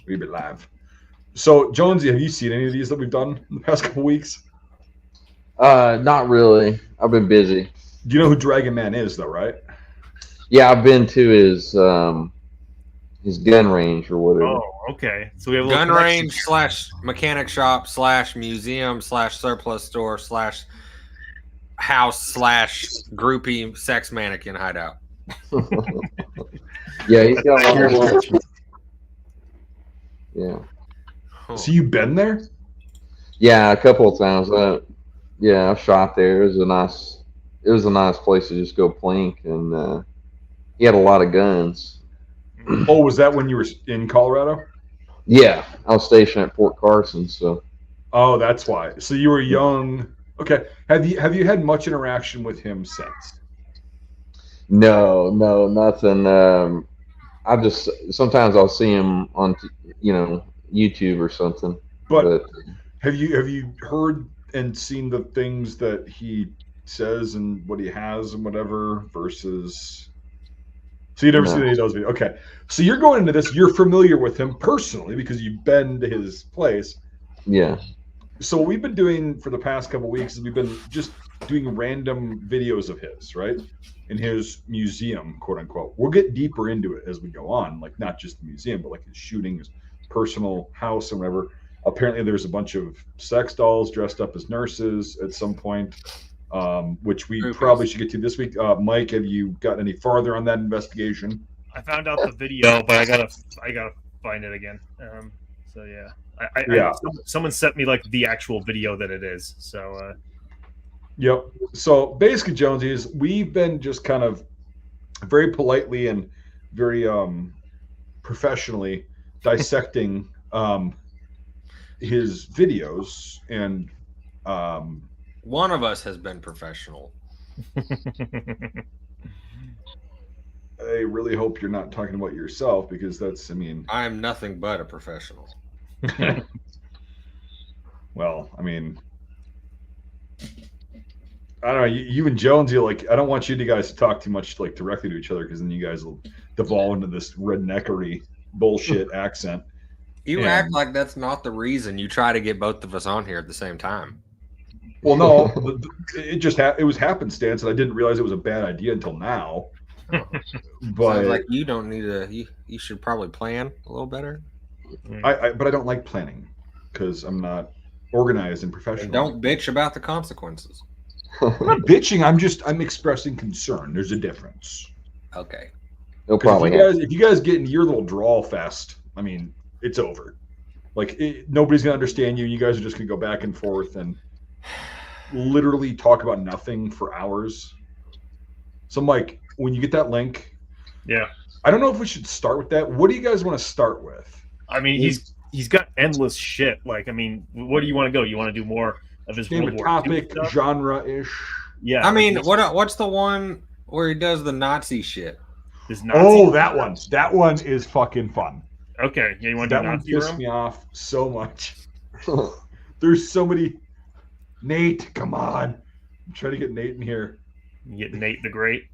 We've been live. So, Jonesy, have you seen any of these that we've done in the past couple weeks? Not really. I've been busy. Do you know who Dragonman is, though, right? Yeah, I've been to his gun range or whatever. Oh, okay. So we have a gun little range / mechanic shop / museum / surplus store / house / groupie sex mannequin hideout. Yeah, he's got a lot of Yeah. So you've been there? Yeah, a couple of times. Yeah, I've shot there. It was a nice place to just go plink, and he had a lot of guns. Oh, was that when you were in Colorado? Yeah, I was stationed at Fort Carson, so. Oh, that's why. So you were young. Okay. Have you had much interaction with him since? No, nothing. I just sometimes I'll see him on, YouTube or something. But have you heard and seen the things that he says and what he has and whatever versus? So you never seen any of those videos. Okay. So you're going into this. You're familiar with him personally because you've been to his place. Yeah. So what we've been doing for the past couple of weeks is we've been just doing random videos of his, right? In his museum, quote unquote. We'll get deeper into it as we go on, like not just the museum, but like his shooting, his personal house and whatever. Apparently there's a bunch of sex dolls dressed up as nurses at some point, which we probably should get to this week. Mike, have you gotten any farther on that investigation? I found out the video, but I gotta find it again. So yeah, someone sent me like the actual video that it is. So yep. So basically, Jonesy, is we've been just kind of very politely and very professionally dissecting his videos, and one of us has been professional. I really hope you're not talking about yourself because that's, I am nothing but a professional. Well, I don't know. You and Jonesy, I don't want you guys to talk too much directly to each other because then you guys will devolve into this redneckery bullshit accent. You act like that's not the reason you try to get both of us on here at the same time. Well, no, it was happenstance, and I didn't realize it was a bad idea until now. But sounds like you don't need you should probably plan a little better. But I don't like planning because I'm not organized and professional. And don't bitch about the consequences. I'm not bitching. I'm expressing concern. There's a difference. Okay. If you guys get into your little drawl fest, it's over. Nobody's gonna understand you. You guys are just gonna go back and forth and literally talk about nothing for hours. So, Mike, when you get that link, I don't know if we should start with that. What do you guys want to start with? He's got endless shit. What do you want to go? You want to do more of his Name a topic, genre-ish? Yeah. What's the one where he does the Nazi shit? That one. That one is fucking fun. Okay. Yeah, you want to do Nazi room? That one pissed me off so much. There's so many. Nate, come on. I'm trying to get Nate in here. You get Nate the Great.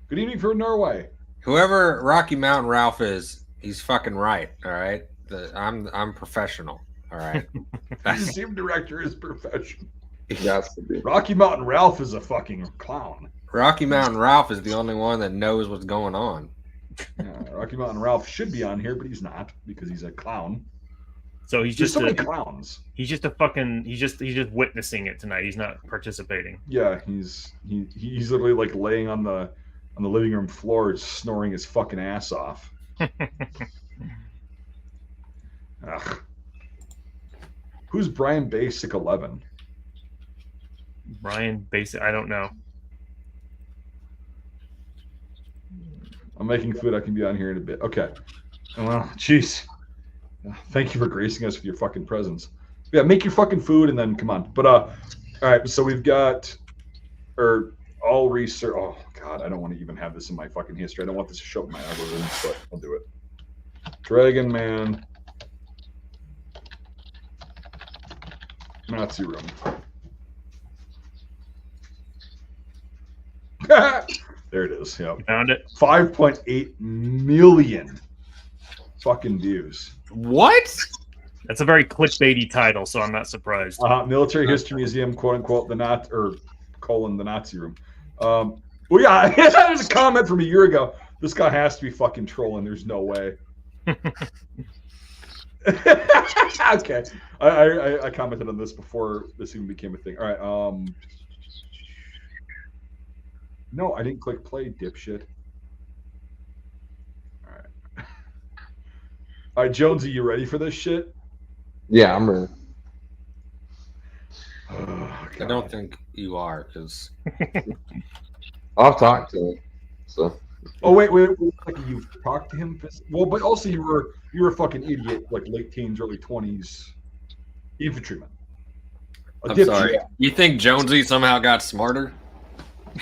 Good evening from Norway. Whoever Rocky Mountain Ralph is, he's fucking right. All right. I'm professional. All right. The museum director is professional. Yes, to be. Rocky Mountain Ralph is a fucking clown. Rocky Mountain Ralph is the only one that knows what's going on. Yeah, Rocky Mountain Ralph should be on here, but he's not because he's a clown. So he's just many clowns. He's just witnessing it tonight. He's not participating. Yeah, he's literally laying on the living room floor, snoring his fucking ass off. Ugh. Who's Brian Basic 11? Brian Basic, I don't know. I'm making food. I can be on here in a bit. Okay. Well, jeez. Thank you for gracing us with your fucking presence. Yeah, make your fucking food and then come on. But all right. So we've got, all research. Oh God, I don't want to even have this in my fucking history. I don't want this to show up in my algorithms, but I'll do it. Dragonman. Nazi room. There it is. Yep. You found it. 5.8 million fucking views. What? That's a very clickbaity title, so I'm not surprised. Military History Museum, quote unquote, the Nazi room. Well, yeah, that was a comment from a year ago. This guy has to be fucking trolling. There's no way. Okay, I commented on this before this even became a thing. All right. No, I didn't click play, dipshit. All right. All right, Jonesy, you ready for this shit? Yeah, I'm ready. Oh, I don't think you are, because I've talked to him. So. Oh wait, like you've talked to him? Well, but also you were a fucking idiot, like late teens, early 20s, infantryman. I'm sorry. You think Jonesy somehow got smarter?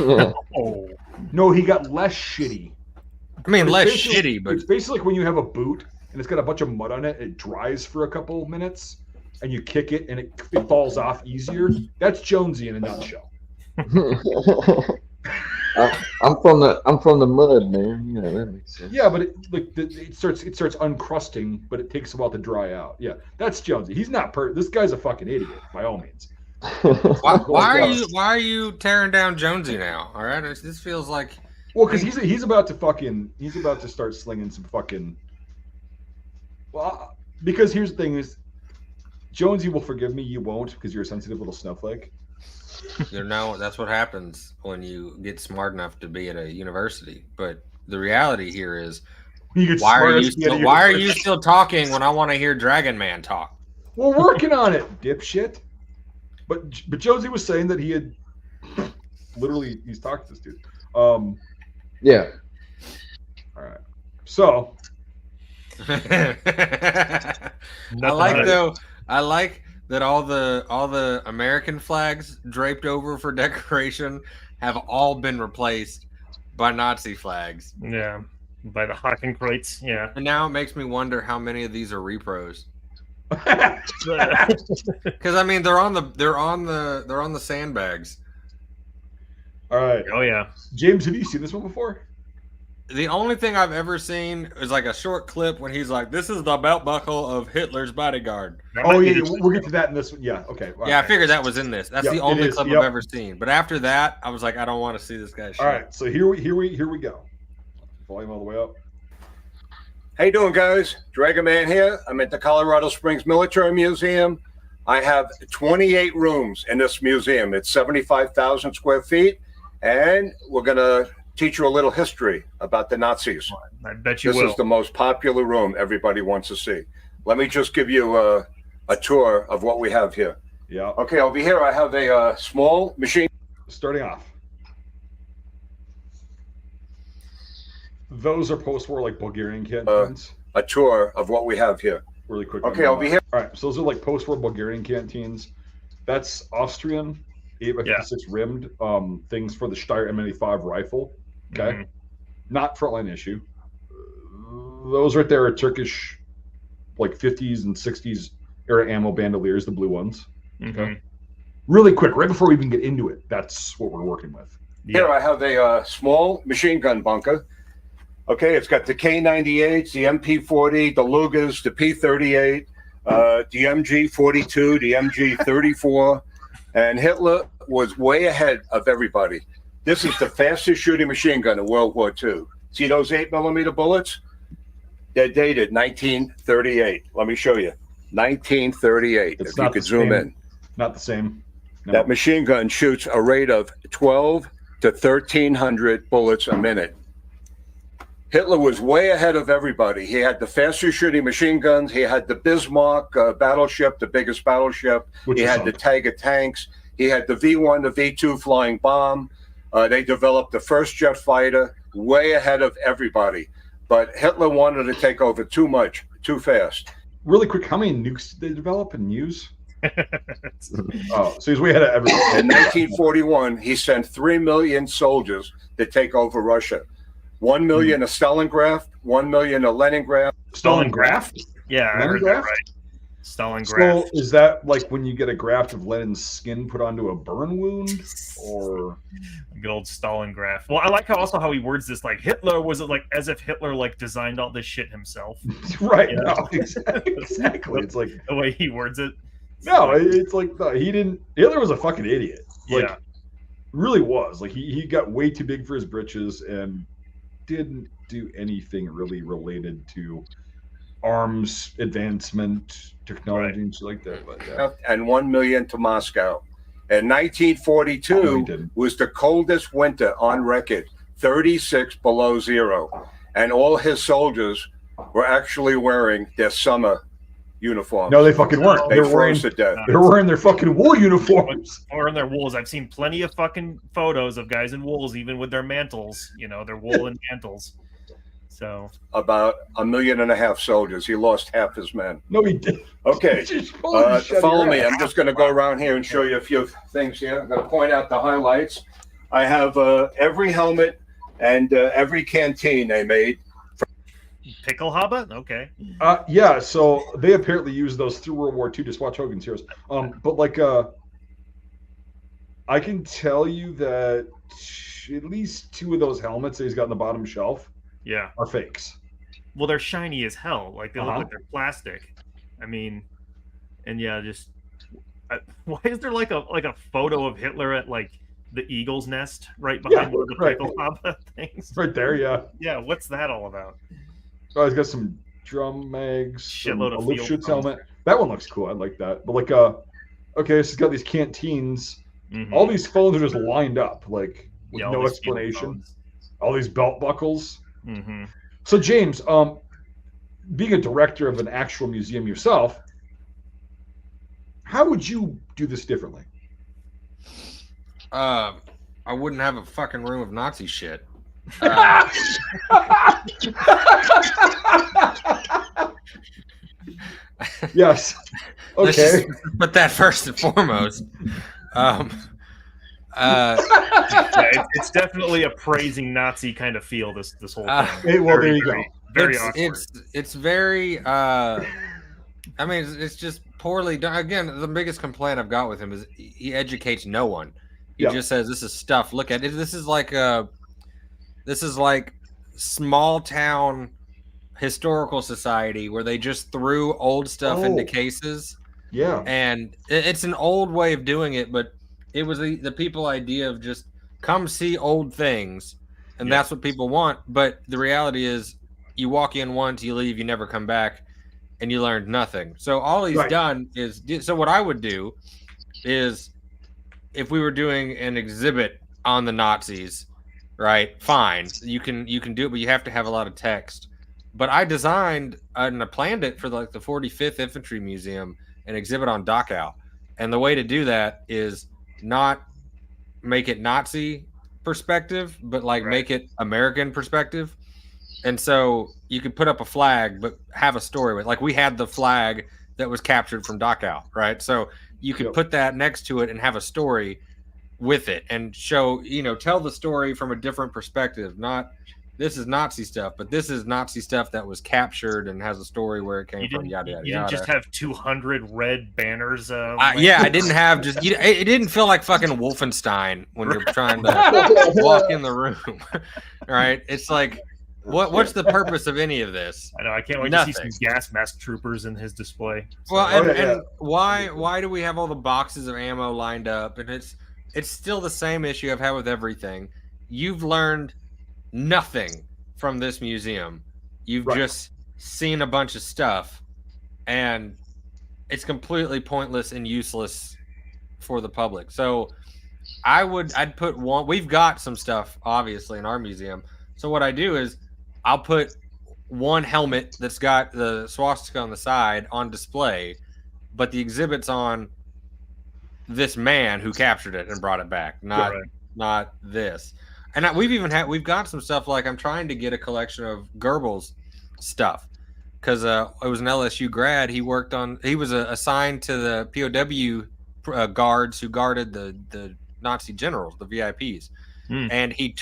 Oh. No, he got less shitty. I mean, It's less basically- shitty, but it's basically like when you have a boot and it's got a bunch of mud on it, it dries for a couple of minutes, and you kick it and it falls off easier. That's Jonesy in a nutshell. I'm from the mud, man. Yeah, that makes sense. Yeah, but it starts uncrusting, but it takes a while to dry out. Yeah, that's Jonesy. He's not this guy's a fucking idiot by all means. why are you tearing down Jonesy now? All right, this feels like Well, because he's about to start slinging some fucking. Well, because here's the thing: is Jonesy will forgive me, you won't, because you're a sensitive little snowflake. that's what happens when you get smart enough to be at a university. But the reality here is, why are you still talking when I want to hear Dragonman talk? We're working on it, dipshit. But Jonesy was saying that he had literally he's talked to this dude. Yeah. All right. So I like that all the American flags draped over for decoration have all been replaced by Nazi flags. Yeah, by the Hawking crates. Yeah, and now it makes me wonder how many of these are repros. yeah. Because I mean, they're on the sandbags. all right. Oh yeah. James, have you seen this one before? The only thing I've ever seen is like a short clip when he's like, "This is the belt buckle of Hitler's bodyguard." Oh yeah, we'll get to that in this one. Yeah, okay. Yeah, I figured that was in this. That's the only clip I've ever seen. But after that, I was like, I don't want to see this guy's shit. All right, so here we go. Volume all the way up. How you doing, guys? Dragonman here. I'm at the Colorado Springs Military Museum. I have 28 rooms in this museum. It's 75,000 square feet, and we're gonna teach you a little history about the Nazis. I bet you This will. is the most popular room everybody wants to see. Let me just give you a tour of what we have here. Yeah. Okay, over here I have a small machine. Starting off. Those are post-war like Bulgarian canteens. A tour of what we have here. Really quick. Okay, over here. All right, so those are like post-war Bulgarian canteens. That's Austrian 8x56 rimmed things for the Steyr M85 rifle. Okay, Mhm. not frontline issue. Those right there are Turkish, like 50s and 60s era ammo bandoliers, the blue ones. Mhm. Really quick, right before we even get into it, that's what we're working with. Here Yeah. I have a small machine gun bunker. Okay, it's got the K98s, the MP40, the Lugers, the P38, the MG42, the MG34, and Hitler was way ahead of everybody. This is the fastest shooting machine gun in World War II. See those 8mm bullets? They're dated 1938. Let me show you. 1938, It's if you not could the zoom same. in. Not the same. No. That machine gun shoots a rate of 12 to 1,300 bullets a minute. Hitler was way ahead of everybody. He had the fastest shooting machine guns. He had the Bismarck battleship, the biggest battleship. Which He is had the something. Tiger tanks. He had the V1, the V2 flying bomb. They developed the first jet fighter, way ahead of everybody. But Hitler wanted to take over too much, too fast. Really quick, how many nukes did they develop and use? Oh, so he's way ahead of everyone. In 1941, he sent 3 million soldiers to take over Russia. 1 million to Stalingrad, 1 million to Leningrad. Stalingrad? Yeah, I heard that Leningrad? right. Stalin So graft. is that like when you get a graft of Lenin's skin put onto a burn wound, or good old Stalin graft? Well, I like how he words this like Hitler was it like as if Hitler like designed all this shit himself. right? Yeah. No, exactly. It's like the way he words it. no, it's like no, he didn't. Hitler was a fucking idiot. Like, Yeah. really was. Like he got way too big for his britches and didn't do anything really related to arms advancement, technology, and shit like that. But yeah. And 1 million to Moscow. And 1942 was the coldest winter on record, 36 below zero. And all his soldiers were actually wearing their summer uniforms. No, they fucking weren't. They froze to death. They were wearing their fucking wool uniforms. Or in their wools. I've seen plenty of fucking photos of guys in wools, even with their mantles. You know, their woolen mantles. So about 1.5 million soldiers. He lost half his men. No, he did. Okay, follow me. I'm just going to go around here and show you a few things here. I'm going to point out the highlights. I have every helmet and every canteen they made. Pickle Haba? Okay. Yeah, so they apparently used those through World War II. Just watch Hogan's Heroes. But like, I can tell you that at least 2 of those helmets that he's got on the bottom shelf, are fakes. Well, they're shiny as hell. Like they look like they're plastic. I mean, and yeah, just why is there like a photo of Hitler at like the eagle's nest right behind one of the Pickle Haba things? Right there, yeah. Yeah, what's that all about? Oh, he's got some drum mags, shitload of a field Lipschutz helmet. That one looks cool. I like that. But like, okay, so he's got these canteens. Mm-hmm. All these phones are just lined up, like with no explanation. All these belt buckles. Mm-hmm. So James, being a director of an actual museum yourself, how would you do this differently? I wouldn't have a fucking room of Nazi shit. Yes. Okay. But that first and foremost. It's definitely a praising Nazi kind of feel. This whole thing. Well, there you go. Very awkward. It's very. I mean, it's just poorly done. Again, the biggest complaint I've got with him is he educates no one. He just says this is stuff. Look at it. This is like small town historical society where they just threw old stuff into cases. Yeah, and it's an old way of doing it, but it was the people idea of just come see old things, and that's what people want. But the reality is, you walk in once, you leave, you never come back, and you learned nothing. So all he's done is so what I would do is if we were doing an exhibit on the Nazis, right? Fine, you can do it, but you have to have a lot of text. But I designed and I planned it for like the 45th Infantry Museum, an exhibit on Dachau. And the way to do that is not make it Nazi perspective, but like make it American perspective. And so you could put up a flag, but have a story with, like, we had the flag that was captured from Dachau, right? So you could put that next to it and have a story with it and show, tell the story from a different perspective. Not this is Nazi stuff, but this is Nazi stuff that was captured and has a story where it came from. Yada yada. You didn't just have 200 red banners. I didn't have just. It didn't feel like fucking Wolfenstein when you're trying to walk in the room, right? It's like, what's the purpose of any of this? I know. I can't wait to see some gas mask troopers in his display. So. Well, and why do we have all the boxes of ammo lined up? And it's still the same issue I've had with everything. You've learned nothing from this museum. You've just seen a bunch of stuff, and it's completely pointless and useless for the public. So I'd put one. We've got some stuff obviously in our museum. So what I do is I'll put one helmet that's got the swastika on the side on display, but the exhibit's on this man who captured it and brought it back, not this. And we've got some stuff, like I'm trying to get a collection of Goebbels stuff because it was an LSU grad. He was assigned to the POW guards who guarded the Nazi generals, the VIPs. And he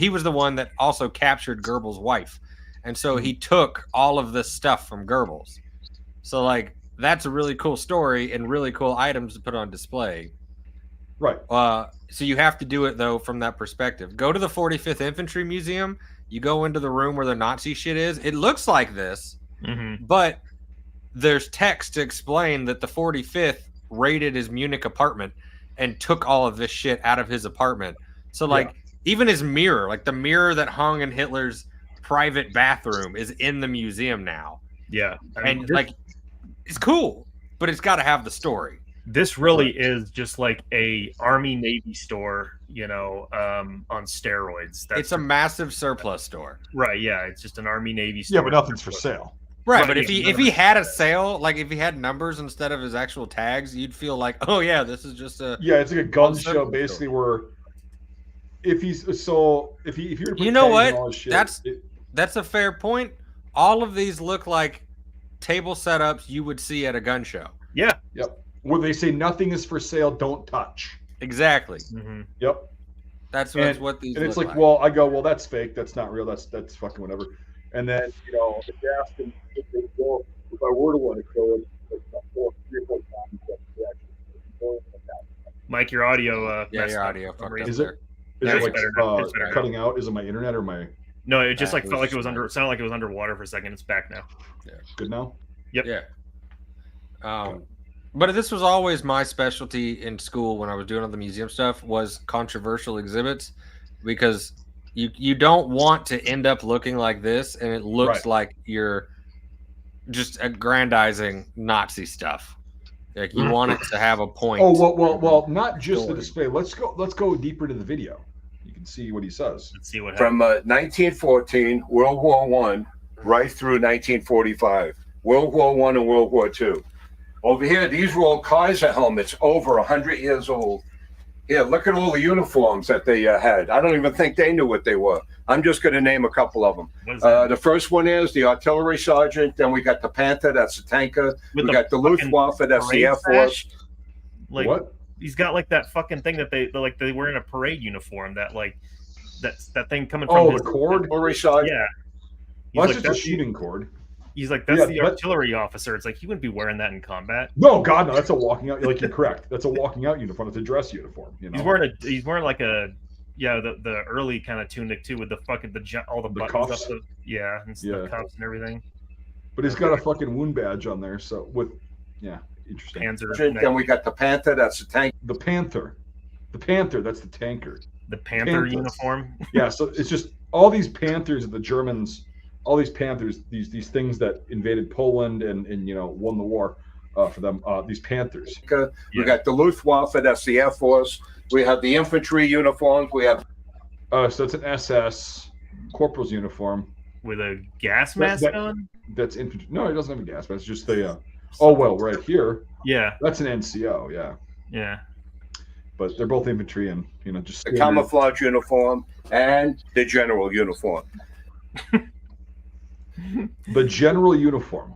was the one that also captured Goebbels' wife. And so he took all of this stuff from Goebbels. So like that's a really cool story and really cool items to put on display. Right. So you have to do it though from that perspective. Go to the 45th Infantry Museum. You go into the room where the Nazi shit is. It looks like this, but there's text to explain that the 45th raided his Munich apartment and took all of this shit out of his apartment. So like even his mirror, like the mirror that hung in Hitler's private bathroom, is in the museum now. Yeah, and like it's cool, but it's got to have the story. This really is just like a Army Navy store, you know, on steroids. It's a massive surplus store. Right, yeah. It's just an Army Navy store. Yeah, but nothing's for sale. Right, but if he had a sale, like if he had numbers instead of his actual tags, you'd feel like, oh yeah, this is just a it's like a gun show basically where if you're to put you know what? all his shit, That's a fair point. All of these look like table setups you would see at a gun show. Yeah. Yep. Where they say nothing is for sale, don't touch. Exactly. Yep. That's what these. And it's look like, well, I go, well, that's fake. That's not real. That's fucking whatever. And then if you ask them, if I were to want to kill it, it's about 3 or 4 times that they actually. Mike, your audio. Your audio. Is it? Is it like cutting out? Is it my internet or my? No, it just felt like it was sounded like it was underwater for a second. It's back now. Yeah. Good now. Yep. Yeah. But this was always my specialty in school when I was doing all the museum stuff, was controversial exhibits, because you don't want to end up looking like this and it looks like you're just aggrandizing Nazi stuff. Like you want it to have a point. Oh well, not just the display. Let's go deeper into the video. You can see what he says. Let's see what from 1914, World War I, right through 1945, World War I and World War II. Over here, these were all Kaiser helmets, over 100 years old. Here, look at all the uniforms that they had. I don't even think they knew what they were. I'm just going to name a couple of them. The first one is the artillery sergeant. Then we got the Panther, that's the tanker. We got the Luftwaffe, that's the Air Force. Like, what? He's got like that fucking thing that they wear in a parade uniform. That like that thing coming from the cord. Artillery sergeant. Yeah. Well, that's just a shooting cord. He's like, that's the artillery officer. It's like, he wouldn't be wearing that in combat. No, God, no. That's a walking out. Like, you're correct. That's a walking out uniform. It's a dress uniform. You know, he's wearing like the early kind of tunic too, with the fucking all the buttons cuffs. up and the cuffs and everything. But he's got a fucking wound badge on there. So interesting. Panzer. Then we got the Panther. That's the tank. The Panther. That's the tanker. The Panther uniform. Yeah. So it's just all these Panthers that the Germans. All these Panthers, these things that invaded Poland and won the war for them. These Panthers. We got the Luftwaffe, that's the Air Force. We have the infantry uniforms. We have. So it's an SS corporal's uniform with a gas mask on. That's infantry. No, it doesn't have a gas mask. It's just the. Right here. Yeah. That's an NCO. Yeah. Yeah. But they're both infantry and just the camouflage uniform and the general uniform. The general uniform.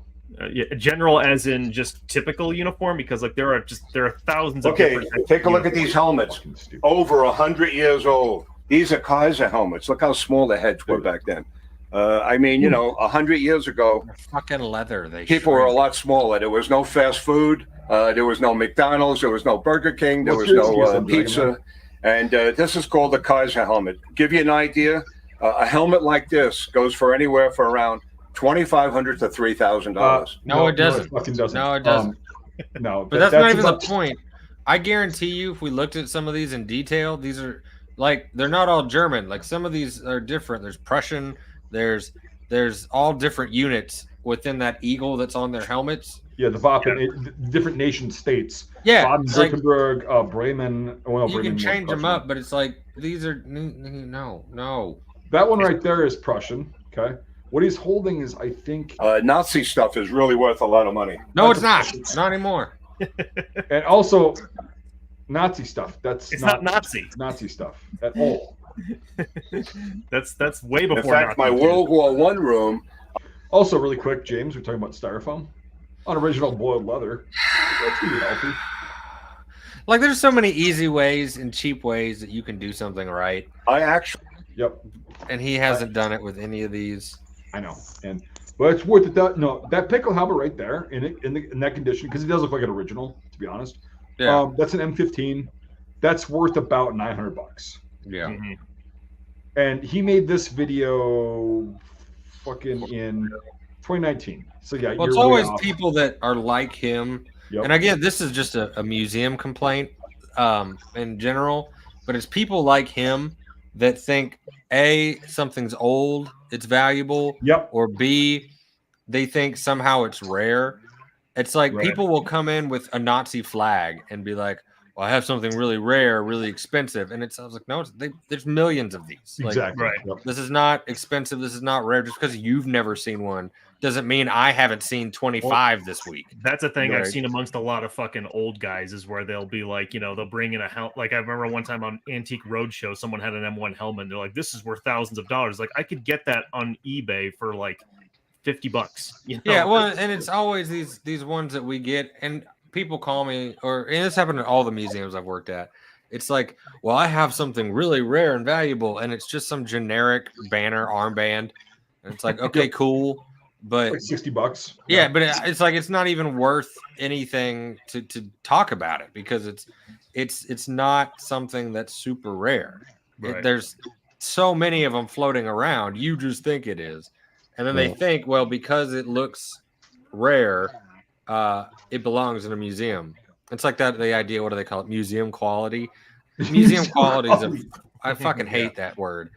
General as in just typical uniform, because like there are thousands of take a look at these helmets. Over 100 years old. These are Kaiser helmets. Look how small the heads were back then. 100 years ago, they're fucking leather. People were a lot smaller. There was no fast food. There was no McDonald's. There was no Burger King. There was no pizza. And this is called the Kaiser helmet. Give you an idea. A helmet like this goes for anywhere for around $2,500 to $3,000. No, it doesn't. No, it fucking doesn't. No, it doesn't. No, but that's not even the point. I guarantee you, if we looked at some of these in detail, these are like, they're not all German. Like, some of these are different. There's Prussian. There's all different units within that eagle that's on their helmets. Yeah, the Waffen, different nation states. Yeah, Baden-Württemberg, Bremen. Well, you can change them up, but it's like, these are no. That one right there is Prussian. Okay. What he's holding is, I think, Nazi stuff is really worth a lot of money. No, it's not. Not anymore. And also, Nazi stuff. It's not Nazi. Nazi stuff at all. That's way before. In fact, my World War I room. Also, really quick, James, we're talking about styrofoam on original boiled leather. That's really healthy. Like, there's so many easy ways and cheap ways that you can do something right. I actually. Yep. And he hasn't done it with any of these. I know. And But it's worth it. That pickle helmet right there in that condition, because it does look like an original, to be honest. Yeah. That's an M15. That's worth about $900. Yeah. Mm-hmm. And he made this video fucking in 2019. So yeah, Well, it's always people that are like him. Yep. And again, this is just a museum complaint in general, but it's people like him that think A, something's old, it's valuable, or B, they think somehow it's rare. It's like people will come in with a Nazi flag and be like, well, I have something really rare, really expensive. And I was like, no, there's millions of these. Exactly. Like, this is not expensive. This is not rare. Just because you've never seen one doesn't mean I haven't seen 25 this week. That's a thing I've seen amongst a lot of fucking old guys, is where they'll be like, they'll bring in a helmet. Like, I remember one time on Antique Roadshow, someone had an M1 helmet. And they're like, this is worth thousands of dollars. Like, I could get that on eBay for like $50. Yeah, well, and it's always these ones that we get, and people call me, and this happened at all the museums I've worked at. It's like, well, I have something really rare and valuable, and it's just some generic banner armband, and it's like, okay, cool, but like $60. Yeah, but it's like it's not even worth anything to talk about it, because it's not something that's super rare. There's so many of them floating around. You just think it is. And then they think, well, because it looks rare, it belongs in a museum. It's like that, the idea, what do they call it? Museum quality. Museum quality is I fucking hate that word.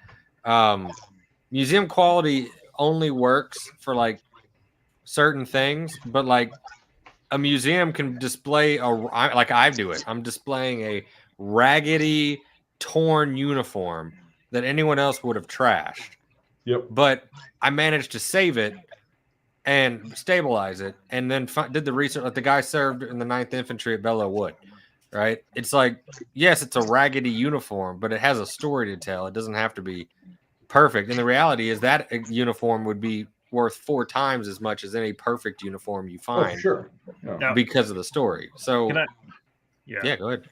Museum quality only works for like certain things, but like a museum can display like I do it. I'm displaying a raggedy, torn uniform that anyone else would have trashed. Yep. But I managed to save it and stabilize it, and then did the research. Like, the guy served in the 9th Infantry at Belleau Wood, right? It's like, yes, it's a raggedy uniform, but it has a story to tell. It doesn't have to be perfect. And the reality is that a uniform would be worth 4 times as much as any perfect uniform you find. Oh, sure. Yeah. Because of the story. So, yeah, go ahead.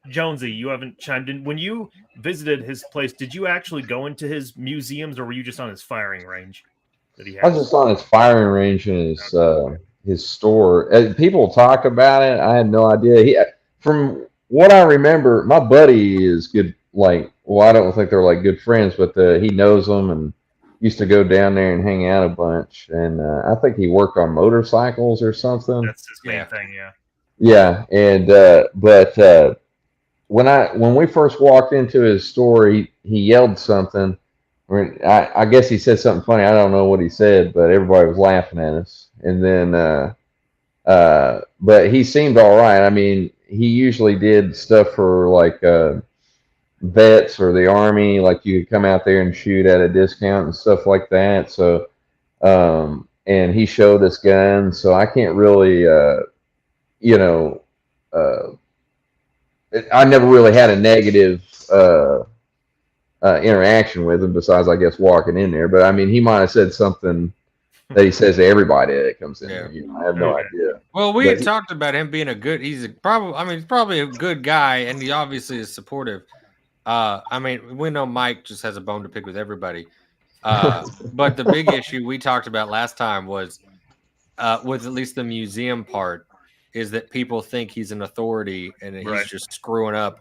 Jonesy, you haven't chimed in. When you visited his place, did you actually go into his museums, or were you just on his firing range that he has? I was just on his firing range and his store. People talk about it. I had no idea. From what I remember, my buddy is good. Like, well, I don't think they're like good friends, but he knows them and used to go down there and hang out a bunch. And I think he worked on motorcycles or something. That's his main thing, yeah. Yeah, and but when we first walked into his store, he yelled something. I guess he said something funny. I don't know what he said, but everybody was laughing at us. And then, but he seemed all right. I mean, he usually did stuff for like vets or the Army, like you could come out there and shoot at a discount and stuff like that. So, and he showed us guns. So I can't really. I never really had a negative interaction with him, besides, I guess, walking in there. But I mean, he might have said something that he says to everybody that comes in there. I have no idea. Well, we had talked about him being he's probably a good guy, and he obviously is supportive. I mean, we know Mike just has a bone to pick with everybody. But the big issue we talked about last time was with at least the museum part, is that people think he's an authority and he's just screwing up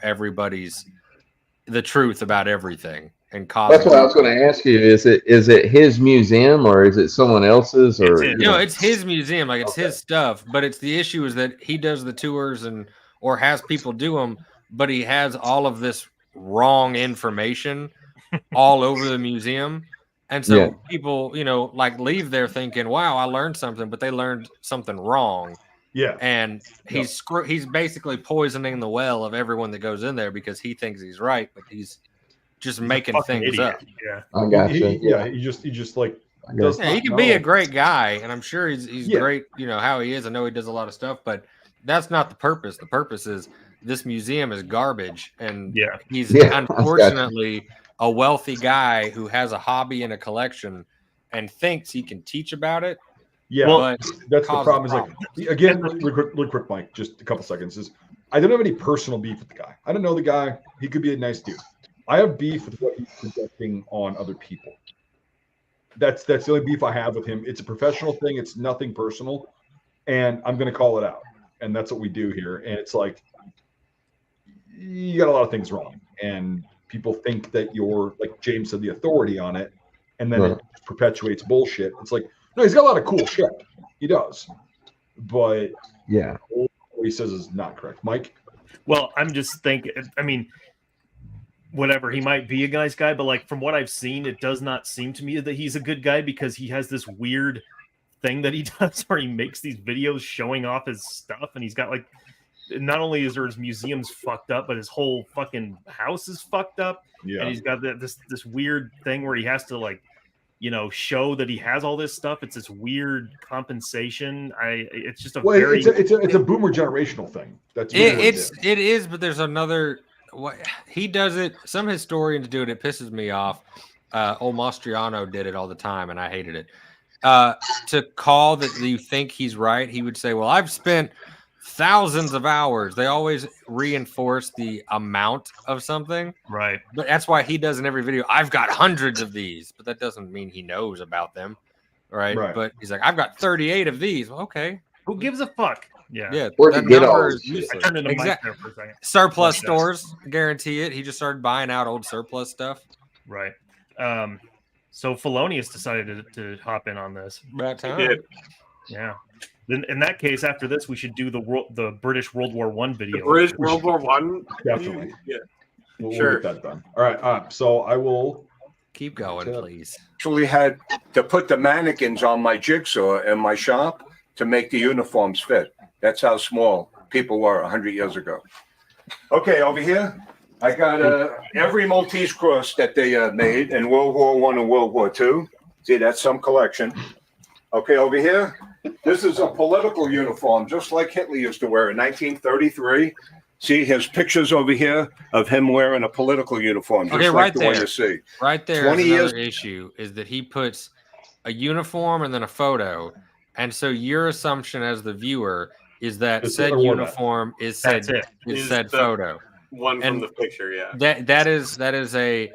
the truth about everything and causing. That's what I was going to ask you. Is it his museum or is it someone else's? Or it's his museum. Like, it's his stuff. But it's the issue is that he does the tours or has people do them, but he has all of this wrong information all over the museum. And so people, like, leave there thinking, wow, I learned something, but they learned something wrong. Yeah. And he's basically poisoning the well of everyone that goes in there because he thinks he's right, but he's just making things up. Yeah. I got you. He just like he can be a great guy, and I'm sure he's great, how he is. I know he does a lot of stuff, but that's not the purpose. The purpose is this museum is garbage, and he's unfortunately a wealthy guy who has a hobby and a collection and thinks he can teach about it. Yeah, well, that's the problem. Is like, again, really quick, Mike, just a couple seconds. Is I don't have any personal beef with the guy. I don't know the guy. He could be a nice dude. I have beef with what he's projecting on other people. That's the only beef I have with him. It's a professional thing. It's nothing personal, and I'm going to call it out. And that's what we do here. And it's like, you got a lot of things wrong, and people think that you're, like James said, the authority on it, and then it perpetuates bullshit. It's like, no, he's got a lot of cool shit. He does, but yeah, what he says is not correct. Mike? Well, I'm just thinking. I mean, whatever, he might be a nice guy, but like from what I've seen, it does not seem to me that he's a good guy, because he has this weird thing that he does where he makes these videos showing off his stuff, and he's got like, not only is there his museum's fucked up, but his whole fucking house is fucked up. Yeah. And he's got this weird thing where he has to, like, you know, show that he has all this stuff. It's this weird compensation. It's just it's a boomer generational thing. That's really it is, but there's another. What he does it. Some historians do it. It pisses me off. Old Mastriano did it all the time, and I hated it. To call that you think he's right, he would say, "Well, I've spent thousands of hours." They always reinforce the amount of something, right? But that's why he does in every video. I've got hundreds of these, but that doesn't mean he knows about them, right? But he's like, I've got 38 of these. Well, okay, who gives a fuck? Yeah. Where'd you get all this I turned into Mike there for a second. Surplus stores, guarantee it. He just started buying out old surplus stuff. Right. So Felonious decided to hop in on this. About time. Yeah. Then in that case, after this, we should do the British World War I video. The British World War I? Definitely. Yeah. We'll Sure. get that done. All right. So I will keep going, please. Actually had to put the mannequins on my jigsaw in my shop to make the uniforms fit. That's how small people were 100 years ago. Okay, over here, I got every Maltese cross that they made in World War I and World War II. See, that's some collection. Okay, over here, this is a political uniform, just like Hitler used to wear in 1933. See, his pictures over here of him wearing a political uniform, just like the one you see. Right there, 20 years issue is that he puts a uniform and then a photo. And so your assumption as the viewer is that said uniform is said photo. One from the picture, yeah. That is a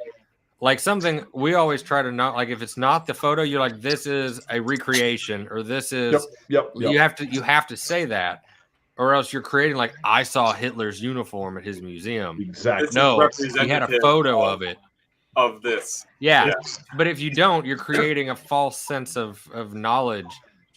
like something we always try to not like. If it's not the photo, you're like, this is a recreation, or this is yep. You have to say that, or else you're creating like, I saw Hitler's uniform at his museum. Exactly. No, he had a photo of it. Of this. Yeah. But if you don't, you're creating a false sense of knowledge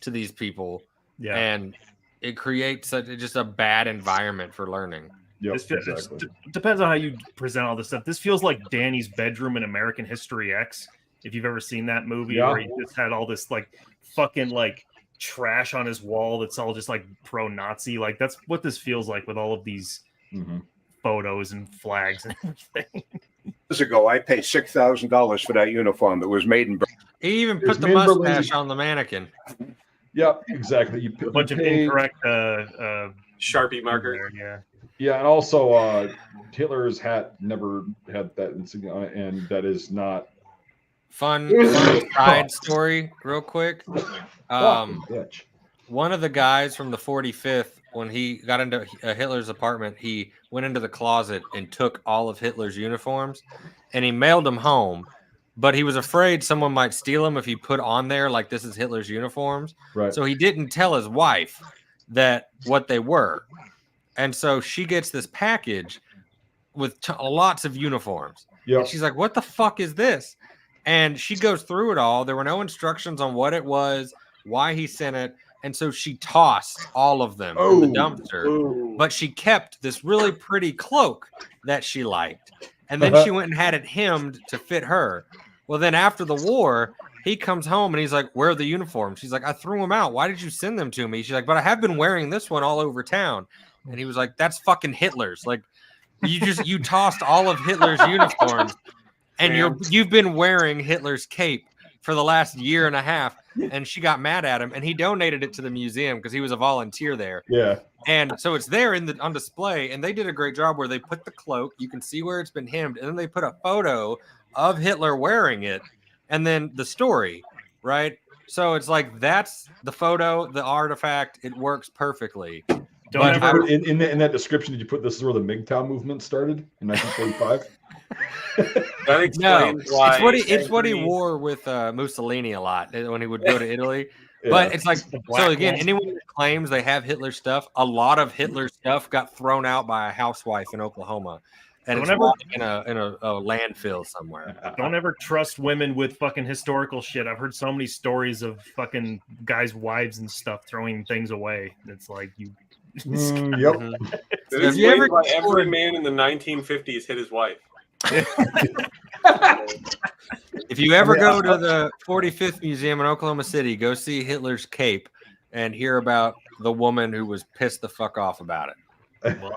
to these people. Yeah. And it creates just a bad environment for learning. Yep, It depends on how you present all this stuff. This feels like Danny's bedroom in American History X. If you've ever seen that movie, where he just had all this like fucking like trash on his wall that's all just like pro-Nazi. Like that's what this feels like with all of these photos and flags and everything. Years ago, I paid $6,000 for that uniform. It was made in. He even put the mustache on the mannequin. Yep, exactly. You a bunch of incorrect Sharpie marker. Yeah, and also Hitler's hat never had that insignia on it, and that is not fun side story, real quick. One of the guys from the 45th, when he got into Hitler's apartment, he went into the closet and took all of Hitler's uniforms, and he mailed them home. But he was afraid someone might steal them if he put on there like this is Hitler's uniforms. Right. So he didn't tell his wife that what they were. And so she gets this package with lots of uniforms. Yeah. And she's like, what the fuck is this? And she goes through it all. There were no instructions on what it was, why he sent it. And so she tossed all of them in the dumpster. But she kept this really pretty cloak that she liked. And then she went and had it hemmed to fit her. Well, then after the war, he comes home and he's like, where are the uniforms? She's like, I threw them out. Why did you send them to me? She's like, but I have been wearing this one all over town. And he was like, that's fucking Hitler's. Like, you tossed all of Hitler's uniforms, and you've been wearing Hitler's cape for the last year and a half. And she got mad at him, and he donated it to the museum because he was a volunteer there. Yeah. And so it's there on display, and they did a great job where they put the cloak, you can see where it's been hemmed, and then they put a photo of Hitler wearing it, and then the story, right? So it's like, that's the photo, the artifact, it works perfectly. In that description, did you put this is where the MGTOW movement started in 1945? That explains why. It's what he wore with Mussolini a lot when he would go to Italy. Yeah. But it's like, so again, anyone that claims they have Hitler stuff, a lot of Hitler stuff got thrown out by a housewife in Oklahoma. And it's in a landfill somewhere. Don't ever trust women with fucking historical shit. I've heard so many stories of fucking guys' wives and stuff throwing things away. It's like you. Yep. Every man in the 1950s hit his wife. If you ever go to the 45th Museum in Oklahoma City, go see Hitler's cape and hear about the woman who was pissed the fuck off about it. Well,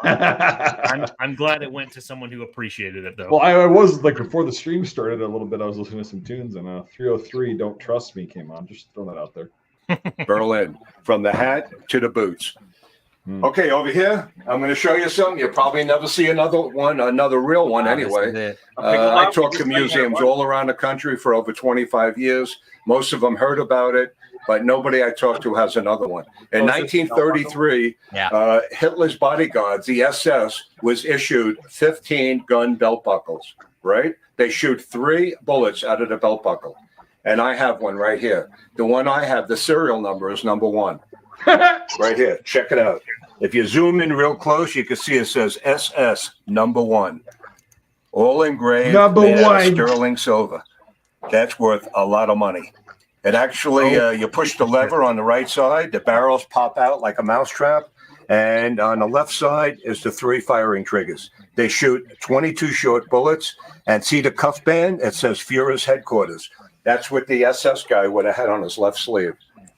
I'm glad it went to someone who appreciated it, though. Well, I was like, before the stream started a little bit, I was listening to some tunes, and 303 Don't Trust Me came on. Just throwing that out there. Berlin, from the hat to the boots. Okay, over here, I'm going to show you something. You'll probably never see another real one anyway. I talked to museums all around the country for over 25 years. Most of them heard about it, but nobody I talked to has another one. In 1933, Hitler's bodyguards, the SS, was issued 15 gun belt buckles, right? They shoot 3 bullets out of the belt buckle. And I have one right here. The one I have, the serial number is number 1. Right here. Check it out. If you zoom in real close, you can see it says SS number 1. All engraved, made out of sterling silver. That's worth a lot of money. It actually, you push the lever on the right side, the barrels pop out like a mousetrap, and on the left side is the 3 firing triggers. They shoot 22 short bullets, and see the cuff band? It says Führer's headquarters. That's what the SS guy would have had on his left sleeve.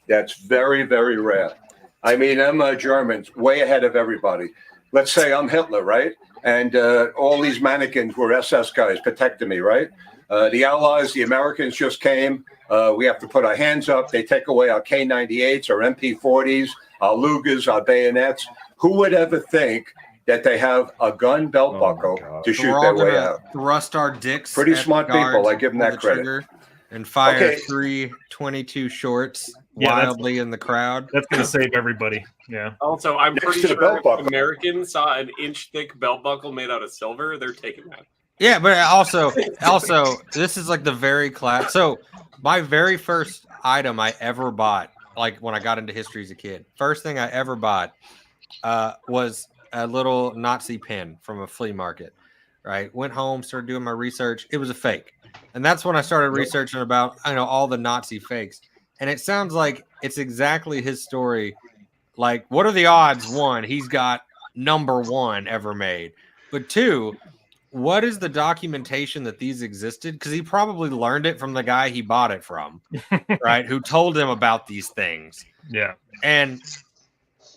That's very, very rare. I mean, I'm Germans, way ahead of everybody. Let's say I'm Hitler, right? And all these mannequins were SS guys protecting me, right? The Allies, the Americans just came. We have to put our hands up. They take away our K98s, our MP40s, our Lugers, our bayonets. Who would ever think that they have a gun belt buckle to shoot their way out? Thrust our dicks. Pretty smart people. I give them that credit. And fire 3 22 shorts wildly in the crowd. That's going to save everybody. Yeah. Also, I'm pretty sure if Americans saw an inch-thick belt buckle made out of silver, they're taking that. Yeah, but also, this is like the very class. So, my very first item I ever bought, like when I got into history as a kid, first thing I ever bought was a little Nazi pin from a flea market. Right? Went home, started doing my research. It was a fake. And that's when I started researching about, all the Nazi fakes. And it sounds like it's exactly his story. Like, what are the odds? 1, he's got number 1 ever made. But 2, what is the documentation that these existed? Because he probably learned it from the guy he bought it from, right? Who told him about these things. Yeah. And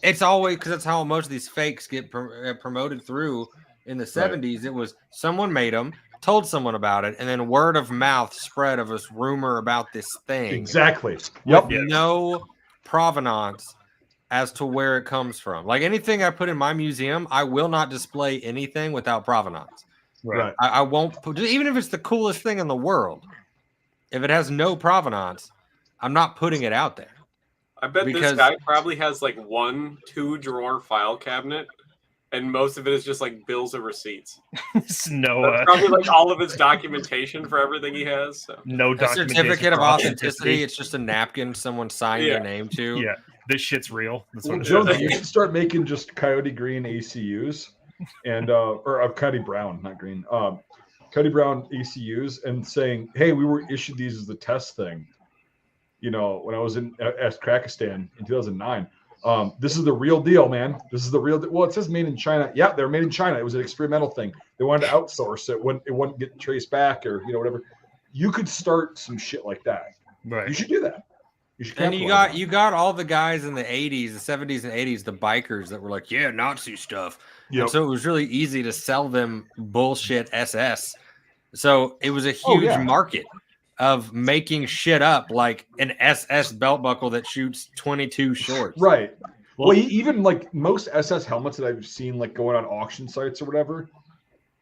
it's always, because that's how most of these fakes get promoted through. In the 70s, it was someone made them, told someone about it, and then word of mouth spread of this rumor about this thing. Exactly. Yep. No provenance as to where it comes from. Like anything I put in my museum, I will not display anything without provenance. Right. I won't put, even if it's the coolest thing in the world. If it has no provenance, I'm not putting it out there. I bet this guy probably has like 1 2-drawer file cabinet. And most of it is just like bills of receipts. That's probably like all of his documentation for everything he has. So. No documentation. Certificate of authenticity. It's just a napkin someone signed their name to. Yeah, this shit's real. That's what Jones, you should start making just Coyote Green ACUs and or Coyote Brown, not green. Coyote Brown ACUs, and saying, "Hey, we were issued these as the test thing." When I was in Kyrgyzstan in 2009. This is the real deal, man. This is the real deal. Well, it says made in China. Yeah, they're made in China. It was an experimental thing. They wanted to outsource it. It wouldn't get traced back or whatever. You could start some shit like that. Right. You should do that. You should. And you got all the guys in the 80s, the 70s and 80s, the bikers that were like, yeah, Nazi stuff. Yep. And so it was really easy to sell them bullshit SS. So it was a huge market of making shit up like an SS belt buckle that shoots 22 shorts. Right. Well, even like most SS helmets that I've seen like going on auction sites or whatever,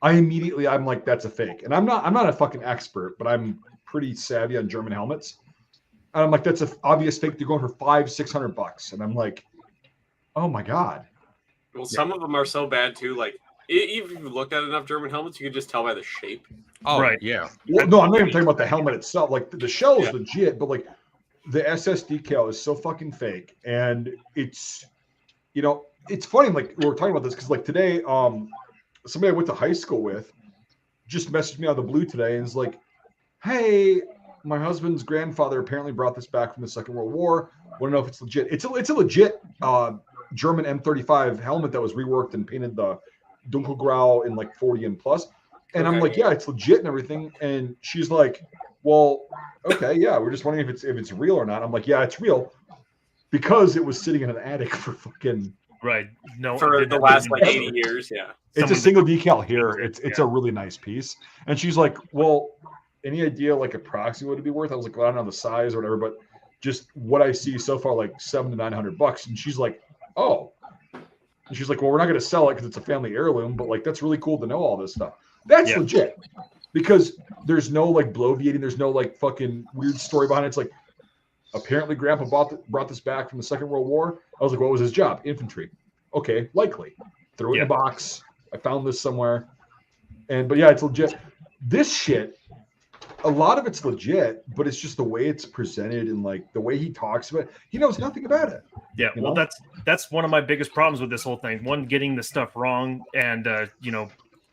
I'm like, that's a fake. And I'm not a fucking expert, but I'm pretty savvy on German helmets. And I'm like, that's an obvious fake. They're going for $500-600. And I'm like, oh my God. Well, some of them are so bad too. Like If you've looked at enough German helmets, you can just tell by the shape. Oh, Right. yeah. Well, no, I'm not even talking about the helmet itself. Like the shell is legit, but like the SS decal is so fucking fake, and it's, you know, it's funny. Like we were talking about this because like today, somebody I went to high school with just messaged me out of the blue today and is like, "Hey, my husband's grandfather apparently brought this back from the Second World War. Want to know if it's legit? It's a legit German M35 helmet that was reworked and painted the Dunkelgrau in like 40 and plus." And I'm like, "Yeah, it's legit and everything." And she's like, "Well, okay, yeah, we're just wondering if it's real or not." I'm like, "Yeah, it's real because it was sitting in an attic for fucking for the last like 80 years." Yeah, it's a single decal here. It's a really nice piece." And she's like, "Well, any idea like approximately what it'd be worth?" I was like, "Well, I don't know the size or whatever, but just what I see so far, like $700 to $900." And she's like, "Oh," and she's like, "Well, we're not going to sell it because it's a family heirloom, but like that's really cool to know all this stuff." That's legit because there's no like bloviating, there's no like fucking weird story behind it. It's like apparently Grandpa brought this back from the Second World War. I was like, "What was his job?" "Infantry." "Okay, likely." Threw it in a box. I found this somewhere, but yeah, it's legit. This shit, a lot of it's legit, but it's just the way it's presented and like the way he talks about it. He knows nothing about it. Yeah, well, that's one of my biggest problems with this whole thing. One, getting the stuff wrong and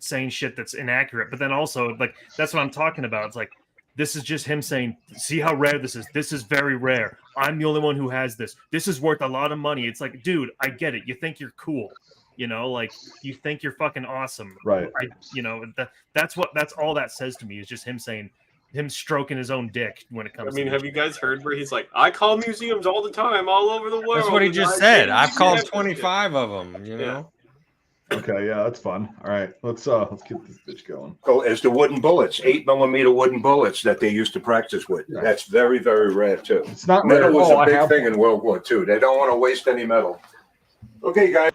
saying shit that's inaccurate, but then also like that's what I'm talking about. It's like this is just him saying, "See how rare this is. This is very rare. I'm the only one who has this. This is worth a lot of money." It's like, dude, I get it. You think you're cool. Like you think you're fucking awesome. Right. That's all that says to me is just him stroking his own dick when it comes to have you guys heard where he's like, "I call museums all the time, all over the world." That's what he just said. I've called 25 of them, you know? Okay, yeah, that's fun. All right, let's get this bitch going. So as the wooden bullets, 8mm wooden bullets that they used to practice with. Yeah. That's very, very rare too. It's not metal rare. was a big thing in World War II. They don't want to waste any metal. Okay, guys.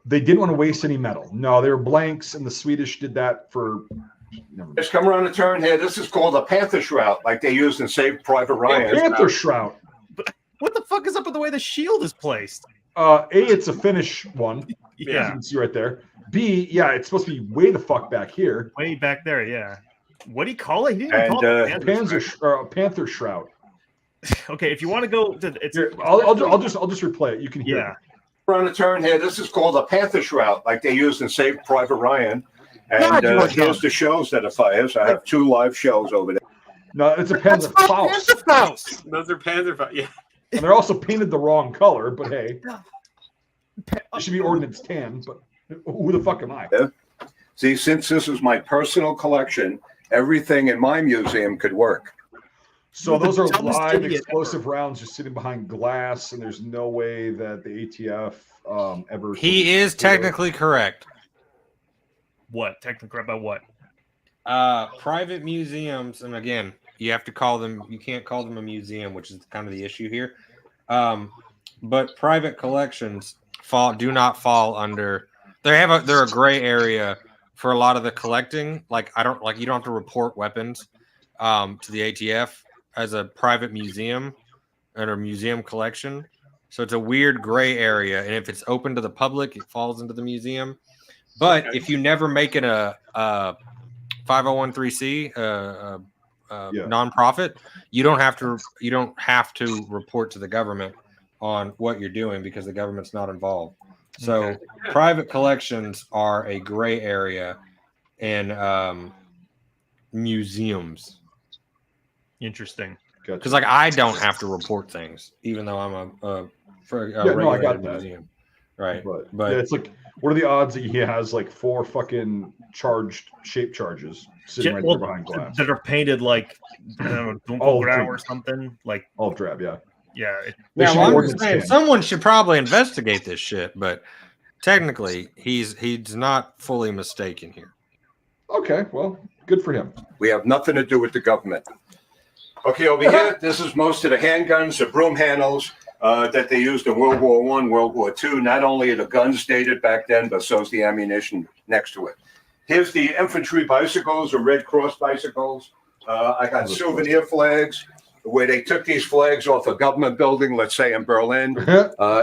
They didn't want to waste any metal. No, they were blanks, and the Swedish did that for. Let's come around the turn here. This is called a Panzer Shrout, like they used in Saved Private Ryan. Panzer Shrout. What the fuck is up with the way the shield is placed? A, it's a Finnish one. Yeah. You can see right there. B, yeah, it's supposed to be way the fuck back here. Way back there, yeah. What do you call it? He didn't even call it Panther Shrout. Okay, if you want to go to here, I'll just replay it. You can hear it. Around the turn here. This is called a Panzer Shrout, like they used in Saved Private Ryan. And here's the shells that it fires. I have 2 live shells over there. No, it's a Panzer Faust. Those are Panzer Faust. Yeah. And they're also painted the wrong color, but hey. It should be Ordnance 10, but who the fuck am I? Yeah. See, since this is my personal collection, everything in my museum could work. So those are live explosive rounds just sitting behind glass, and there's no way that the ATF ever... He is technically correct. What? Technically about what? Private museums, and again, you have to call them, you can't call them a museum, which is kind of the issue here. But private collections do not fall under, they're a gray area for a lot of the collecting. You don't have to report weapons to the ATF as a private museum and a museum collection. So it's a weird gray area, and if it's open to the public, it falls into the museum. But if you never make it a 501(c)(3), nonprofit, you don't have to report to the government on what you're doing because the government's not involved. So private collections are a gray area in museums. Interesting. Because I don't have to report things, even though I'm a regulated museum. Right. But it's like, what are the odds that he has like 4 fucking shape charges sitting right there behind glass that are painted like Dunkelgrau or something, like all drab? Yeah. I'm just saying, someone should probably investigate this shit, but technically he's not fully mistaken here. Okay, well, good for him. We have nothing to do with the government. Okay, over here, this is most of the handguns, the broom handles that they used in World War I, World War II. Not only are the guns dated back then, but so is the ammunition next to it. Here's the infantry bicycles, or Red Cross bicycles. I got souvenir flags. where they took these flags off a government building, let's say in Berlin.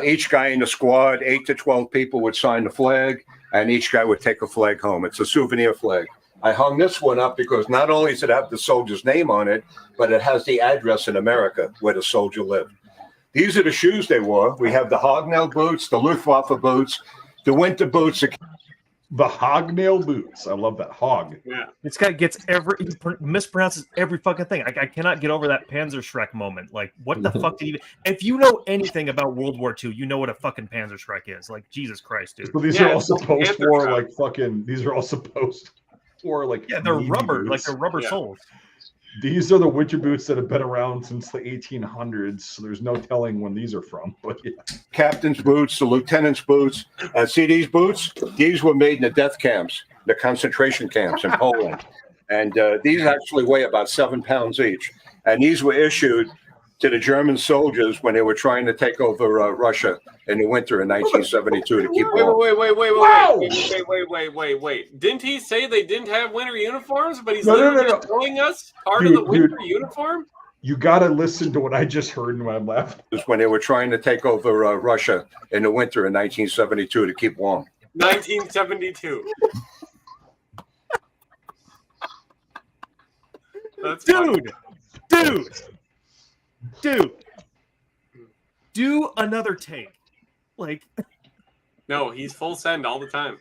Each guy in the squad, 8 to 12 people would sign the flag, and each guy would take a flag home. It's a souvenir flag. I hung this one up because not only does it have the soldier's name on it, but it has the address in America where the soldier lived. These are the shoes they wore. We have the hobnail boots, the Luftwaffe boots, the winter boots. The hognail boots. I love that. Hog. Yeah. This guy gets he mispronounces every fucking thing. I cannot get over that Panzer Shrout moment. Like, what the fuck did he? If you know anything about World War II, you know what a fucking Panzer Shrout is. Like, Jesus Christ, dude. So these are all supposed for like fucking. These are all supposed for like. Yeah, they're rubber. Boots. Like they're rubber soles. These are the winter boots that have been around since the 1800s. So there's no telling when these are from. But yeah. Captain's boots, the lieutenant's boots. See these boots? These were made in the death camps, the concentration camps in Poland. And these actually weigh about 7 pounds each. And these were issued to the German soldiers when they were trying to take over Russia in the winter in 1972 to keep warm. Wait. Didn't he say they didn't have winter uniforms, but he's literally showing us part of the winter uniform? You got to listen to what I just heard when I'm laughing. When they were trying to take over Russia in the winter in 1972 to keep warm. 1972. That's Dude, do another take. Like, no, he's full send all the time.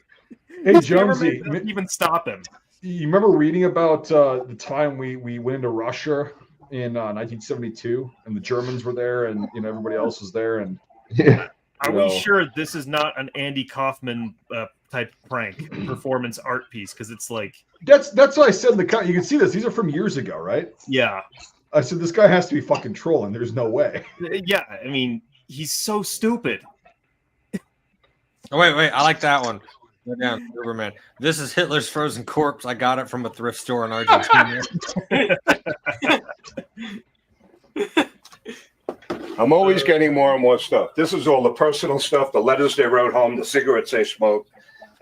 Hey, Jonesy, even stop him. You remember reading about the time we went into Russia in 1972, and the Germans were there, and everybody else was there, and are we sure this is not an Andy Kaufman type prank performance art piece? Because it's like that's what I said in the cut. You can see this; these are from years ago, right? Yeah. I said this guy has to be fucking trolling. There's no way. Yeah, I mean, he's so stupid. Oh, wait, I like that one. Go down, Superman. This is Hitler's frozen corpse. I got it from a thrift store in Argentina. I'm always getting more and more stuff. This is all the personal stuff, the letters they wrote home, the cigarettes they smoked.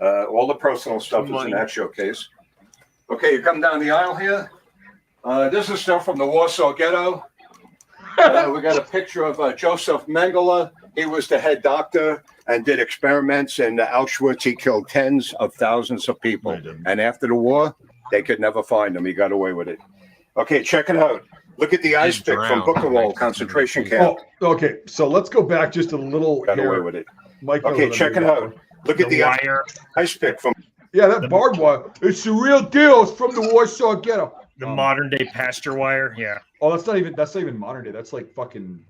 All the personal stuff is in that showcase. Okay, you come down the aisle here. This is stuff from the Warsaw Ghetto. We got a picture of Joseph Mengele. He was the head doctor and did experiments in Auschwitz. He killed tens of thousands of people. And after the war, they could never find him. He got away with it. Okay, check it out. Look at the ice pick from Buchenwald concentration camp. Oh, okay, so let's go back just a little. Got away with it. Okay, check it out. Look at the ice pick from. Yeah, that barbed wire. It's the real deal. It's from the Warsaw Ghetto. The modern day pasture wire, yeah. Oh, that's not even modern day. That's like fucking.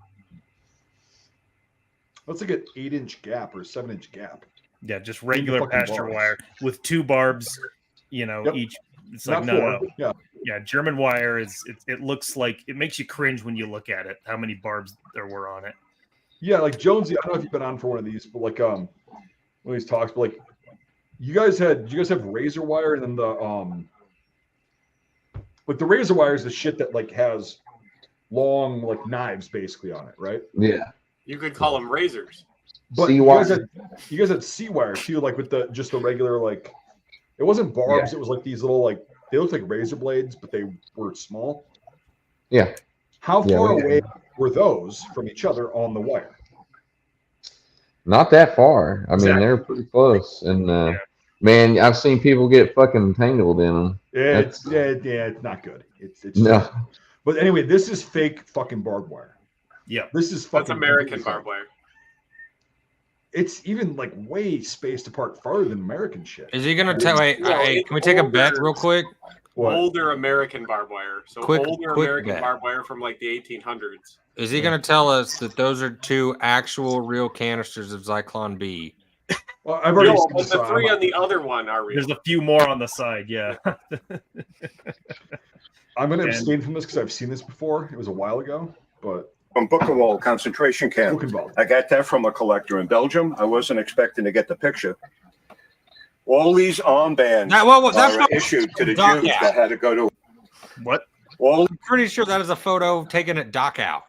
That's like an 8-inch gap or a 7-inch gap. Yeah, just regular pasture wire with 2 barbs. Each. It's like no. Yeah. German wire it looks like it makes you cringe when you look at it. How many barbs there were on it? Yeah, like Jonesy. I don't know if you've been on for one of these, but like one of these talks, but like you guys have razor wire and then the Like the razor wire is the shit that like has long like knives basically on it, right? Yeah. You could call them razors. But you guys had C wire too, like with the regular like it wasn't barbs, it was like these little like they looked like razor blades, but they were small. Yeah. How far away were those from each other on the wire? Not that far. I mean, they're pretty close. And man, I've seen people get fucking tangled in them. Yeah, it's not good. It's no. But anyway, this is fake fucking barbed wire. Yeah, this is fucking. That's American barbed wire. It's even like way spaced apart farther than American shit. Is he gonna tell? Wait, hey, can we take a bet real quick? What? Older American barbed wire. So older American barbed wire from like the 1800s. Is he gonna tell us that those are 2 actual real canisters of Zyklon B? Well, I've already seen but the 3 on the other one are real. There's a few more on the side, yeah. I'm going to abstain from this because I've seen this before. It was a while ago, but from Buchenwald concentration camp. I got that from a collector in Belgium. I wasn't expecting to get the picture. All these armbands are issued to the Jews that had to go to. What? I'm pretty sure that is a photo taken at Dachau.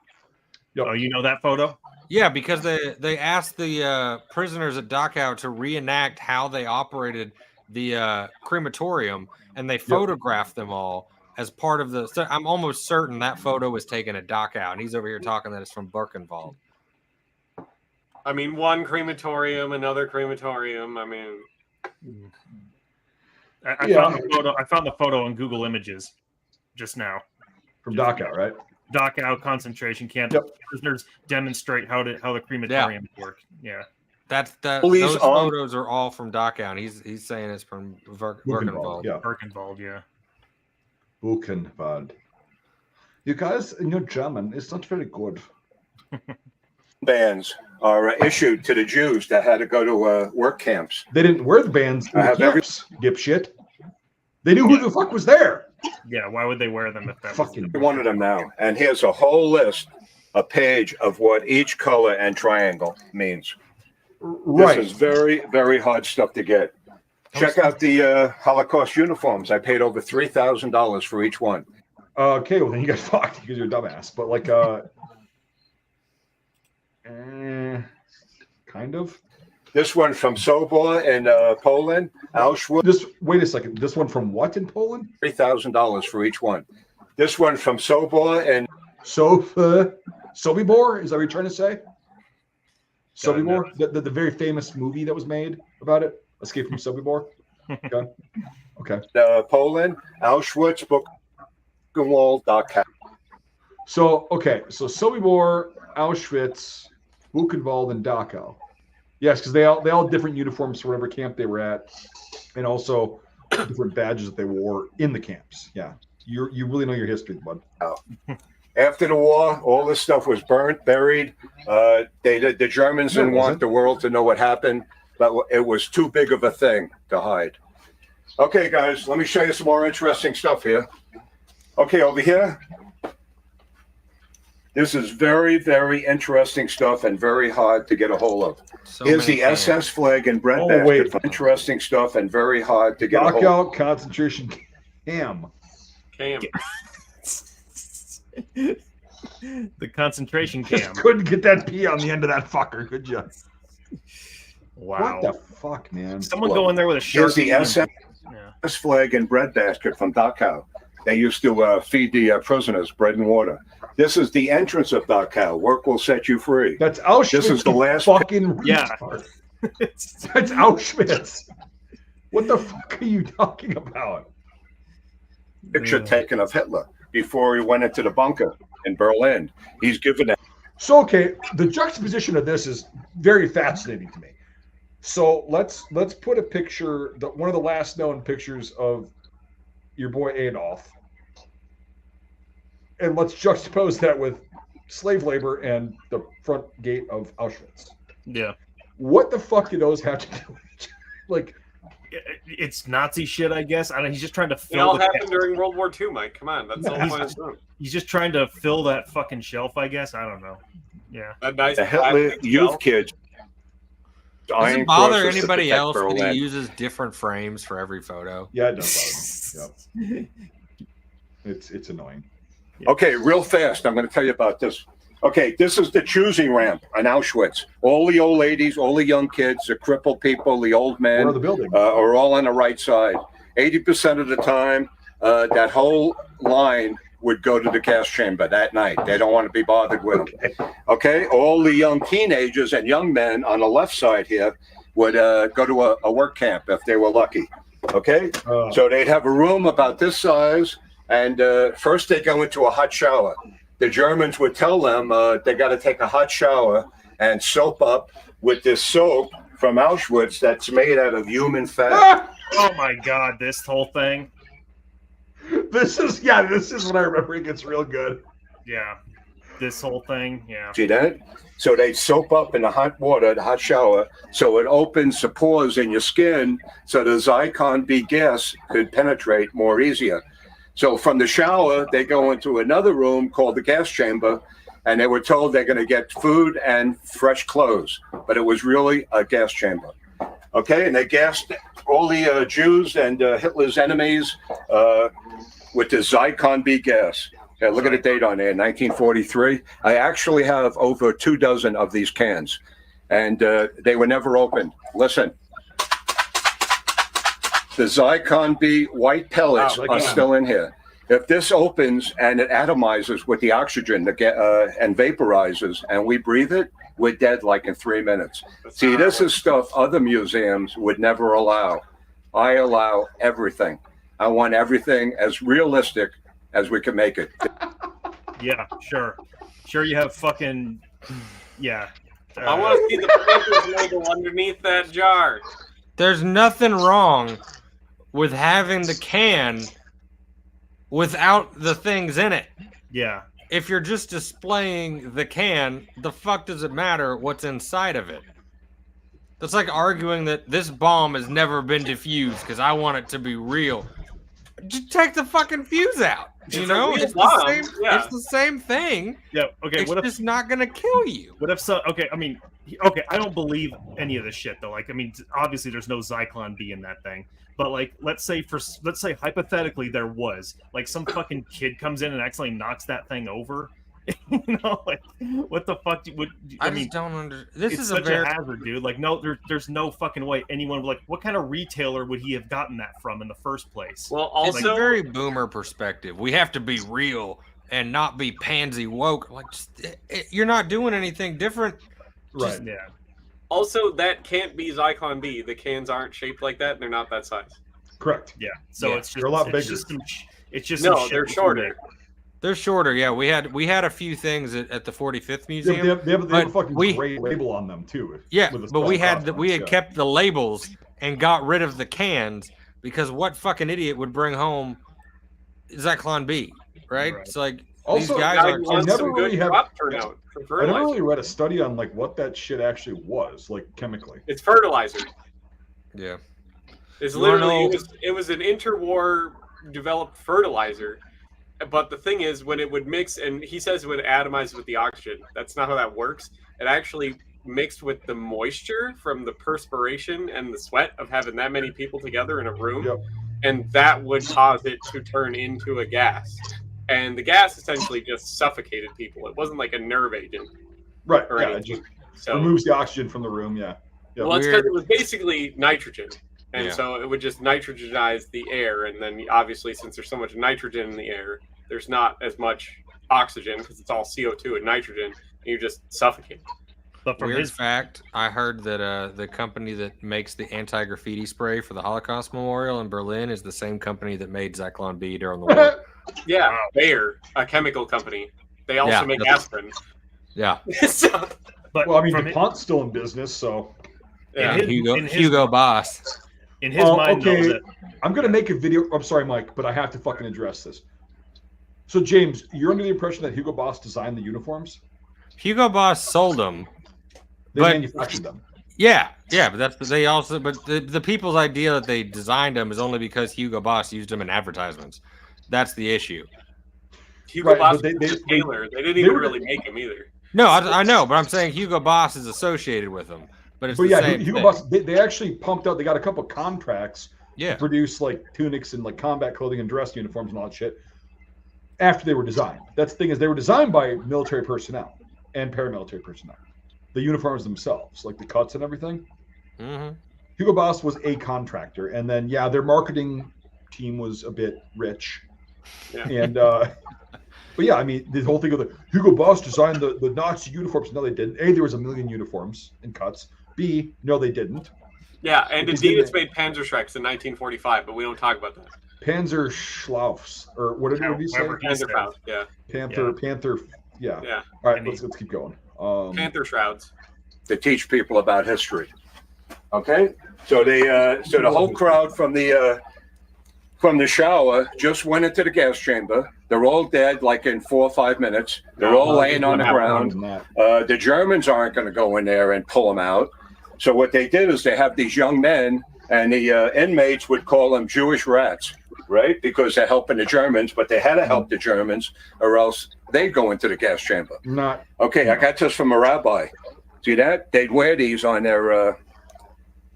Oh, you know that photo? Yeah, because they asked the prisoners at Dachau to reenact how they operated the crematorium, and they photographed them all as part of the. I'm almost certain that photo was taken at Dachau, and he's over here talking that it's from Birkenwald. I mean, one crematorium, another crematorium. I mean, I found the photo. I found the photo on Google Images just now. From Dachau, right? Dachau concentration camp. Yep. Prisoners demonstrate how the crematorium work. Yeah. Those Police photos are all from Dachau, and he's saying it's from Birkenwald. Yeah. Birkenwald, yeah. Buchenwald. You guys, in your German, it's not very good. Bands are issued to the Jews that had to go to work camps. They didn't wear the bands in I the have every- camps, dipshit. They knew who the fuck was there. Yeah, why would they wear them if that Fucking Every one of them now. And here's a whole list, a page of what each color and triangle means. Right. This is very, very hard stuff to get. Check out the Holocaust uniforms. I paid over $3,000 for each one. Okay, well then you got fucked because you're a dumbass. But like, kind of. This one from Sobor in Poland, Auschwitz. Wait a second. This one from what in Poland? $3,000 for each one. This one from Sobor and Sobibor? Is that what you're trying to say? Sobibor, no. the very famous movie that was made about it, Escape from Sobibor. Okay. Poland, Auschwitz, Buchenwald.com. So Sobibor, Auschwitz, Buchenwald, and Dachau. Yes, because they all had different uniforms for whatever camp they were at, and also different badges that they wore in the camps. Yeah, you really know your history, bud. After the war, all this stuff was burnt, buried. The Germans didn't want the world to know what happened, but it was too big of a thing to hide. Okay, guys, let me show you some more interesting stuff here. Okay, over here. This is very, very interesting stuff and very hard to get a hold of. Here's the SS flag and breadbasket. Interesting stuff and very hard to get a hold of. Dachau concentration camp. The concentration camp. Just couldn't get that P on the end of that fucker, could you? Wow. What the fuck, man? Someone go in there with a Here's Sharpie. the SS flag and breadbasket from Dachau. They used to feed the prisoners bread and water. This is the entrance of Dachau. Work will set you free. That's Auschwitz. This is the last fucking Yeah. That's Auschwitz. What the fuck are you talking about? picture taken of Hitler before he went into the bunker in Berlin. He's given it. So, okay, the juxtaposition of this is very fascinating to me. So let's put a picture, one of the last known pictures of your boy Adolf, and let's juxtapose that with slave labor and the front gate of Auschwitz. Yeah. What the fuck do those have to do with each other? Like, it's Nazi shit, I guess. I don't know. He's just trying to fill. It all happened during World War II, Mike. Come on, that's the whole point. He's just trying to fill that fucking shelf, I guess. I don't know. Yeah. That nice the Hitler youth kids. Doesn't bother anybody else when he uses different frames for every photo. Yeah, it does bother me. Yeah. It's annoying. Okay, real fast. I'm going to tell you about this. Okay, this is the choosing ramp in Auschwitz. All the old ladies, all the young kids, the crippled people, the old men are all on the right side. 80% of the time, that whole line would go to the gas chamber that night. They don't want to be bothered with them. Okay, all the young teenagers and young men on the left side here would go to a work camp if they were lucky. Okay, so they'd have a room about this size, and first they go into a hot shower. The Germans would tell them they got to take a hot shower and soap up with this soap from Auschwitz that's made out of human fat. Oh my God, this whole thing. This is what I remember. It gets real good. Yeah, this whole thing. Yeah. See that? So they soap up in the hot water, the hot shower, so it opens the pores in your skin, so the Zyklon B gas could penetrate more easier. So from the shower, they go into another room called the gas chamber, and they were told they're going to get food and fresh clothes, but it was really a gas chamber. Okay, and they gassed all the Jews and Hitler's enemies with the Zyklon B gas. Okay, look at the date on there, 1943. I actually have over 24 of these cans, and they were never opened. Listen. The Zyklon B white pellets are still in here. If this opens and it atomizes with the oxygen and vaporizes, and we breathe it, we're dead like in 3 minutes. See, this is stuff other museums would never allow. I allow everything. I want everything as realistic as we can make it. Yeah, sure. Sure, you have fucking... Yeah. I want to see the Panthers logo underneath that jar. There's nothing wrong with having the can without the things in it. Yeah. If you're just displaying the can, the fuck does it matter what's inside of it? That's like arguing that this bomb has never been defused because I want it to be real. Just take the fucking fuse out. You know, it's the same thing. Yeah. Okay. It's just not gonna kill you. What if so? Okay. I mean, okay. I don't believe any of this shit though. Like, I mean, obviously there's no Zyklon B in that thing. But like, let's say hypothetically there was, like, some fucking kid comes in and accidentally knocks that thing over. You know, like, what the fuck I mean, just don't understand. This it's is such a hazard, dude. Like, no, there's no fucking way anyone would, like, what kind of retailer would he have gotten that from in the first place? Well, also, it's a very boomer perspective. We have to be real and not be pansy woke. Like, you're not doing anything different. Right. Yeah. Also, that can't be Zyklon B. The cans aren't shaped like that. They're not that size. Correct. Yeah. So it's just they're a lot bigger. It's just no, they're shorter. They're shorter, yeah. We had a few things at the 45th Museum. Yeah, they have a fucking gray label on them too. Yeah, but we had kept the labels and got rid of the cans because what fucking idiot would bring home Zyklon B, right? It's like also, these guys I are. never really read a study on like what that shit actually was, like chemically. It's fertilizer. Yeah, it's literally it was an interwar developed fertilizer. But the thing is, when it would mix, and he says it would atomize with the oxygen. That's not how that works. It actually mixed with the moisture from the perspiration and the sweat of having that many people together in a room. And that would cause it to turn into a gas. And the gas essentially just suffocated people. It wasn't like a nerve agent. Right. Yeah, it just removes the oxygen from the room. Yeah. Well, it's because it was basically nitrogen. And so it would just nitrogenize the air. And then obviously, since there's so much nitrogen in the air, there's not as much oxygen because it's all CO2 and nitrogen, and you just suffocate. But from his fact, I heard that the company that makes the anti-graffiti spray for the Holocaust Memorial in Berlin is the same company that made Zyklon B during the war. Yeah, Bayer, a chemical company. They also make aspirin. Yeah. But well, I mean, DuPont's still in business, so. Yeah, Hugo Boss. In his mind, okay, though, I'm going to make a video. I'm sorry, Mike, but I have to fucking address this. So, James, you're under the impression that Hugo Boss designed the uniforms? Hugo Boss sold them. They manufactured them. Yeah, but the people's idea that they designed them is only because Hugo Boss used them in advertisements. That's the issue. Hugo Boss was a tailor. They didn't even really make them either. No, I know, but I'm saying Hugo Boss is associated with them. But it's same Hugo thing. Boss, they actually pumped out. They got a couple contracts to produce like tunics and like combat clothing and dress uniforms and all that shit after they were designed. That's the thing is they were designed by military personnel and paramilitary personnel. The uniforms themselves, like the cuts and everything. Mm-hmm. Hugo Boss was a contractor, and then their marketing team was a bit rich, and but I mean the whole thing of the Hugo Boss designed the Nazi uniforms. No, they didn't. A, there was a million uniforms and cuts. B, no, they didn't. Yeah, and Adidas made Panzer Shrouts in 1945, but we don't talk about that. Panzer Shrouts, or whatever you say. Panzer Shrouts, yeah. Panther, yeah. All right, let's keep going. Panther Shrouds. To teach people about history. Okay, so so the whole crowd from the shower just went into the gas chamber. They're all dead, like in 4 or 5 minutes. They're all laying on the ground. The Germans aren't going to go in there and pull them out. So what they did is they have these young men, and the inmates would call them Jewish rats, right? Because they're helping the Germans, but they had to help the Germans, or else they'd go into the gas chamber. I got this from a rabbi. See that? They'd wear these on their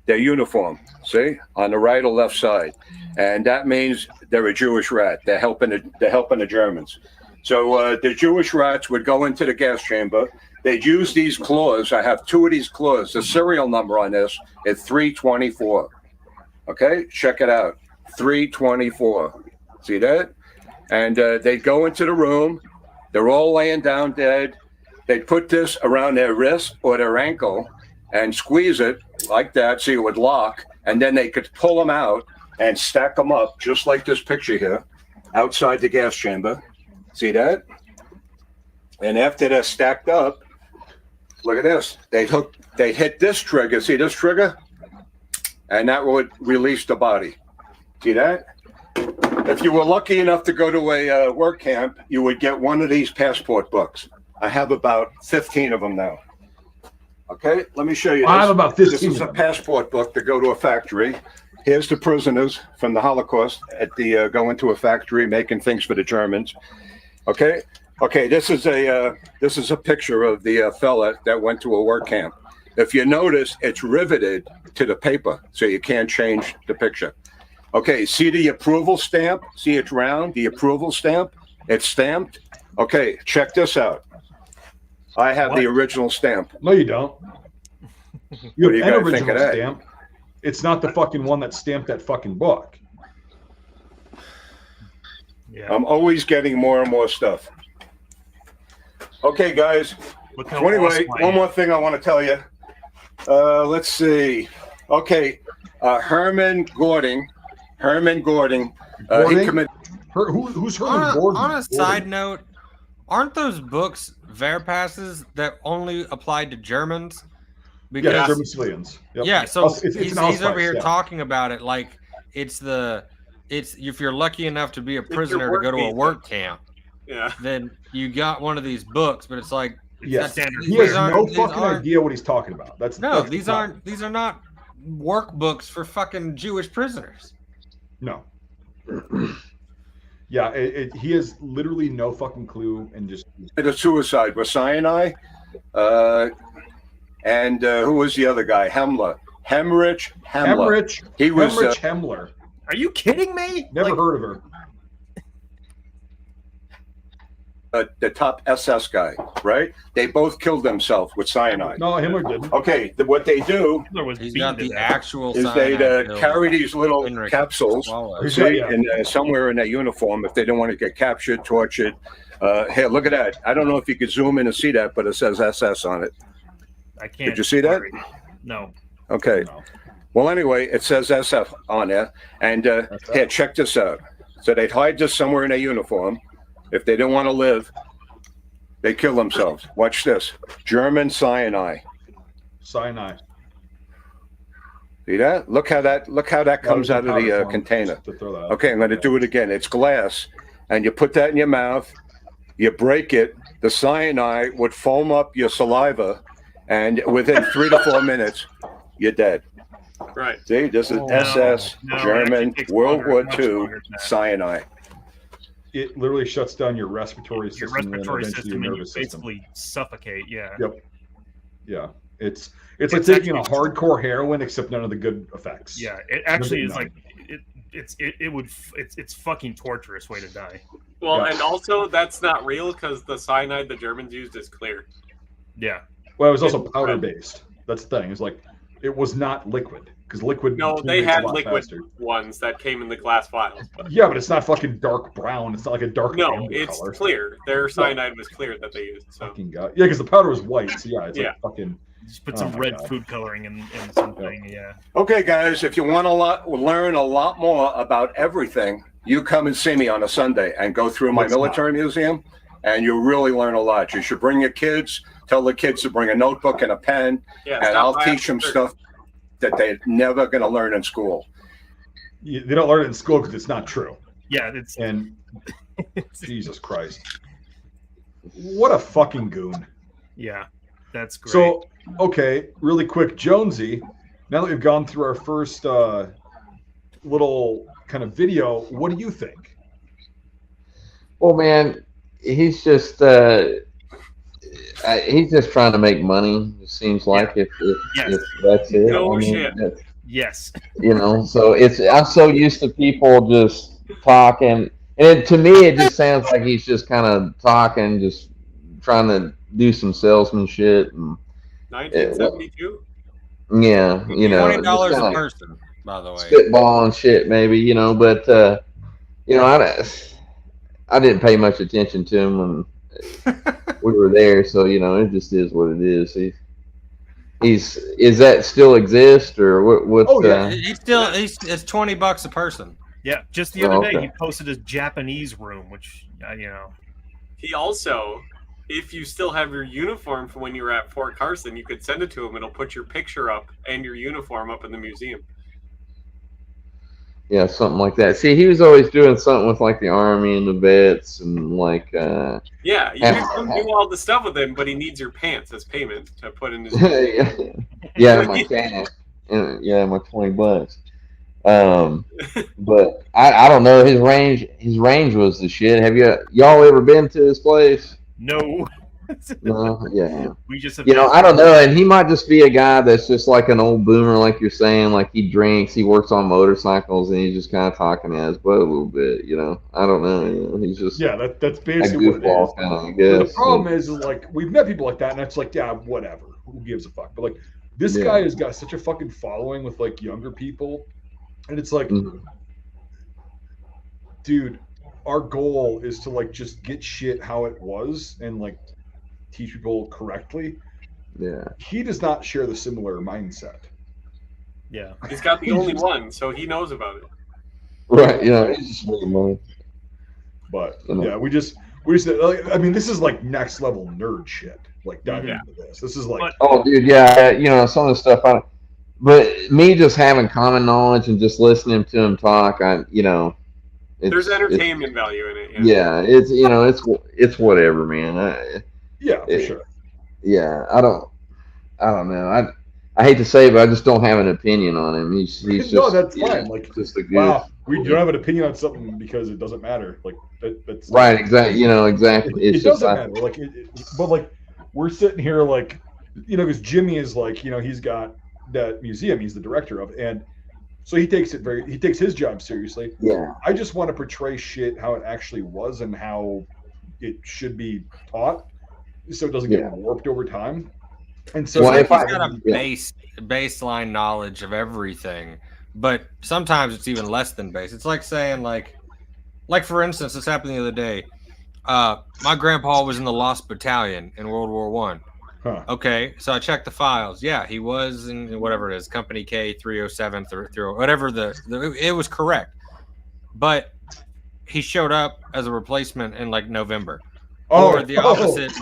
uniform. See, on the right or left side, and that means they're a Jewish rat. They're helping the Germans. So the Jewish rats would go into the gas chamber. They'd use these claws. I have 2 of these claws. The serial number on this is 324. Okay, check it out. 324. See that? and they'd go into the room. They're all laying down dead. They'd put this around their wrist or their ankle and squeeze it like that so it would lock, and then they could pull them out and stack them up just like this picture here outside the gas chamber. See that? And after they're stacked up, look at this. They'd hit this trigger. See this trigger? And that would release the body. See that? If you were lucky enough to go to a work camp, you would get one of these passport books. I have about 15 of them now. Okay, let me show you this. I have about 15. This is a passport book to go to a factory. Here's the prisoners from the Holocaust at the going to a factory making things for the Germans. Okay, this is a picture of the fella that went to a work camp. If you notice, it's riveted to the paper, so you can't change the picture. Okay, see the approval stamp? See it's round, the approval stamp? It's stamped. Okay, check this out. I have the original stamp. No, you don't. You have an think of original that? stamp. It's not the fucking one that stamped that fucking book. Yeah. I'm always getting more and more stuff. Okay, guys. So anyway, one more thing I want to tell you. Let's see. Okay, Herman Gording. He committed. Who's Herman Gordon? On a side note, aren't those books Verpasses that only applied to Germans? Because, yeah, German civilians. Yep. Yeah, so it's he's over here talking about it like it's if you're lucky enough to be a prisoner to go to a work camp, then you got one of these books, but it's like he has no fucking idea what he's talking about. These are not workbooks for fucking Jewish prisoners. No. Yeah, he has literally no fucking clue and just a suicide with cyanide. And who was the other guy? Hemrich Hemmler. He was Hemrich Hemmler. Are you kidding me? Never heard of her. The top SS guy, right? They both killed themselves with cyanide. No, Himmler didn't. Okay, what they do He's got the actual is they carry these little capsules somewhere in their uniform if they don't want to get captured, tortured. Here, look at that. I don't know if you could zoom in and see that, but it says SS on it. I can't. Did you see that? No. Okay. No. Well, anyway, it says SF on there. And here, check this out. So they'd hide this somewhere in their uniform. If they don't want to live, they kill themselves. Watch this. German cyanide. Cyanide. See that? Look how that comes out of the container. Okay, I'm going to do it again. It's glass, and you put that in your mouth. You break it. The cyanide would foam up your saliva, and within 3 to 4 minutes, you're dead. Right. See, this is SS, German, World War II, cyanide. It literally shuts down your respiratory system. Your respiratory system, and you nervous system. basically suffocate. Yeah. Yep. Yeah. It's like taking a hardcore heroin, except none of the good effects. Yeah. It actually is like it's fucking torturous way to die. Well, and also that's not real because the cyanide the Germans used is clear. Yeah. Well, it was also powder based. That's the thing. It's like it was not liquid because liquid. No, they had liquid ones that came in the glass vials. But... Yeah, but it's not fucking dark brown. It's not like a dark. No, it's color. Clear. Their cyanide was clear that they used. So. Fucking God. Yeah, because the powder was white. So yeah, it's like fucking. Just put some red food coloring in something. Yeah. Okay, guys, if you want to learn a lot more about everything, you come and see me on a Sunday and go through my military museum, and you'll really learn a lot. You should bring your kids. Tell the kids to bring a notebook and a pen, and I'll teach them stuff that they're never going to learn in school. They don't learn it in school because it's not true. Yeah, and Jesus Christ, what a fucking goon. Yeah, that's great. So, okay, really quick, Jonesy. Now that we've gone through our first little kind of video, what do you think? Well, man, he's just trying to make money. It seems like if that's it. No shit. Yes. You know, so I'm so used to people just talking, and to me, it just sounds like he's just kind of talking, just trying to do some salesman shit. And 1972. Yeah, you know, $20 a person, by the way. Spitball and shit, maybe, you know, but you know, I didn't pay much attention to him when we were there, so it just is what it is. Is that still exist or what? Oh, yeah. It's $20 a person. Yeah, just the other day okay. he posted his Japanese room, which He also, if you still have your uniform from when you were at Fort Carson, you could send it to him. It'll put your picture up and your uniform up in the museum. Yeah, something like that. See, he was always doing something with like the army and the vets and like. Yeah, you can come do all the stuff with him, but he needs your pants as payment to put in his. yeah, my cash. Yeah, my $20. But I don't know. His range was the shit. Have y'all ever been to his place? No. No, yeah. We just I don't know, and he might just be a guy that's just like an old boomer, like you're saying. Like he drinks, he works on motorcycles, and he's just kind of talking at his butt a little bit. I don't know. He's just that's basically what it is. Kind of, I guess. But the problem is like we've met people like that, and it's like whatever. Who gives a fuck? But like this guy has got such a fucking following with like younger people, and it's like, dude, our goal is to like just get shit how it was and like teach people correctly. Yeah. He does not share the similar mindset. Yeah. He's got the only one, so he knows about it. Right. He's just making money. But we just I mean, this is like next level nerd shit. Like diving into this. This is like oh dude, some of the stuff but me just having common knowledge and just listening to him talk, there's entertainment value in it. Yeah, it's whatever, man. For sure. Yeah, I don't know. I hate to say it, but I just don't have an opinion on him. He's just no, that's fine. Like just a wow, we don't have an opinion on something because it doesn't matter. Like that's right, exactly. Exactly. It doesn't matter. Like, but like we're sitting here, like because Jimmy is like he's got that museum. He's the director of, and so he takes his job seriously. Yeah. I just want to portray shit how it actually was and how it should be taught, so it doesn't get warped over time. And so he's got a baseline knowledge of everything, but sometimes it's even less than base. It's like saying like for instance, this happened the other day. My grandpa was in the Lost Battalion in World War One. Huh. Okay, so I checked the files. Yeah, he was in whatever it is, Company K 307 through whatever it was correct, but he showed up as a replacement in like November. Or the opposite,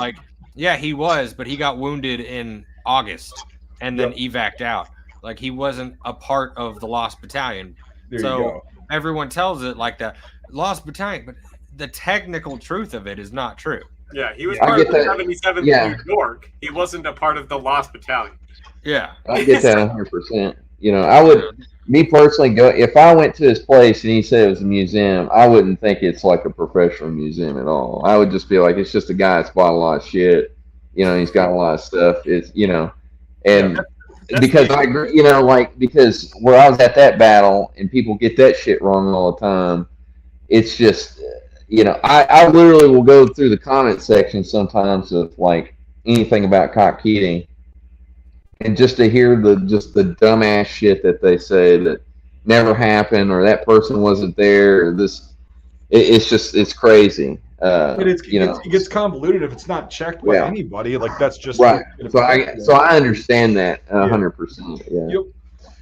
he was, but he got wounded in August and then evac'd out. Like he wasn't a part of the Lost Battalion. So everyone tells it like that, Lost Battalion, but the technical truth of it is not true. Yeah, he was part of the 77th New York. He wasn't a part of the Lost Battalion. Yeah. I get that 100%. I would, me personally, go if I went to his place and he said it was a museum, I wouldn't think it's like a professional museum at all. I would just be like, it's just a guy that's bought a lot of shit. He's got a lot of stuff. It's and because I agree, because where I was at that battle and people get that shit wrong all the time, it's just I literally will go through the comment section sometimes of like anything about Cock Keating. And just to hear the dumbass shit that they say that never happened or that person wasn't there, or it's crazy. It gets convoluted if it's not checked by anybody. Like that's just right. So I understand that 100%. Yeah. Yep.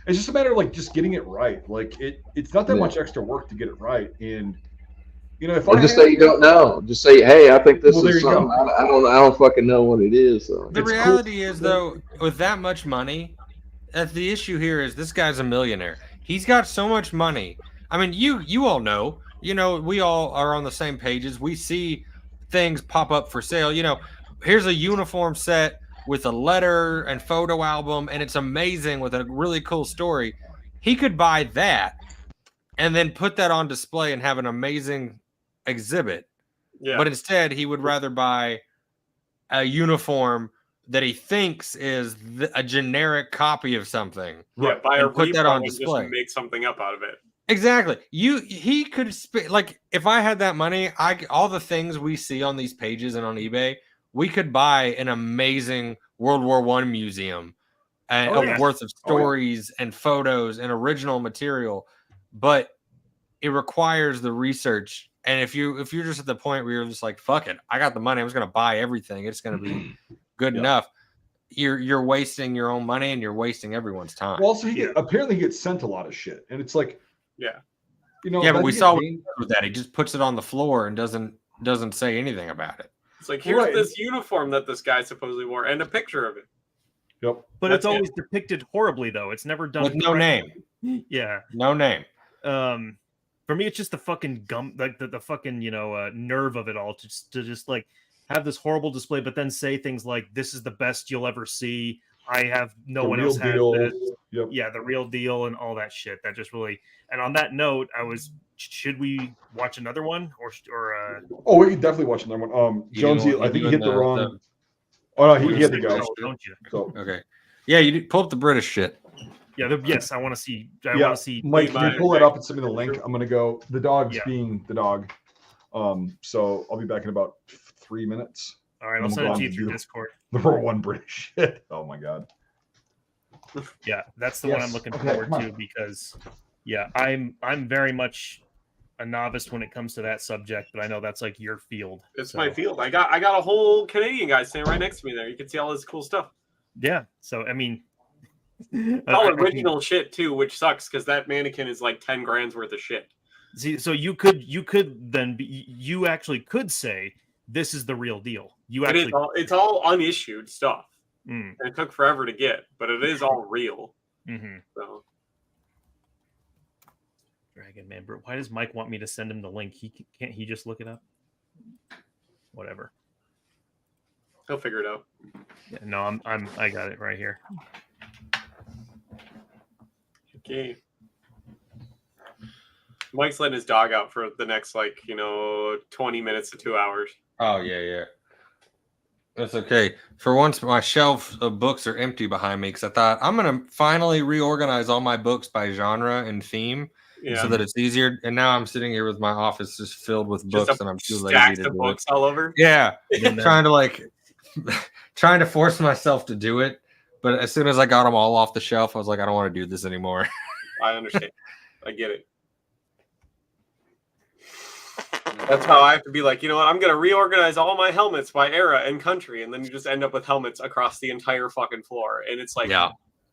It's just a matter of like just getting it right. Like it's not that much extra work to get it right. And if I say you don't know, just say, hey, I think this is something. I don't fucking know what it is. So. The reality is though, with that much money, the issue here is this guy's a millionaire. He's got so much money. I mean, you all know. We all are on the same pages. We see things pop up for sale. Here's a uniform set with a letter and photo album, and it's amazing with a really cool story. He could buy that and then put that on display and have an amazing exhibit. Yeah. But instead, he would rather buy a uniform that he thinks is a generic copy of something. Yeah, buy a put that on display. Just make something up out of it. Exactly. He could like if I had that money, all the things we see on these pages and on eBay, we could buy an amazing World War I museum worth of stories and photos and original material, but it requires the research And if you're just at the point where you're just like, fuck it, I got the money, I'm just gonna buy everything, it's gonna be good enough. You're wasting your own money and you're wasting everyone's time. Well, also apparently he gets sent a lot of shit, and it's like, but we saw with that he just puts it on the floor and doesn't say anything about it. It's like, here's this uniform that this guy supposedly wore and a picture of it. Yep. But it's always depicted horribly, though. It's never done with no name. Yeah. No name. For me, it's just the fucking like the fucking, nerve of it all to just like have this horrible display, but then say things like, this is the best you'll ever see. I have no one else has this. Yep. Yeah, the real deal and all that shit. That just really. And on that note, should we watch another one or? Oh, we can definitely watch another one. Jonesy, I think he hit the wrong. Oh no, he had to go. Don't you? So. Okay. Yeah, you pull up the British shit. Yeah. Yes, I want to see. I want to see. Mike, can you pull it up and send me the link? I'm gonna go. The dog's being the dog. So I'll be back in about 3 minutes. All right, I'll send it to you through Discord. Number one British shit. Oh my god. Yeah, that's the one I'm looking forward to because, I'm very much a novice when it comes to that subject, but I know that's like your field. It's my field. I got a whole Canadian guy standing right next to me there. You can see all this cool stuff. Yeah. So I mean, all original shit too, which sucks because that mannequin is like 10 grand's worth of shit. See, so you could then you actually could say this is the real deal. It's all unissued stuff. Mm. And it took forever to get, but it is all real. Mm-hmm. So. Dragonman, bro. Why does Mike want me to send him the link? Can't he just look it up? Whatever. He'll figure it out. Yeah, no, I got it right here. Okay. Mike's letting his dog out for the next 20 minutes to 2 hours. Oh yeah. That's okay. For once, my shelf of books are empty behind me because I thought I'm gonna finally reorganize all my books by genre and theme, so that it's easier. And now I'm sitting here with my office just filled with books, and I'm too lazy to do books it. all over. Yeah, trying to force myself to do it. But as soon as I got them all off the shelf, I was like, I don't want to do this anymore. I understand. I get it. That's how I have to be like, you know what? I'm going to reorganize all my helmets by era and country. And then you just end up with helmets across the entire fucking floor. And it's like,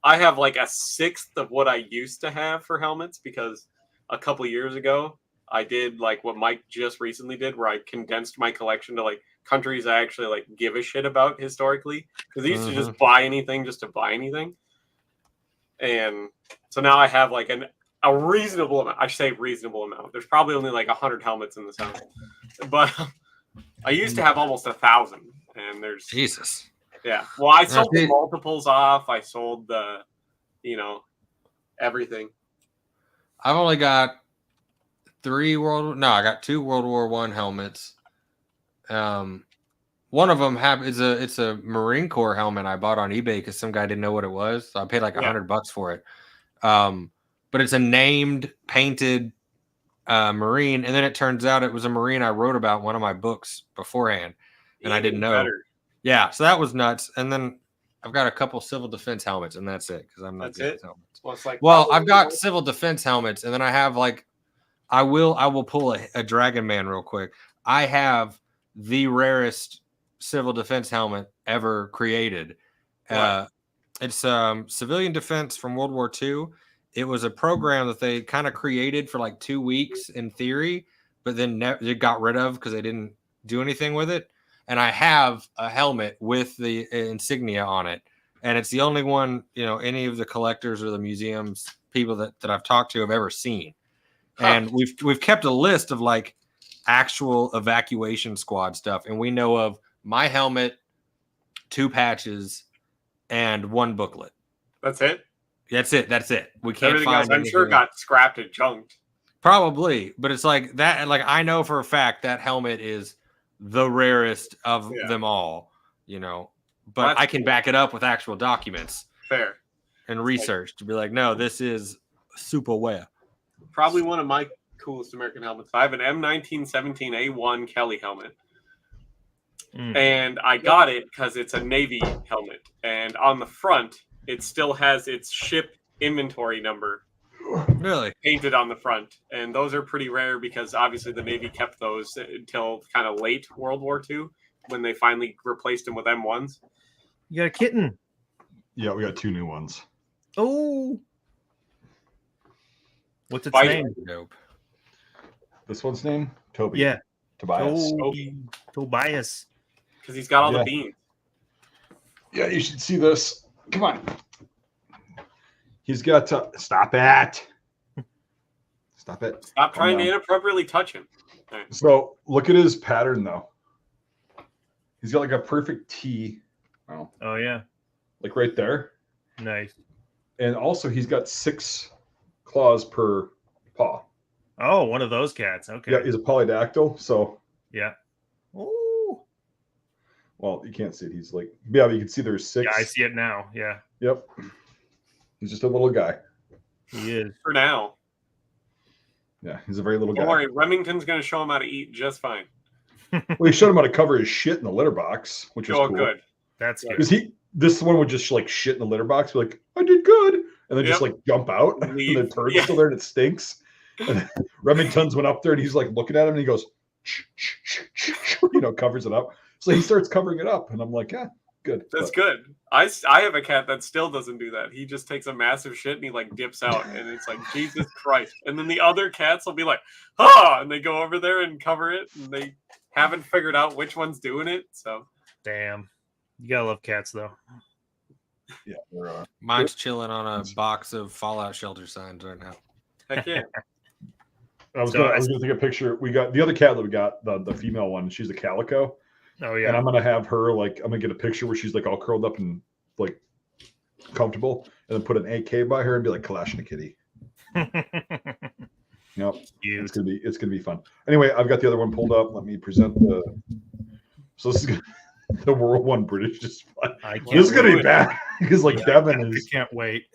I have like a sixth of what I used to have for helmets because a couple years ago, I did like what Mike just recently did, where I condensed my collection to like countries I actually like give a shit about historically. Because I used to just buy anything just to buy anything. And so now I have like a reasonable amount. I say reasonable amount. There's probably only like 100 helmets in this house, but I used to have almost 1,000. And there's Jesus. Yeah. Well, I sold the multiples off. I sold the, everything. I've only got I got 2 World War I helmets. One of them it's a Marine Corps helmet I bought on eBay because some guy didn't know what it was. So I paid like $100 for it. But it's a named, painted Marine. And then it turns out it was a Marine I wrote about in one of my books beforehand. And I didn't know. Better. Yeah, so that was nuts. And then I've got a couple civil defense helmets, and that's it. Because I'm not good at helmets. Well, I've got civil defense helmets, and then I have like I will pull a Dragonman real quick. I have the rarest civil defense helmet ever created. It's civilian defense from World War II. It was a program that they kind of created for like 2 weeks in theory, but then they got rid of because they didn't do anything with it. And I have a helmet with the insignia on it. And it's the only one, any of the collectors or the museums people that I've talked to have ever seen. And we've kept a list of like actual evacuation squad stuff. And we know of my helmet, 2 patches, and 1 booklet. That's it? That's it. We can't everything find else, I'm sure got scrapped and junked. Probably, but it's like that. And like I know for a fact that helmet is the rarest of them all. But I can back it up with actual documents. Fair. And research to be like, no, this is super rare. Probably one of my coolest American helmets. I have an M1917A1 Kelly helmet. And I got it because it's a Navy helmet. And on the front, it still has its ship inventory number Really? painted on the front, and those are pretty rare because obviously the Navy kept those until kind of late World War II when they finally replaced them with M1s. You got a kitten. Yeah, we got 2 new ones. Oh. What's its Bite. name? Nope. This one's name? Toby. Yeah. Tobias. Tobias. Because he's got all Yeah. the beans. Yeah, you should see this. Come on. He's got to stop it. Stop it. Stop trying to inappropriately touch him. Right. So look at his pattern though. He's got like a perfect T. Oh, Oh yeah. like right there. Nice. And also he's got 6 claws per paw. Oh, one of those cats. Okay. Yeah, he's a polydactyl. So Yeah. Oh. well, you can't see it. He's like, yeah, but you can see there's 6. Yeah, I see it now. Yeah. Yep. He's just a little guy. He is. For now. Yeah, he's a very little Don't guy. worry, Remington's going to show him how to eat just fine. Well, he showed him how to cover his shit in the litter box, which was Oh, cool. good. That's good. Because this one would just like shit in the litter box, be like, I did good, and then just Yep. like jump out, and Leave. the turd's Yeah. still there and it stinks. And Remington's went up there and he's like looking at him and he goes, shh, shh, shh, shh, shh, covers it up. So he starts covering it up, and I'm like, yeah, good. That's But good. I have a cat that still doesn't do that. He just takes a massive shit and he like dips out, and it's like, Jesus Christ. And then the other cats will be like, ah, and they go over there and cover it, and they haven't figured out which one's doing it. So Damn. You gotta love cats though. yeah, they're, Mine's chilling on a box of Fallout shelter signs right now. heck yeah. I was So gonna take a picture. We got the other cat that we got, the female one. She's a calico, Oh and yeah. I'm gonna have her like I'm gonna get a picture where she's like all curled up and like comfortable, and then put an AK by her and be like Kalashnikitty. Yep. Cute. It's gonna be fun. Anyway, I've got the other one pulled up. Let me present the. So this is the World One British display. I can't This is gonna wait. be bad because like Devin I is. can't wait.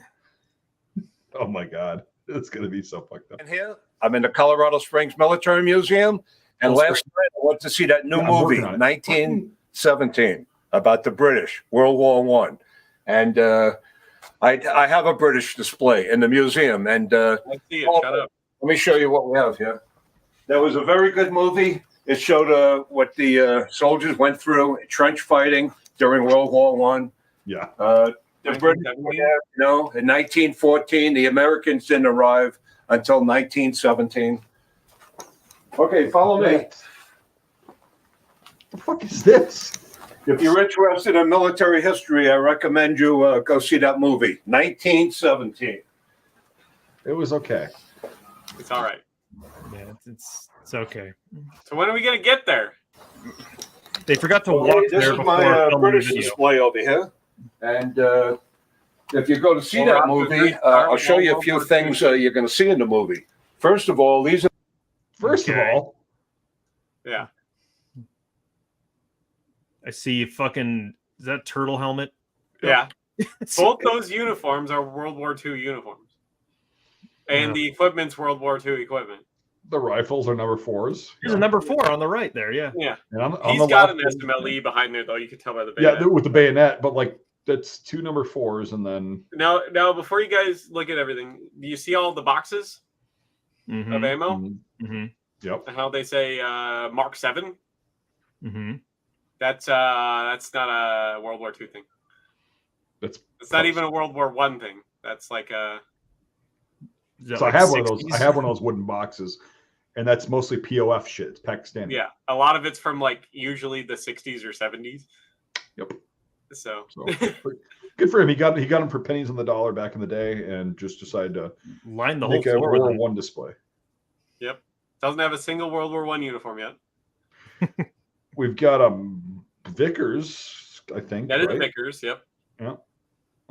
Oh my god, it's gonna be so fucked up. And here, I'm in the Colorado Springs Military Museum, and last night I went to see that new Yeah, I'm movie, working on it. 1917, about the British, World War One, and I have a British display in the museum, and I see it. Shut up. let me show you what we have here. That was a very good movie. It showed what the soldiers went through, trench fighting during World War One. Yeah. The British, in 1914, the Americans didn't arrive until 1917. Okay, follow me. What the fuck is this? If you're interested in military history, I recommend you go see that movie, 1917. It was okay. It's all right. Yeah, it's okay. So when are we gonna get there? They forgot to walk This there is before my filming the British video. display over here. And if you go to see Well, that we're movie, after I'll show you a World few War things II. you're going to see in the movie. First of all, these are First Okay. of all, Yeah. I see fucking is that turtle helmet? Yeah. Both those uniforms are World War II uniforms. And Yeah. the equipment's World War II equipment. the rifles are number 4s. There's a number 4 on the right there. Yeah. Yeah. And on He's the got an left- SMLE behind there, though. You can tell by the Yeah, bayonet. with the bayonet, but like that's 2 number 4s, and then Now, before you guys look at everything, do you see all the boxes Mm-hmm. of ammo? Mm-hmm. Yep. And how they say Mark 7? Mm-hmm. That's not a World War II thing. That's It's not even a World War I thing. That's like a so I have one of those. I have one of those wooden boxes, and that's mostly POF shit. It's Pakistani. yeah. A lot of it's from like usually the 60s or 70s. Yep. So So good for him. He got them for pennies on the dollar back in the day, and just decided to Line the whole make a floor with World them. War One display. yep. Doesn't have a single World War I uniform yet. We've got Vickers, I think. That is right? Vickers. Yep. Yeah.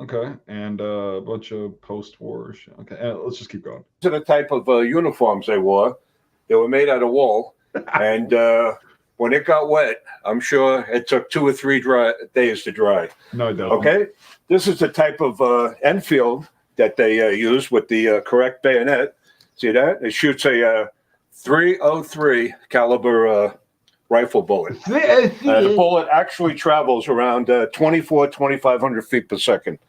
Okay, and a bunch of post-war shit. Okay, let's just keep going. to the type of uniforms they wore. They were made out of wool, and when it got wet, I'm sure it took 2 or 3 days to dry. No, it doesn't. Okay, this is the type of Enfield that they use with the correct bayonet. See that? It shoots a 303 caliber rifle bullet. The bullet actually travels around 2,500 feet per second.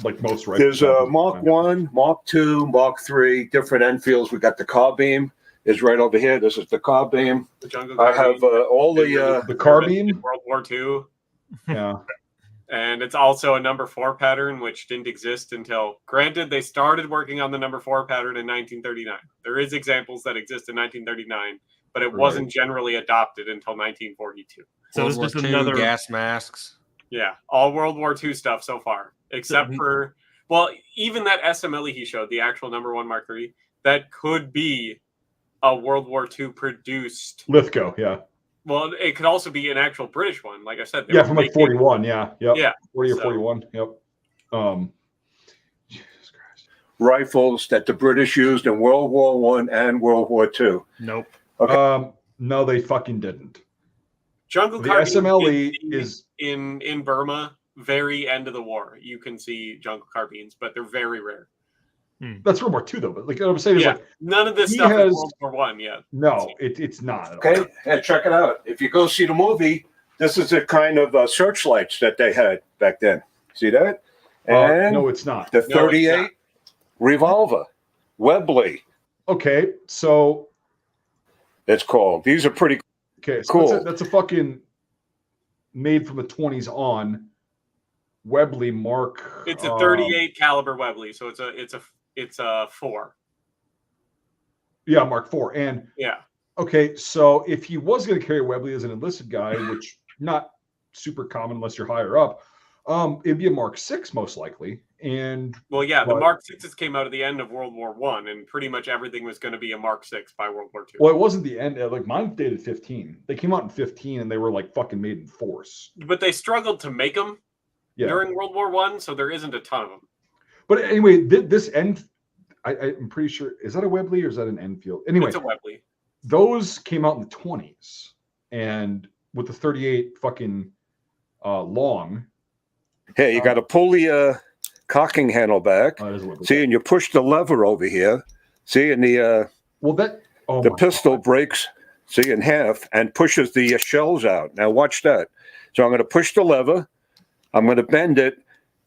like most right. There's Mark 1, Mark 2, Mark 3, different Enfields. We got the carbine is right over here. This is the carbine. The jungle I carbine. have all the carbine. World War II. Yeah. And it's also a number 4 pattern, which didn't exist until, granted, they started working on the number 4 pattern in 1939. There is examples that exist in 1939, but it wasn't generally adopted until 1942. So World this War is II, another gas masks. Yeah, all World War II stuff so far, except for, well, even that SMLE he showed, the actual number 1 Mark III, that could be a World War II produced Lithgow, yeah. Well, it could also be an actual British one. Like I said, Yeah, from like 41, yeah. Yep. Yeah. 40 or 41, yep. Jesus Christ. rifles that the British used in World War One and World War II. Nope. Okay. No, they fucking didn't. Jungle The carbine SMLE is in Burma, very end of the war. You can see jungle carbines, but they're very rare. That's World War II though, but like what I'm saying is like none of this he stuff has- is World War One yet. no, it's not at all. Okay, and check it out. If you go see the movie, this is the kind of searchlights that they had back then. See that? And no, it's not. the No, it's 38 not. revolver, Webley, Okay, so it's called. These are pretty okay, so Cool. that's a fucking made from the 20s on Webley Mark. It's a 38 caliber Webley, so it's a 4. Yeah, Mark IV. And Yeah. okay, so if he was going to carry Webley as an enlisted guy, which not super common unless you're higher up, it'd be a Mark VI most likely. And Well, yeah, the But- Mark VIs came out at the end of World War One, and pretty much everything was going to be a Mark VI by World War II. well, it wasn't the end. Like mine dated 15. They came out in 15, and they were like fucking made in force. But they struggled to make them Yeah. during World War One, so there isn't a ton of them. But anyway, this end, I'm pretty sure, is that a Webley or is that an Enfield? Anyway, It's a Webley. those came out in the 20s, and with the 38 fucking long. Hey, you got to pull the cocking handle back. That is a Webley. See, and you push the lever over here. See, and the Well, that the pistol breaks, see, in half and pushes the shells out. Now watch that. So I'm going to push the lever. I'm going to bend it.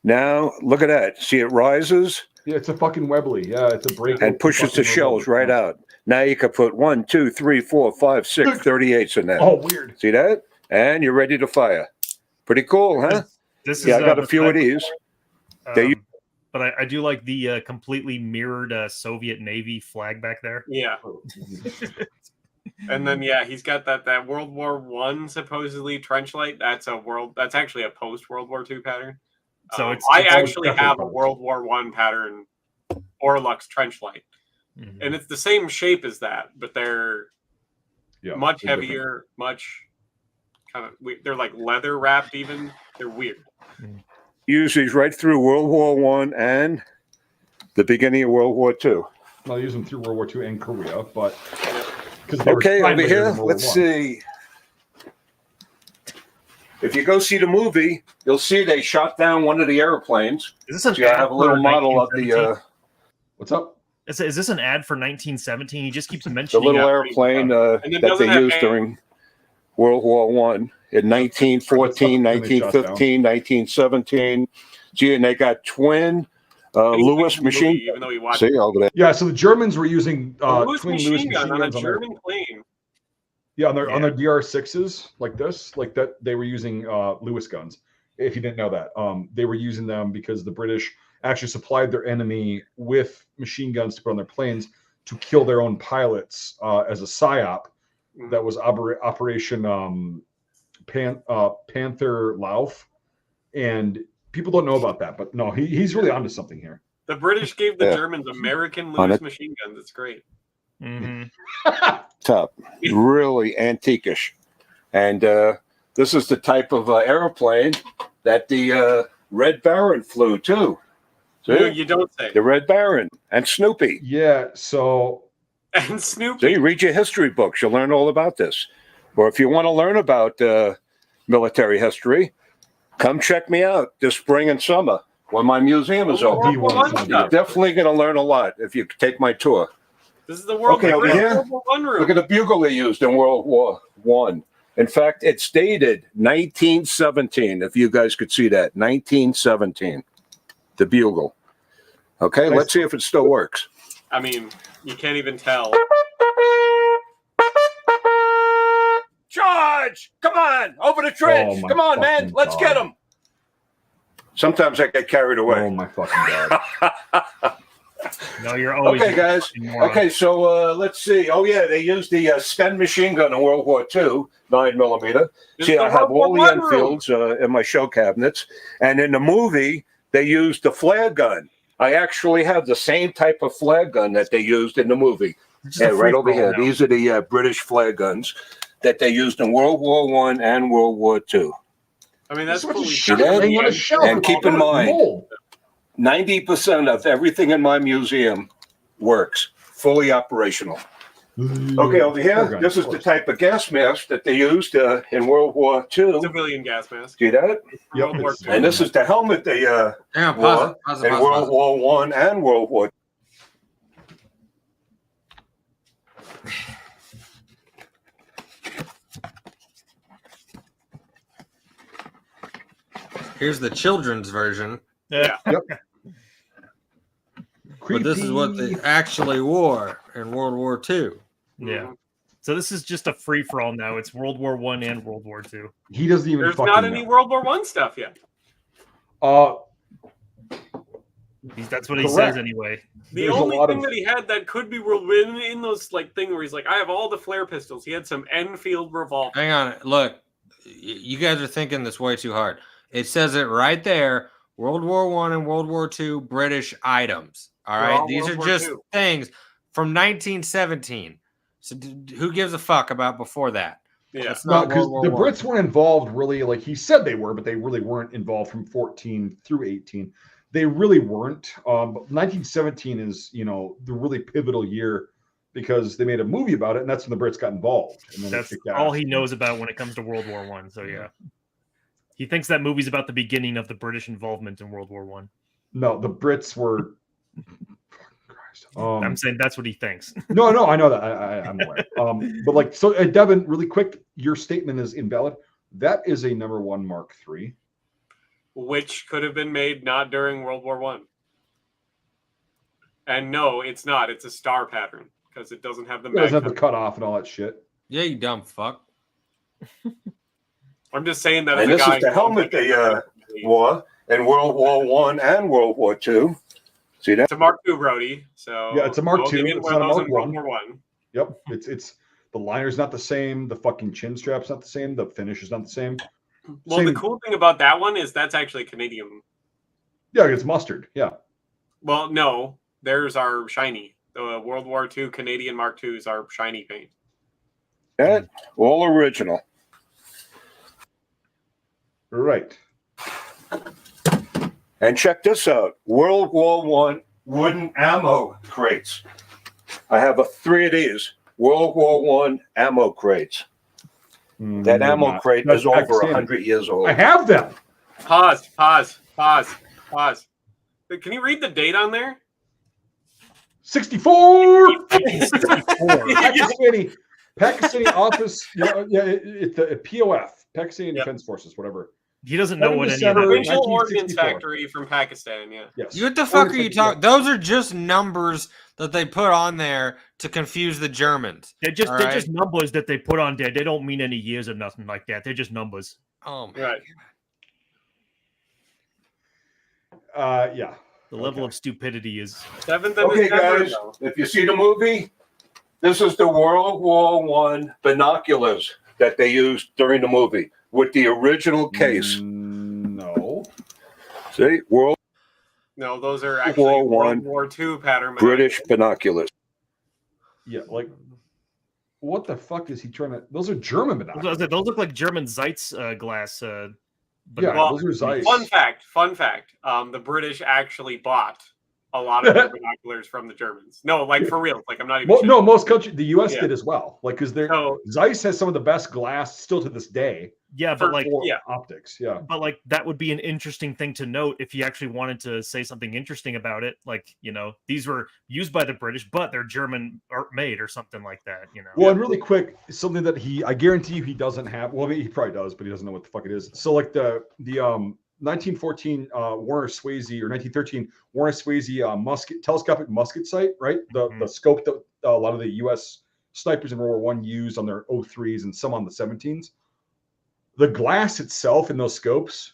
Now look at that. See, it rises Yeah, it's a fucking Webley. Yeah, it's a break and pushes the shells right out. Now you can put 1, 2, 3, 4, 5, 6 38s in there. Oh, weird. See that? And you're ready to fire. Pretty cool, huh? This is, Yeah, I got a the few of type these. They- but I do like the completely mirrored Soviet Navy flag back there. Yeah. And then he's got that World War One supposedly trench light. That's actually a post World War II pattern. So it's I it's actually definitely have a post. World War One pattern Orlux trench light. And it's the same shape as that, but they're Yeah, much they're different. heavier, much kind of. They're like leather wrapped. Even they're weird. Use these right through World War One and the beginning of World War II. I'll use them through World War II and Korea, but Okay, over here, let's see. If you go see the movie, you'll see they shot down one of the airplanes. Is this an So I ad have a little for model of 1917? What's up? Is this an ad for 1917? He just keeps the mentioning little it. airplane And it that doesn't they have used air. during World War One in 1914, That's something they shot 1915, 1917. See, and they got twin Lewis machine. Even though he watched See over there. Yeah, so the Germans were using Lewis twin machine Lewis gun machine on a guns on their German plane. on their DR6s like this, like that. They were using Lewis guns. If you didn't know that, they were using them because the British actually supplied their enemy with machine guns to put on their planes to kill their own pilots as a psyop. That was Operation Panther Lauf, and people don't know about that. But no, he's really onto something here. The British gave the Yeah. Germans American On Lewis it. machine guns. It's great. Top, really antiquish. And this is the type of airplane that the Red Baron flew too. No, See? you don't say. The Red Baron and Snoopy. Yeah, so And Snoopy. See, read your history books. You'll learn all about this. Or if you want to learn about military history, come check me out this spring and summer when my museum is World open. War One D1 stuff. Definitely going to learn a lot if you take my tour. This is the world. Okay, over World here. War One room. Look at the bugle they used in World War One. In fact, it's dated 1917. If you guys could see that, 1917. the bugle. Okay, let's see if it still works. I mean, you can't even tell. Charge! Come on, over the trench. Oh, my Come on, man. fucking Let's get God. him. Sometimes I get carried away. Oh my fucking God. No, you're always Okay, guys. Okay, so let's see. Oh, yeah, they used the Sten machine gun in World War II, 9mm. See, I have all the Enfields in my show cabinets. And in the movie, they used the flare gun. I actually have the same type of flare gun that they used in the movie. Yeah, right over here. These are the British flare guns that they used in World War I and World War II. I mean, that's fully shit hanging on a shelf. And keep in mind, 90% of everything in my museum works, fully operational. Okay, over here, this is the type of gas mask that they used in World War II. Civilian gas mask. See that? World War II. And this is the helmet they wore in World War I and World War II. Here's the children's version. Yeah. Yep. But this is what they actually wore in World War II. Yeah. So this is just a free for all now. It's World War I and World War II. He doesn't even. There's not any World War I stuff yet. That's what he says anyway. The only thing that he had that could be in those like thing where he's like, I have all the flare pistols. He had some Enfield revolver. Hang on, look, you guys are thinking this way too hard. It says it right there. World War I and World War II British items. All right, these are just things from 1917. So who gives a fuck about before that? Yeah, no, because the Brits weren't involved really. Like he said they were, but they really weren't involved from 14 through 18. They really weren't. But 1917 is, the really pivotal year because they made a movie about it, and that's when the Brits got involved. And then that's all he knows about when it comes to World War I. So yeah, he thinks that movie's about the beginning of the British involvement in World War I. No, the Brits were. I'm saying that's what he thinks. No, I know that. I'm aware. But like, so Devin, really quick, your statement is invalid. That is a #1 Mark III, which could have been made not during World War I. And no, it's not. It's a star pattern because it doesn't have the. It doesn't have the cutoff and all that shit. Yeah, you dumb fuck. I'm just saying that. And this is the helmet they wore in World War I and World War II. See that? It's a Mark II, Brody. So yeah, it's a Mark II. It's not a Mark I. Yep. It's the liner's not the same. The fucking chin strap's not the same. The finish is not the same. Well, the cool thing about that one is that's actually Canadian. Yeah, it's mustard. Yeah. Well, no, there's our shiny. The World War II Canadian Mark IIs are shiny paint. That all original. Right. And check this out. World War I wooden ammo crates. I have 3 of these World War I ammo crates. That ammo crate is over 100 years old. I have them. Pause. Can you read the date on there? 64. Pakistani office. It's the POF, Pakistani Defense Forces, whatever. He doesn't know what any of that is. Original ordnance factory from Pakistan, yeah. Yes. What the fuck are you talking? Those are just numbers that they put on there to confuse the Germans. They're just numbers that they put on there. They don't mean any years or nothing like that. They're just numbers. Oh, right. Yeah. The level of stupidity is 7th. Okay, guys. If you see the movie, this is the World War I binoculars that they used during the movie. With the original case. No. See? No, those are actually World War II pattern. British binoculars. Yeah, like, what the fuck is he trying to... Those are German binoculars. Those look like German Zeiss glass. Yeah, those are Zeiss. Fun fact. The British actually bought a lot of their binoculars from the Germans. No, like for real. Like I'm not even. No, most countries, the U.S. did as well. Like because Zeiss has some of the best glass still to this day. Yeah, but optics. Yeah, but like that would be an interesting thing to note if you actually wanted to say something interesting about it. Like these were used by the British, but they're German made or something like that. Well, and really quick, something that I guarantee you he doesn't have. Well, I mean, he probably does, but he doesn't know what the fuck it is. So like the 1914 Warner Swayze or 1913 Warner Swayze telescopic musket sight, right? The scope that a lot of the U.S. snipers in World War I used on their 03s and some on the 17s. The glass itself in those scopes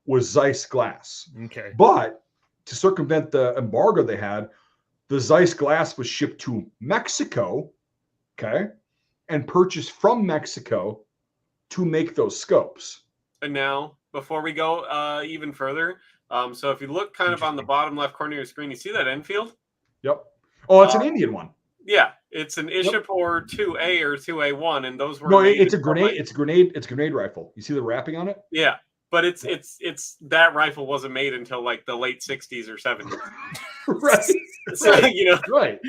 was Zeiss glass. Okay. But to circumvent the embargo they had, the Zeiss glass was shipped to Mexico, okay, and purchased from Mexico to make those scopes. And now, before we go even further, so if you look kind of on the bottom left corner of your screen, you see that Enfield? Yep. Oh, it's an Indian one. Yeah, it's an Ishapur 2A or 2A1, and those were no, it's a grenade. It's a grenade rifle. You see the wrapping on it? Yeah, but it's that rifle wasn't made until like the late 60s or 70s. Right. So, you know, right.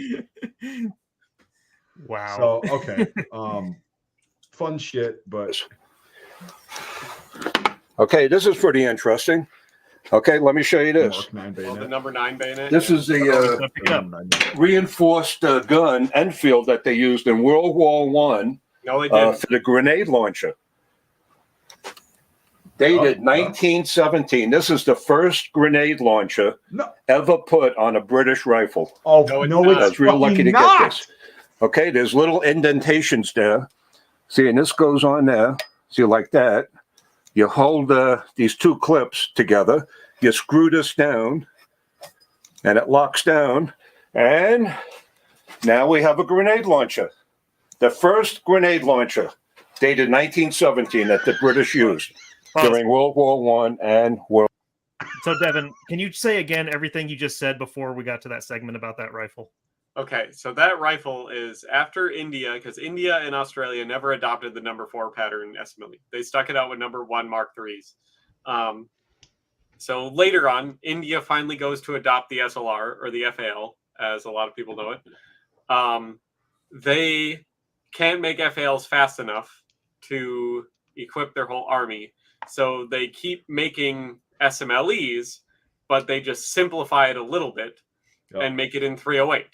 Wow. So okay, fun shit, but okay, this is pretty interesting. Okay, let me show you this. the number 9 bayonet. This is the reinforced gun Enfield that they used in World War I. No, they didn't. For the grenade launcher. Dated 1917. This is the first grenade launcher ever put on a British rifle. Oh, no, I was real lucky to get this. Okay, there's little indentations there. See, and this goes on there. See, like that. You hold these two clips together. You screw this down, and it locks down. And now we have a grenade launcher. The first grenade launcher, dated 1917, that the British used during World War I and World. So, Devin, can you say again everything you just said before we got to that segment about that rifle? Okay, so that rifle is after India, because India and Australia never adopted the number 4 pattern SMLE. They stuck it out with number 1 Mark IIIs. So later on, India finally goes to adopt the SLR, or the FAL, as a lot of people know it. They can't make FALs fast enough to equip their whole army. So they keep making SMLEs, but they just simplify it a little bit and make it in 308.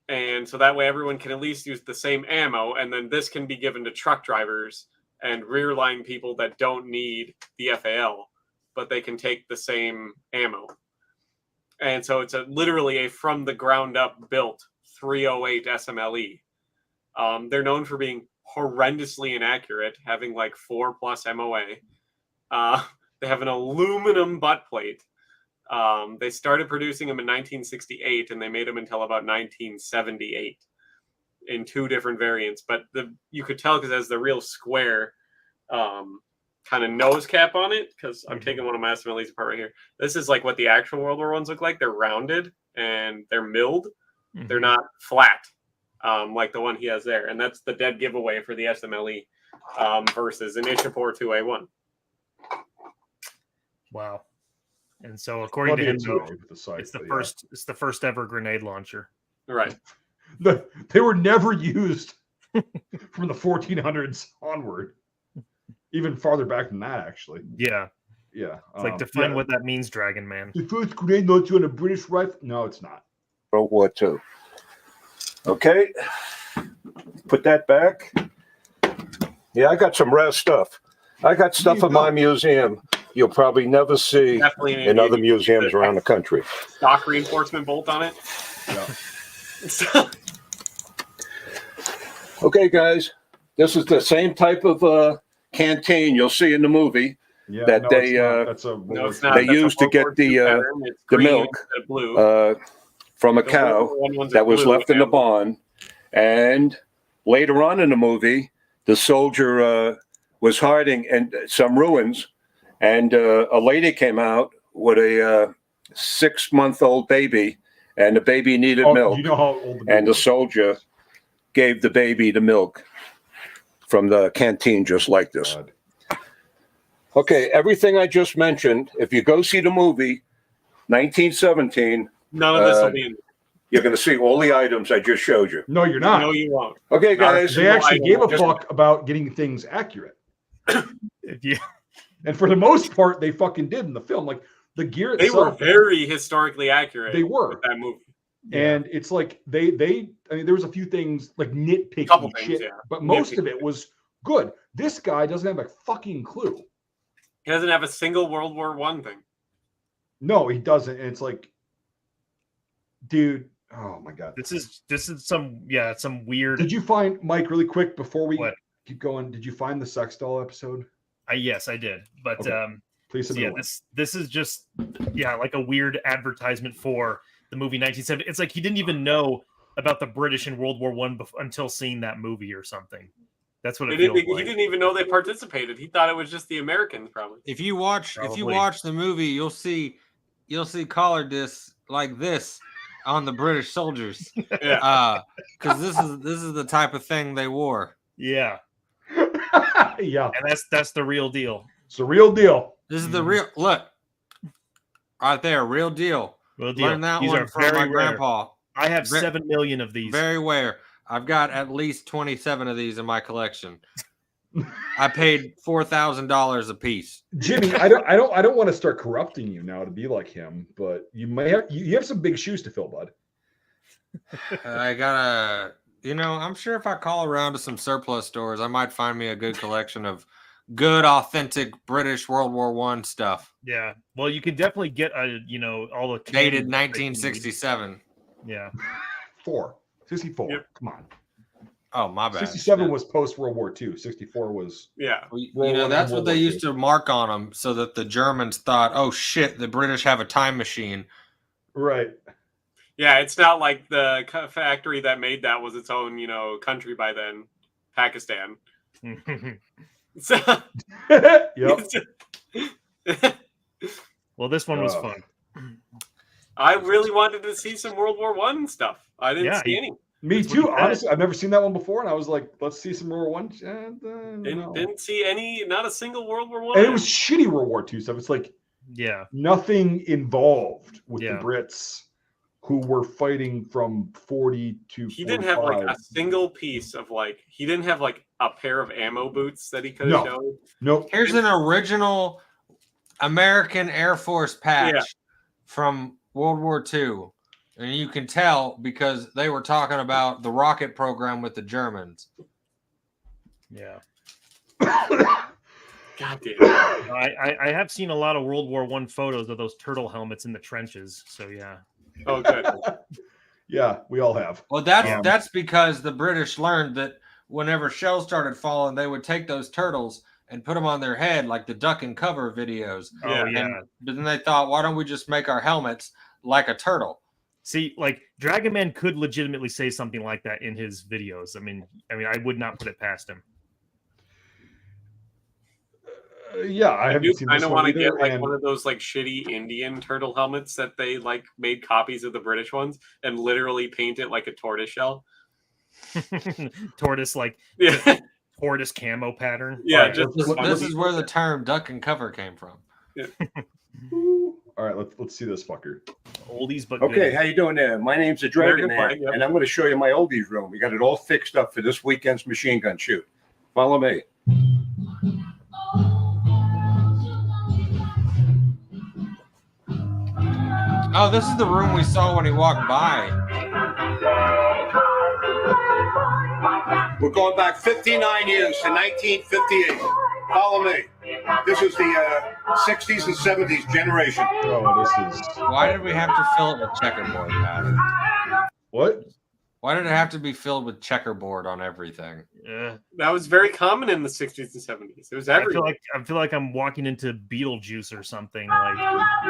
And so that way everyone can at least use the same ammo, and then this can be given to truck drivers and rear line people that don't need the FAL, but they can take the same ammo. And so it's literally a from the ground up built 308 SMLE. They're known for being horrendously inaccurate, having like 4+ MOA. They have an aluminum butt plate. They started producing them in 1968, and they made them until about 1978 in 2 different variants. But you could tell because it has the real square kind of nose cap on it, because I'm taking one of my SMLEs apart right here. This is like what the actual World War Ones look like. They're rounded and they're milled. Mm-hmm. They're not flat like the one he has there. And that's the dead giveaway for the SMLE versus an Ishapur 2A1. Wow. And so, according to him, it's the first ever grenade launcher. Right. They were never used from the 1400s onward. Even farther back than that, actually. Yeah. Yeah. It's like, define what that means, Dragonman. The first grenade launcher on a British rifle? No, it's not. World War II. Okay. Put that back. Yeah, I got some rare stuff. I got stuff in my museum you'll probably never see in other museums around the country. Stock reinforcement bolt on it. Yeah. Okay, guys. This is the same type of canteen you'll see in the movie that they used to get the milk from a cow that was left in the barn. And later on in the movie, the soldier was hiding in some ruins, and a lady came out with a 6-month-old baby, and the baby needed milk. You know how old and the soldier gave the baby the milk from the canteen, just like this. God. Okay, everything I just mentioned, if you go see the movie, 1917, none of this will be in. You're going to see all the items I just showed you. No, you're not. No, you won't. Okay, guys. They actually gave a fuck about getting things accurate. And for the most part, they fucking did in the film. Like the gear itself, they were very historically accurate. They were with that movie. And it's like they I mean, there was a few things like nitpicky shit, but most of it was good. This guy doesn't have a fucking clue. He doesn't have a single World War I thing. No, he doesn't. And it's like, dude, oh my god. This is some weird. Did you find, Mike, really quick before we What? keep going? Did you find the sex doll episode? Yes, I did. But Okay. Please. so yeah, this is just like a weird advertisement for the movie 1970. It's like he didn't even know about the British in World War I until seeing that movie or something. That's what it feels like. He didn't even know they participated. He thought it was just the Americans, probably. If you watch the movie, you'll see collar discs like this on the British soldiers. Yeah. Because this is the type of thing they wore. Yeah. Yeah. And that's the real deal. It's the real deal. This is the real look. Right there, real deal. Real deal. Learn that These one are from very my rare. grandpa. I have 7 million of these. Very rare. I've got at least 27 of these in my collection. I paid $4,000 a piece. Jimmy, I don't want to start corrupting you now to be like him, but you have some big shoes to fill, bud. I gotta, I'm sure if I call around to some surplus stores, I might find me a good collection of good, authentic British World War I stuff. Yeah. Well, you can definitely get all the Dated 1967. Yeah. 64. Yep. Come on. Oh, my bad. 67 was post World War II. 64 was. Yeah. That's what they used to mark on them so that the Germans thought, oh shit, the British have a time machine. Right. Yeah, it's not like the factory that made that was its own, country by then, Pakistan. So, Yep. Well, this one was fun. I really wanted to see some World War I stuff. I didn't see any. Me too. Honestly, I've never seen that one before, and I was like, "Let's see some World War I." Didn't see any, not a single World War I. And it was shitty World War II stuff. It's like, nothing involved with the Brits who were fighting from 40 to. He didn't have like a single piece of he didn't have like a pair of ammo boots that he could have shown. Nope. Here's an original American Air Force patch from World War II. And you can tell because they were talking about the rocket program with the Germans. Yeah. God damn. I have seen a lot of World War I photos of those turtle helmets in the trenches. So yeah. Oh, good. Yeah, we all have. Well, that's because the British learned that whenever shells started falling, they would take those turtles and put them on their head like the duck and cover videos. Oh, yeah. But then they thought, why don't we just make our helmets like a turtle? See, like Dragonman could legitimately say something like that in his videos. I mean, I would not put it past him. Yeah, I haven't seen. I don't want to get one of those shitty Indian turtle helmets that they made copies of the British ones and literally paint it like a tortoise shell. Tortoise tortoise camo pattern. Yeah, this is where the term duck and cover came from. Yeah. All right, let's see this fucker. Oldies, but okay, good. how you doing there? My name's the Dragonman, and I'm going to show you my oldies room. We got it all fixed up for this weekend's machine gun shoot. Follow me. Oh, this is the room we saw when he walked by. We're going back 59 years to 1958. Follow me. This is the 60s and 70s generation. Oh, this is. Why did we have to fill it with checkerboard, Adam? What? Why did it have to be filled with checkerboard on everything? That was very common in the 60s and 70s. It was everywhere. I feel like I'm walking into Beetlejuice or something. We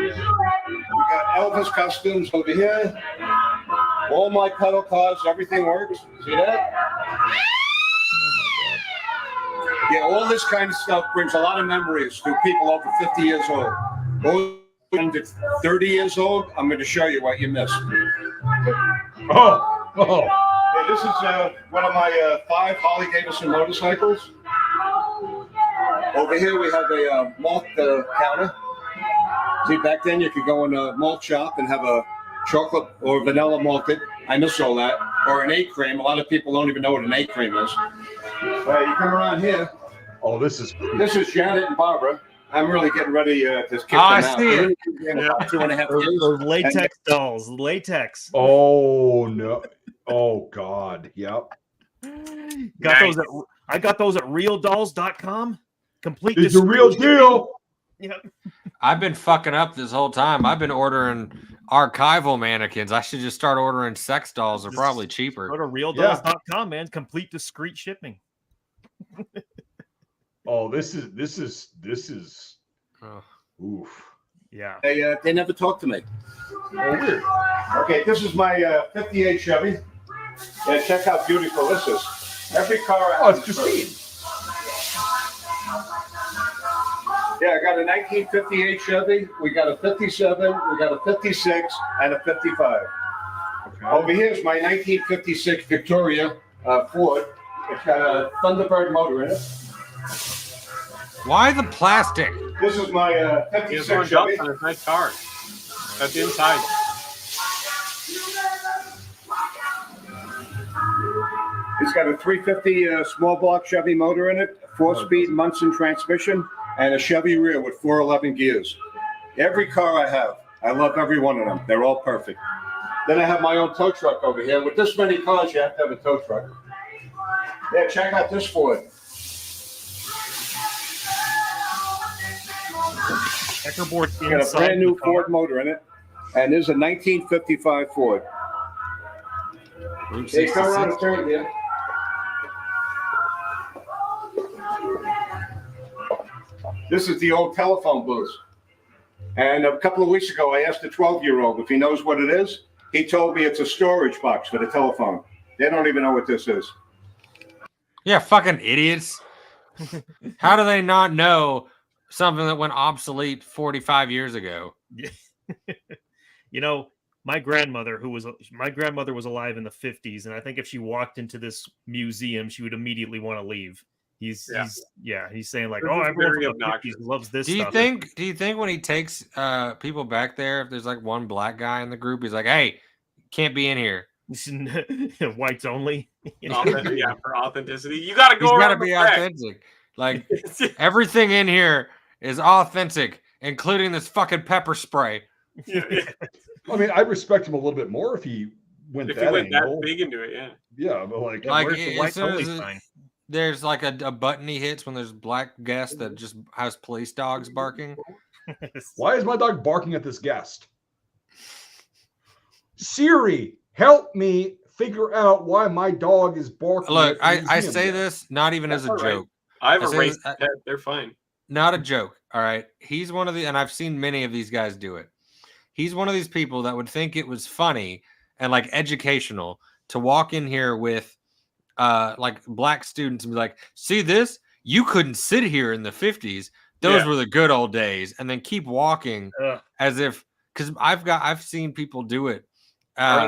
got Elvis Customs over here. All my pedal cars, everything works. See that? Yeah, all this kind of stuff brings a lot of memories to people over 50 years old. Those under 30 years old, I'm going to show you what you missed. Oh. Hey, this is one of my 5 Harley Davidson motorcycles. Over here we have a malt counter. See, back then you could go in a malt shop and have a chocolate or vanilla malted. I miss all that. Or an 8 cream. A lot of people don't even know what an 8 cream is. You come around here. Oh, this is Janet and Barbara. I'm really getting ready to kick them I out. see it. In about 2.5 years. Those latex dolls. Latex. Oh no. Oh God. Yep. I got those at realdolls.com. Complete. It's a real deal. Yep. I've been fucking up this whole time. I've been ordering archival mannequins. I should just start ordering sex dolls. They're probably cheaper. Go to realdolls.com, man. Complete discreet shipping. Oh, this is. Oh. Oof. Yeah. They never talk to me. Oh, weird. Okay, this is my 58 Chevy. And check how beautiful this is. Every car I Oh, it's Justine. Yeah, I got a 1958 Chevy. We got a 57. We got a 56 and a 55. Okay. Over here is my 1956 Victoria Ford. It's got a Thunderbird motor in it. Why the plastic? This is my It's 56 Chevy. on a nice car. That's the inside. It's got a 350 small block Chevy motor in it, 4-speed Munson transmission, and a Chevy rear with 411 gears. Every car I have, I love every one of them. They're all perfect. Then I have my own tow truck over here. With this many cars, you have to have a tow truck. Yeah, check out this Ford. Checkerboard It's got a inside brand new the car. Ford motor in it, and there's a 1955 Ford. Route Hey, come around 66. and turn here. This is the old telephone booth. And a couple of weeks ago, I asked a 12-year-old if he knows what it is. He told me it's a storage box for the telephone. They don't even know what this is. Yeah, fucking idiots. How do they not know something that went obsolete 45 years ago? You know, my grandmother was alive in the 50s, and I think if she walked into this museum, she would immediately want to leave. He's saying like, oh, everyone Very from the 50s obnoxious. loves this Do you stuff. think when he takes people back there, if there's like one black guy in the group, he's like, hey, can't be in here. Whites only. Yeah, for authenticity. You got to He's go got to around be the back. authentic. Like everything in here is authentic, including this fucking pepper spray. Yeah. I mean, I'd respect him a little bit more if he went If that you went angle. that big into it, yeah. Yeah, but like Where's the as whites soon only as sign? there's like a button he hits when there's black guests that just has police dogs barking. why is my dog barking at this guest? Siri, help me figure out why my dog is barking. Look, at the I museum say guest. this not even That's as a all right. joke. I have I a say race this- pet. They're fine. Not a joke. All right. He's one of the, and I've seen many of these guys do it. He's one of these people that would think it was funny and like educational to walk in here with like black students and be like, see this? You couldn't sit here in the 50s. Those were the good old days. And then keep walking as if, because I've seen people do it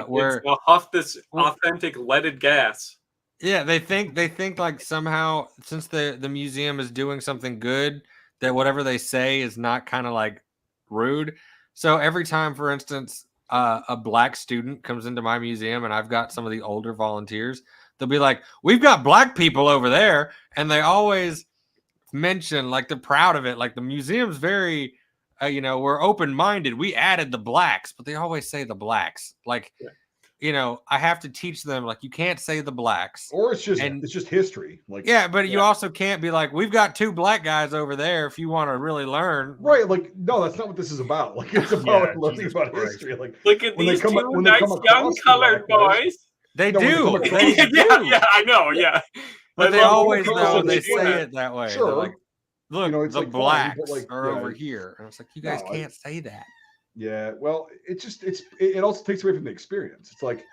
where I'll huff this authentic leaded gas. yeah, they think like somehow since the museum is doing something good, that whatever they say is not kind of like rude. So every time, for instance, a black student comes into my museum and I've got some of the older volunteers, they'll be like, we've got black people over there. And they always mention like they're proud of it. Like the museum's very, we're open-minded. We added the blacks, but they always say the blacks. Like, I have to teach them like you can't say the blacks, or it's just history. Like but you also can't be like we've got 2 black guys over there if you want to really learn. Right, like no, that's not what this is about. Like it's about learning about history. Like look at when these they come, two when they nice come young across colored the black guys, boys. They No, when do. they come They do. Yeah, I know. Yeah, But I they love always when know people they do say that. it that way. Sure. They're like, look, it's the like fine, blacks but, like, are over here. And it's like, you guys No, can't say that. Yeah, well, it also takes away from the experience. It's like,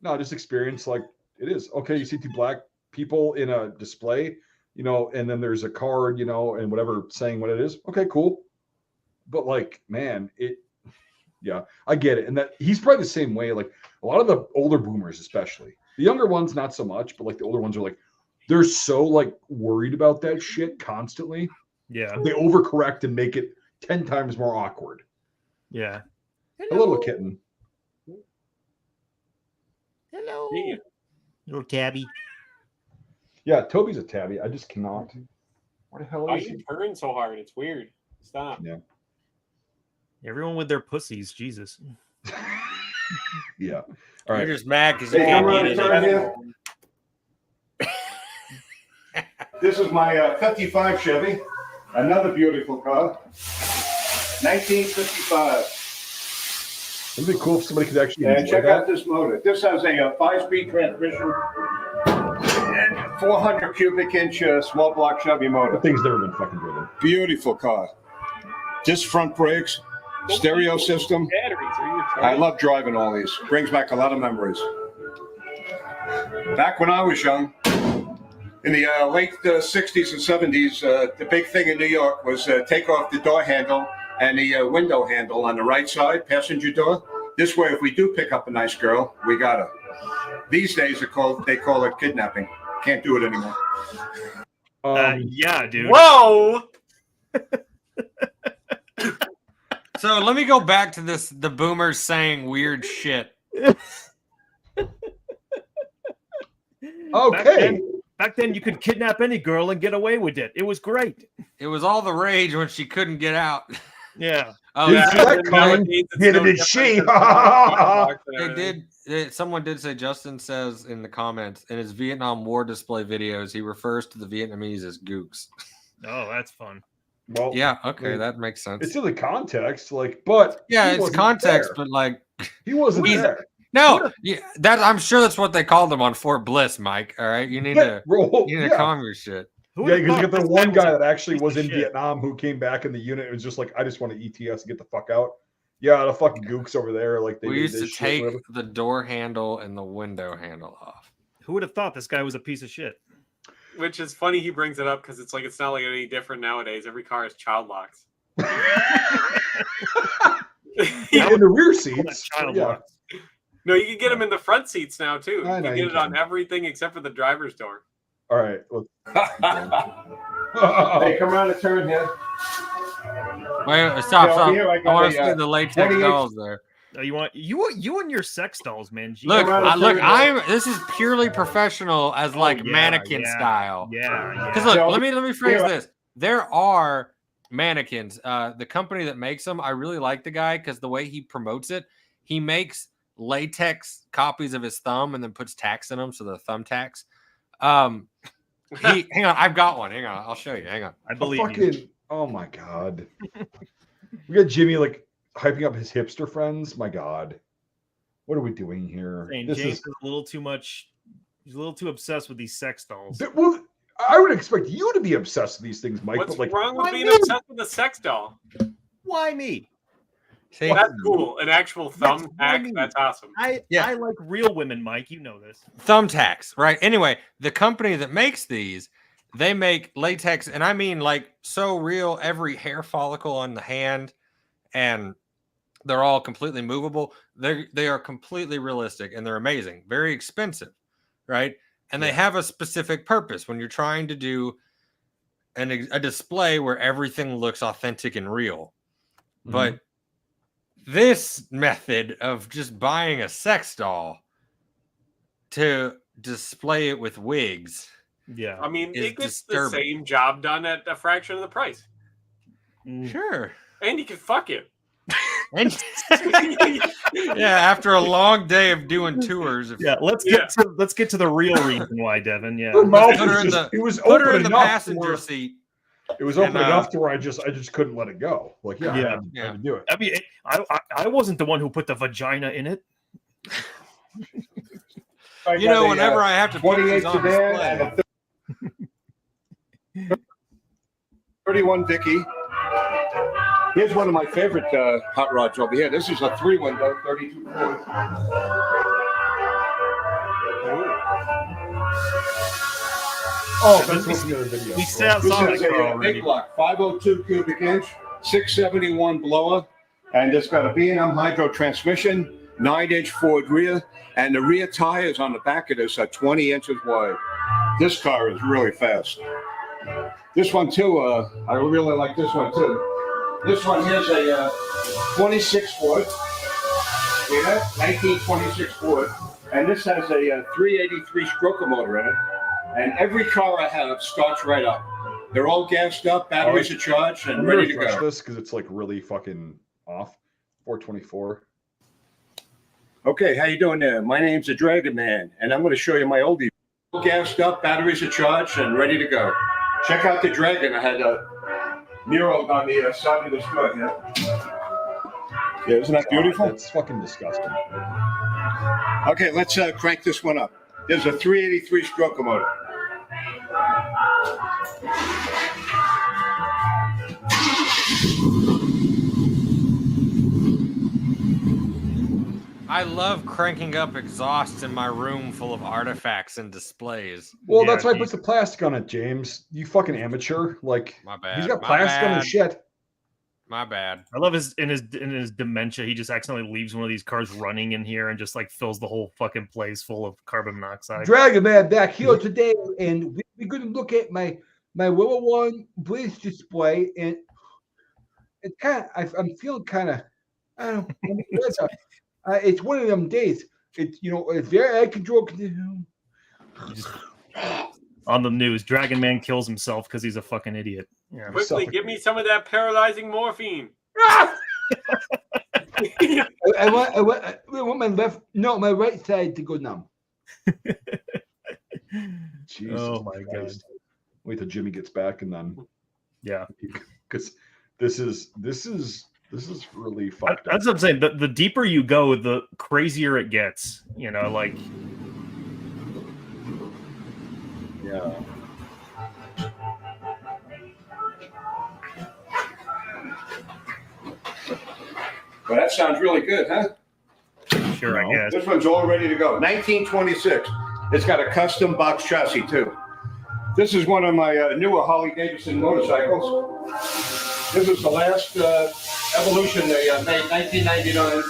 no, just experience like it is. Okay, you see 2 black people in a display, and then there's a card, and whatever saying what it is. Okay, cool. But like, man, I get it. And that he's probably the same way. Like a lot of the older boomers, especially the younger ones, not so much, but like the older ones are like, they're so like worried about that shit constantly. Yeah. They overcorrect and make it 10 times more awkward. Yeah. Hello, kitten. Hello. Yeah. Little tabby. Yeah, Toby's a tabby. I just cannot. Where the hell Why are is you he? turning so hard? It's weird. Stop. Yeah. Everyone with their pussies, Jesus. Yeah. All right. You're just mad because you Hey, can't come around eat and it. turn here. This is my 55 Chevy. Another beautiful car. 1955. It'd be cool if somebody could actually And enjoy check that. out this motor. This has a 5-speed transmission and 400 cubic inch small block Chevy motor. The thing's never been fucking driven. Beautiful car. Disc front brakes, stereo system. Batteries. I love driving all these. Brings back a lot of memories. Back when I was young, in the late 60s and 70s, the big thing in New York was take off the door handle and the window handle on the right side, passenger door. This way, if we do pick up a nice girl, we got her. These days, they call it kidnapping. Can't do it anymore. Yeah, dude. Whoa! So let me go back to the boomers saying weird shit. Okay. Back then, you could kidnap any girl and get away with it. It was great. It was all the rage when she couldn't get out. Yeah. Oh, Didn't yeah. see that coming. Neither did she. They did. Someone did say, Justin says in the comments, in his Vietnam War display videos, he refers to the Vietnamese as gooks. Oh, that's fun. Well, Yeah, okay, that makes sense. it's in the context, like, but Yeah, he it's wasn't context, there. but like, He wasn't He's- there. no, yeah, that I'm sure that's what they called him on Fort Bliss, Mike. All right, you need to Yeah, calm your shit. because you got the one guy that actually piece was of in shit. Vietnam who came back in the unit and was just like, I just want to ETS and get the fuck out. Yeah, the fucking gooks over there, like they We did used to this shit, take whatever. the door handle and the window handle off. Who would have thought this guy was a piece of shit? Which is funny he brings it up because it's not like any different nowadays. Every car has child locks. in the rear seats. Child yeah. locks. No, you can get them in the front seats now too. I You know can you get it on can. everything except for the driver's door. All right. Look. Hey, come around the turn here. Wait, stop, Yeah, stop. here I I got want to a, see the latex 28 dolls there. Oh, you and your sex dolls, man. Jeez. Look, around the look. turn. This is purely professional as like yeah, mannequin yeah, style. Yeah. Because look, So- let me phrase Yeah. this. There are mannequins. The company that makes them, I really like the guy because the way he promotes it, he makes latex copies of his thumb and then puts tacks in them, so they're thumbtacks. Hang on, I've got one. Hang on, I'll show you. Hang on. I believe you. Oh my god. We got Jimmy like hyping up his hipster friends. My god. What are we doing here? Saying This James is is a little too much. He's a little too obsessed with these sex dolls. well, I would expect you to be obsessed with these things, Mike. What's but like, wrong with why being me? obsessed with a sex doll? Why me? See, That's cool. An actual thumb what I hack. mean. That's awesome. I like real women, Mike. You know this. thumbtacks, right? Anyway, the company that makes these, they make latex, and I mean like so real, every hair follicle on the hand, and they're all completely movable. They are completely realistic, and they're amazing. Very expensive, right? And they have a specific purpose when you're trying to do a display where everything looks authentic and real. But this method of just buying a sex doll to display it with wigs, Yeah. I mean, is it gets disturbing. the same job done at a fraction of the price, sure. and you can fuck it. And yeah, after a long day of doing tours, Yeah. Let's get to the real reason why, Devin. Yeah. her mouth Put her was in just, it was put her open in the enough to passenger where- seat. It was open and, enough to where I just couldn't let it go. Like, yeah, Yeah. I had to do it. I mean, I wasn't the one who put the vagina in it. You know, whenever I have to put 28 these on sedan display, and a 31 Vicky. Here's one of my favorite hot rods over here. This is a 3-window 32 Ford. Oh, that's what's the other video. We saw This that is car a already. big block, 502 cubic inch, 671 blower, and it's got a B&M hydro transmission, 9-inch Ford rear, and the rear tires on the back of this are 20 inches wide. This car is really fast. This one too, I really like this one too. This one here's a 26 Ford. See that? 1926 Ford. And this has a 383 stroker motor in it. And every car I have starts right up. They're all gassed up, batteries are charged, and I'm ready gonna to refresh go. this because it's like really fucking off. 424. Okay, how you doing there? My name's the Dragonman, and I'm going to show you my oldie. All gassed up, batteries are charged, and ready to go. Check out the Dragon. I had mural on the side of the stroke. Yeah, isn't that beautiful? That's fucking disgusting. Okay, let's crank this one up. There's a 383 stroke motor. I love cranking up exhausts in my room full of artifacts and displays. Well, that's why I put the plastic on it, James. You fucking amateur. Like, my bad. He's got plastic on his shit. My bad. I love his dementia. He just accidentally leaves one of these cars running in here and just like fills the whole fucking place full of carbon monoxide. Dragonman back here today, and we're going to look at my World War I bridge display, and it's kind of I'm feeling kind of I don't know. It's one of them days. It's it's very out of control. On the news, Dragonman kills himself because he's a fucking idiot. Yeah. Quickly, give me some of that paralyzing morphine. I want my left, no, my right side to go numb. Jesus oh my Christ. God! Wait till Jimmy gets back, and then because this is really fucked up. That's what I'm saying. The deeper you go, the crazier it gets. Like. Yeah. Well, that sounds really good, huh? Sure, I guess. This one's all ready to go. 1926. It's got a custom box chassis, too. This is one of my newer Harley-Davidson motorcycles. This is the last evolution they made, 1999.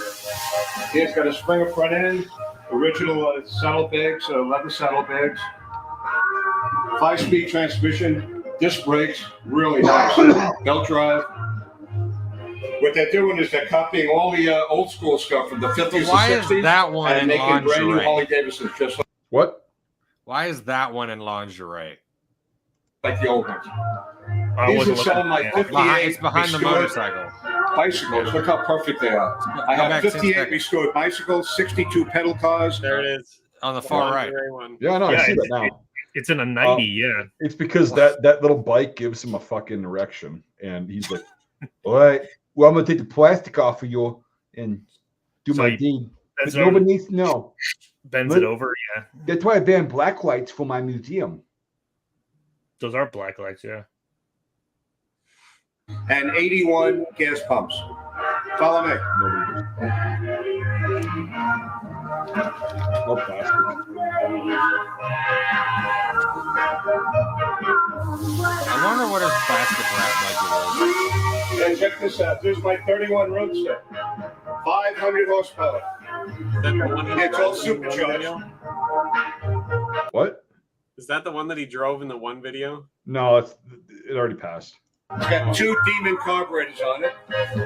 It's got a Springer front end, original saddlebags, leather saddlebags, 5-speed transmission, disc brakes, really nice. Belt drive. What they're doing is they're copying all the old school stuff from the 50s and 60s. Is that one and in making lingerie? brand new Harley Davidsons just What? Why is that one in lingerie? like the old ones. These are some of my 58 It's behind the restored motorcycle. bicycles. Look how perfect they are. I have 58 restored bicycles, 62 pedal cars. There it is. On the far right. One. Yeah, no, I see that now. It's in a 90, yeah. It's because that little bike gives him a fucking erection, and he's like, "All right, well, I'm gonna take the plastic off of you and do my deed." But nobody needs to know. Bends it over, yeah. That's why I banned black lights for my museum. Those are black lights, yeah. And 81 gas pumps. Follow me. No plastic. I wonder what his plastic wrap might be. And check this out. There's my 31 Roadster. 500 horsepower. It's all supercharged. What? Is that the one that he drove in the one video? No, it already passed. It's got 2 Demon carburetors on it.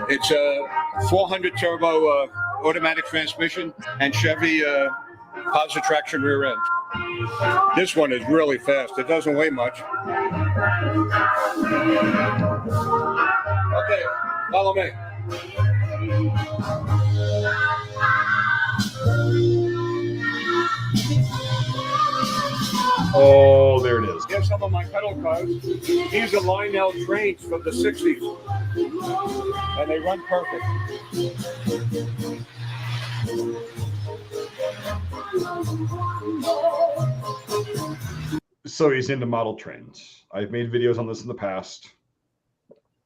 It's a 400 turbo automatic transmission and Chevy positive traction rear end. This one is really fast. It doesn't weigh much. Okay, follow me. Oh, there it is. Here's some of my pedal cars. These are Lionel trains from the 60s. And they run perfect. So he's into model trains. I've made videos on this in the past.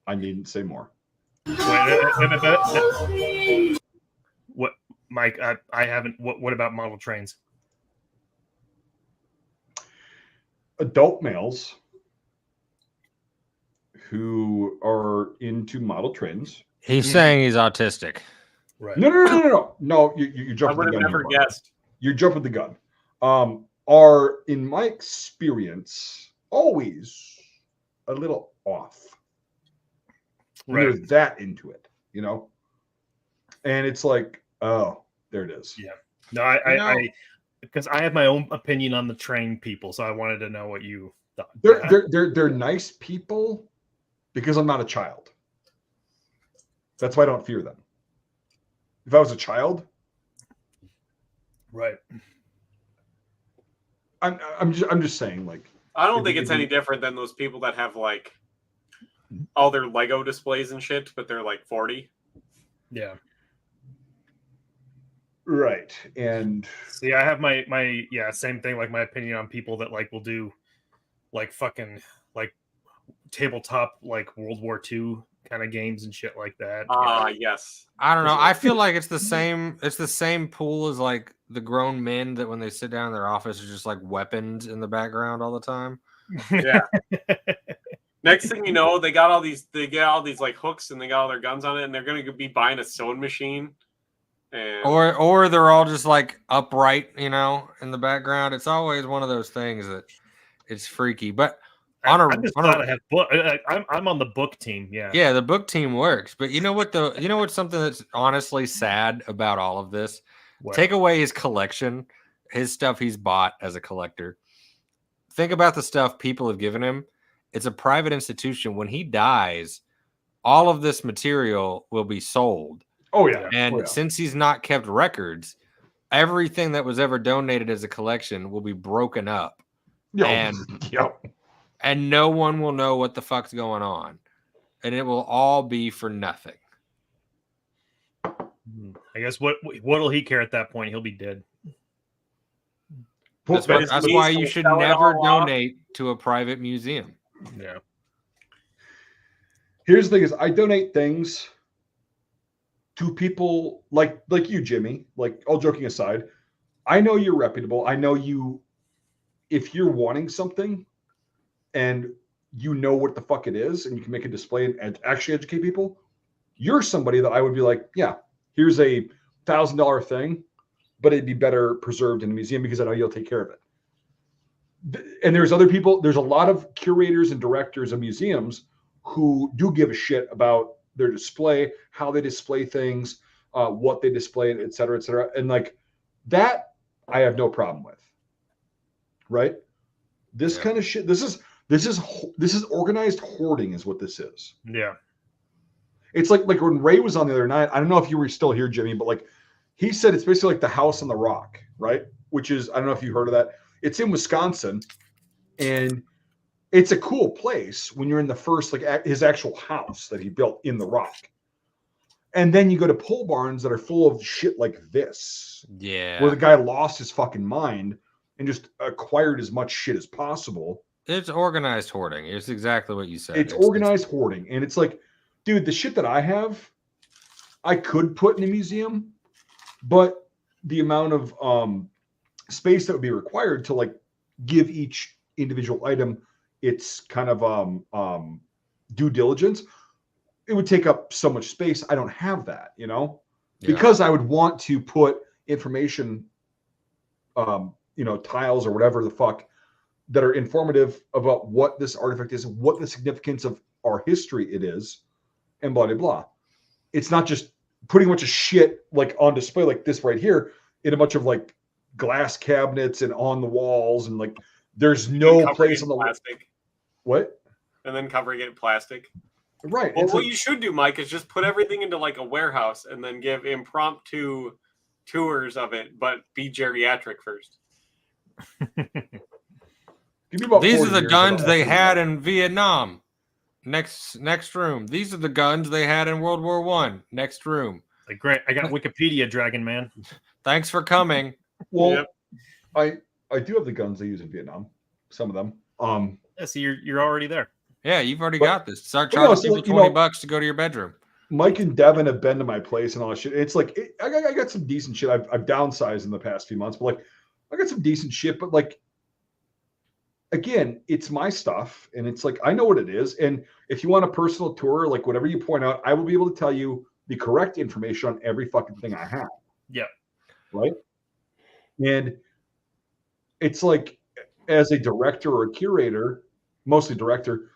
I needn't say more. What, Mike? I haven't. What about model trains? Adult males who are into model trains. He's saying he's autistic. Right. No. You jumping the gun. I would have never guessed. You're jumping the gun. Are, in my experience, always a little off. Right. They're that into it, you know? And it's like, oh, there it is. Yeah. No, I because I have my own opinion on the train people, so I wanted to know what you thought. They're nice people because I'm not a child. That's why I don't fear them. If I was a child, right? I'm just saying, like, I don't think it's any different than those people that have like all their Lego displays and shit, but they're like 40. Yeah. Right. And see, I have my same thing, like my opinion on people that like will do like fucking like tabletop like World War II kind of games and shit like that. Yes. I don't know. I feel like it's the same pool as like the grown men that when they sit down in their office are just like weapons in the background all the time. Yeah. Next thing you know, they got all these like hooks and they got all their guns on it, and they're gonna be buying a sewing machine. And Or they're all just like upright, in the background. It's always one of those things that it's freaky. But I'm on the book team. Yeah. Yeah, the book team works. But you know what's something that's honestly sad about all of this? What? Take away his collection, his stuff he's bought as a collector. Think about the stuff people have given him. It's a private institution. When he dies, all of this material will be sold. Oh yeah. And since he's not kept records, everything that was ever donated as a collection will be broken up. And no one will know what the fuck's going on. And it will all be for nothing. I guess what'll he care at that point? He'll be dead. That's why you should never donate to a private museum. Yeah. Here's the thing: is I donate things to people like you, Jimmy. Like, all joking aside, I know you're reputable. I know you. If you're wanting something, and you know what the fuck it is, and you can make a display and actually educate people, you're somebody that I would be like, yeah, here's a $1,000 thing, but it'd be better preserved in a museum because I know you'll take care of it. And there's other people, there's a lot of curators and directors of museums who do give a shit about their display, how they display things, what they display, et cetera, et cetera. And like that, I have no problem with. Right? This kind of shit, this is organized hoarding is what this is. Yeah. It's like when Ray was on the other night, I don't know if you were still here, Jimmy, but like he said it's basically like the house on the rock, right? Which is, I don't know if you heard of that. It's in Wisconsin, and it's a cool place when you're in the first, like his actual house that he built in the rock. And then you go to pole barns that are full of shit like this. Yeah. Where the guy lost his fucking mind and just acquired as much shit as possible. It's organized hoarding. It's exactly what you said. It's organized hoarding. And it's like, dude, the shit that I have, I could put in a museum, but the amount of space that would be required to like give each individual item its kind of due diligence, it would take up so much space. I don't have that, because I would want to put information, tiles or whatever the fuck that are informative about what this artifact is, what the significance of our history it is, and blah, blah, blah. It's not just putting a bunch of shit like on display like this right here in a bunch of like glass cabinets and on the walls, and like there's no place on the plastic. What? And then covering it in plastic. Right. Well, what you should do, Mike, is just put everything into like a warehouse and then give impromptu tours of it, but be geriatric first. These are the guns they had in Vietnam. Next room. These are the guns they had in World War I. Next room. Like, great. I got Wikipedia, Dragonman. Thanks for coming. Well, yep. I do have the guns they use in Vietnam. Some of them. Yeah, so you're already there. Yeah, you've already got this. Start charging people $20 to go to your bedroom. Mike and Devin have been to my place and all that shit. It's like I got some decent shit. I've downsized in the past few months, but like I got some decent shit. But like, again, it's my stuff, and it's like I know what it is. And if you want a personal tour, like whatever you point out, I will be able to tell you the correct information on every fucking thing I have. Yeah. Right. And it's like, as a director or a curator, mostly director,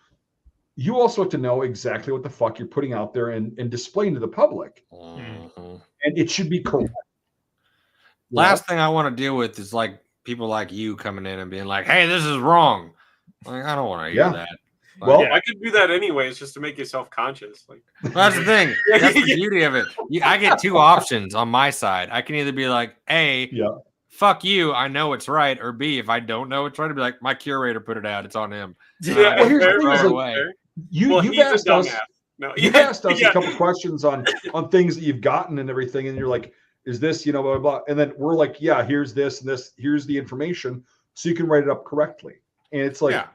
you also have to know exactly what the fuck you're putting out there and displaying to the public. Mm-hmm. And it should be correct. Last thing I want to deal with is like people like you coming in and being like, hey, this is wrong. Like, I don't want to hear that. Like, well, I could do that anyways, just to make you self-conscious. Like, that's the thing. That's the beauty of it. I get two options on my side. I can either be like, A, fuck you, I know it's right, or B, if I don't know it's right, I'd be like, my curator put it out, it's on him. Well, here's the thing, you've asked us. No, you've asked us a couple questions on things that you've gotten and everything, and you're like, "Is this blah blah blah?" And then we're like, "Yeah, here's this and this. Here's the information, so you can write it up correctly." And it's like,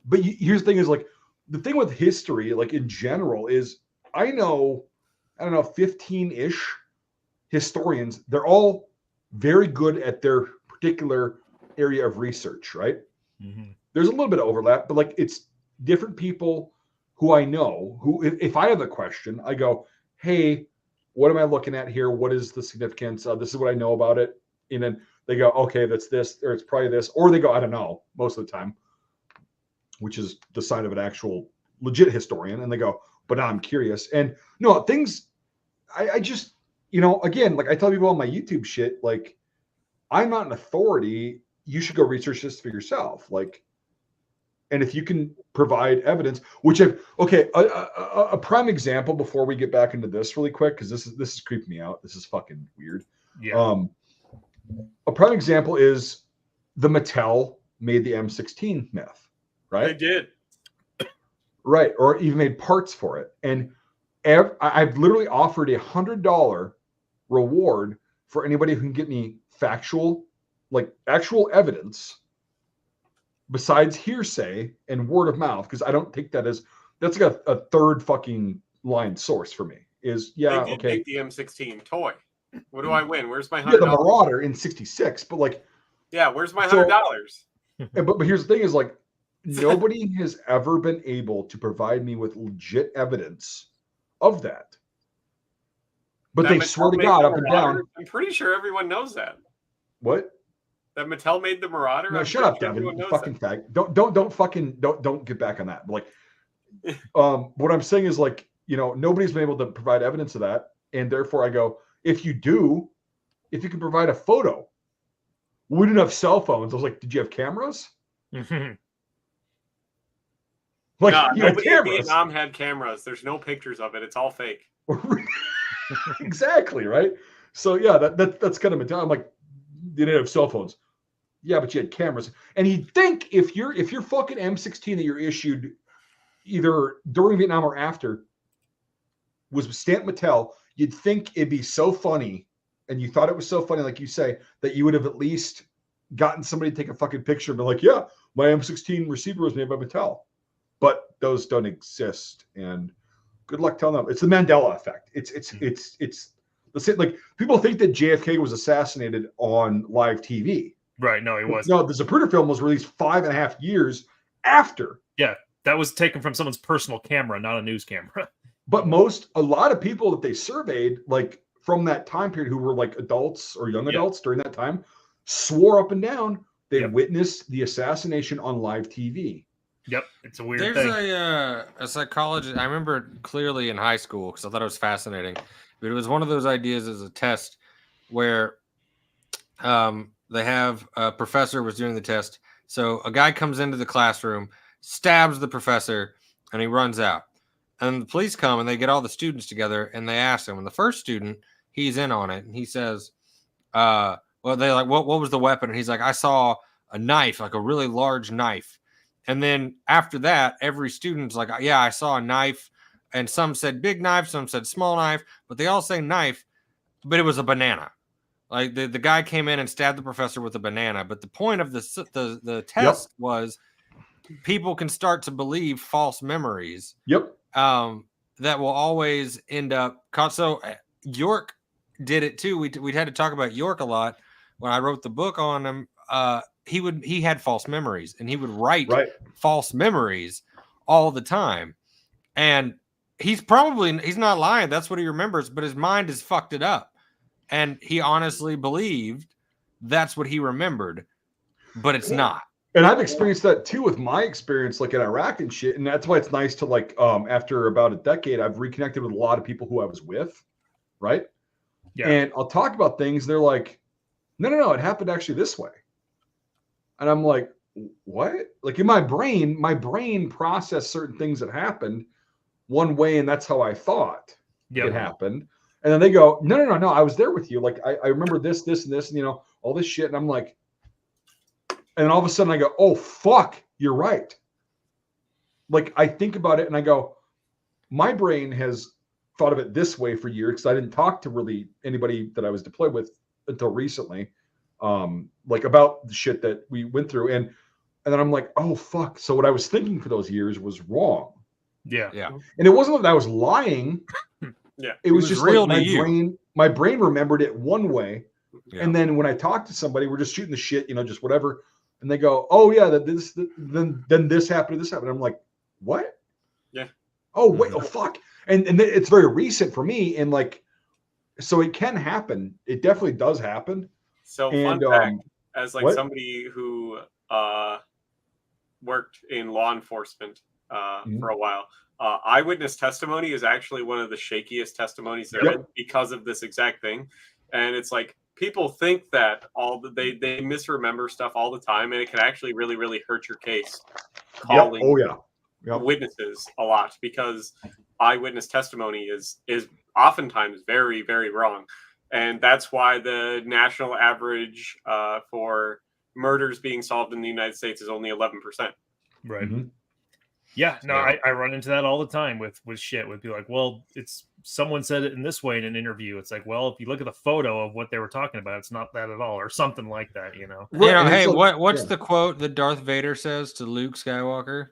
but here's the thing: is like the thing with history, like in general, is I don't know, 15-ish historians. They're all very good at their particular area of research, right? Mm-hmm. There's a little bit of overlap, but like it's different people who I know who, if I have a question, I go, "Hey, what am I looking at here? What is the significance? This is what I know about it." And then they go, "Okay, that's this, or it's probably this," or they go, "I don't know," most of the time, which is the sign of an actual legit historian. And they go, "But now I'm curious." And no, things, I just, again, like I tell people on my YouTube shit, like I'm not an authority. You should go research this for yourself. Like, and if you can provide evidence, which a prime example before we get back into this really quick, because this is creeping me out. This is fucking weird. Yeah. A prime example is the Mattel made the M16 myth, right? They did. Right, or even made parts for it. And I've literally offered $100 reward for anybody who can get me factual, like actual evidence besides hearsay and word of mouth, because I don't take that as that's like a third fucking line source for me. Is They did make the M16 toy. What do I win? Where's my $100? Yeah, the Marauder in '66, but like, yeah, where's my $100? But here's the thing: is like nobody has ever been able to provide me with legit evidence of that. But they swear to God up and down. I'm pretty sure everyone knows that. What? That Mattel made the Marauder? No, shut up, Devin. You fucking fag. Don't get back on that. But like, what I'm saying is like, nobody's been able to provide evidence of that. And therefore I go, if you can provide a photo, we didn't have cell phones. I was like, did you have cameras? Like, no, nobody in Vietnam had cameras. There's no pictures of it. It's all fake. Exactly, right? So yeah, that's kind of Mattel. I'm like, they didn't have cell phones. Yeah, but you had cameras. And you'd think if your fucking M16 that you're issued either during Vietnam or after was stamped Mattel, you'd think it'd be so funny, and you thought it was so funny, like you say, that you would have at least gotten somebody to take a fucking picture and be like, yeah, my M16 receiver was made by Mattel. But those don't exist. And good luck telling them. It's the Mandela effect. It's the same, like people think that JFK was assassinated on live TV. Right. No, he wasn't. No, the Zapruder film was released 5.5 years after. Yeah, that was taken from someone's personal camera, not a news camera. But a lot of people that they surveyed, like from that time period, who were like adults or young adults during that time, swore up and down they witnessed the assassination on live TV. Yep, it's a weird thing. There's a psychologist. I remember it clearly in high school because I thought it was fascinating. But it was one of those ideas as a test where they have a professor was doing the test. So a guy comes into the classroom, stabs the professor, and he runs out. And the police come and they get all the students together and they ask him. And the first student, he's in on it. And he says, well, they're like, what was the weapon? And he's like, I saw a knife, like a really large knife. And then after that, every student's like, yeah, I saw a knife. And some said big knife, some said small knife, but they all say knife, but it was a banana. Like the guy came in and stabbed the professor with a banana. But the point of the test was people can start to believe false memories. That will always end up. So York did it too. We had to talk about York a lot when I wrote the book on him. He had false memories and he would write false memories all the time. And he's not lying. That's what he remembers, but his mind is fucked it up. And he honestly believed that's what he remembered, but it's not. And I've experienced that too with my experience, like in Iraq and shit. And that's why it's nice to like, after about a decade, I've reconnected with a lot of people who I was with. Right. Yeah. And I'll talk about things. They're like, no, it happened actually this way. And I'm like, what? Like in my brain processed certain things that happened one way. And that's how I thought it happened. And then they go, no, I was there with you. Like, I remember this, and this, and, all this shit. And I'm like, and all of a sudden I go, oh, fuck, you're right. like I think about it and I go, my brain has thought of it this way for years because I didn't talk to really anybody that I was deployed with until recently, like about the shit that we went through. And then I'm like, oh fuck. So what I was thinking for those years was wrong. Yeah. And it wasn't that I was lying. Yeah. It was just real like to you. my brain remembered it one way. Yeah. And then when I talk to somebody, we're just shooting the shit, just whatever. And they go, oh yeah, then this happened, this happened. I'm like, what? Yeah. Oh wait, oh fuck. And it's very recent for me. And like, so it can happen. It definitely does happen. So and, fun fact, as like what? somebody who worked in law enforcement for a while, eyewitness testimony is actually one of the shakiest testimonies there is because of this exact thing. And it's like people think that they misremember stuff all the time, and it can actually really, really hurt your case. Calling witnesses a lot because eyewitness testimony is oftentimes very, very wrong. And that's why the national average for murders being solved in the United States is only 11%. Right. Mm-hmm. Yeah. No, I run into that all the time with shit. With people like, well, it's someone said it in this way in an interview. It's like, well, if you look at the photo of what they were talking about, it's not that at all, or something like that. Right. Hey, what's the quote that Darth Vader says to Luke Skywalker?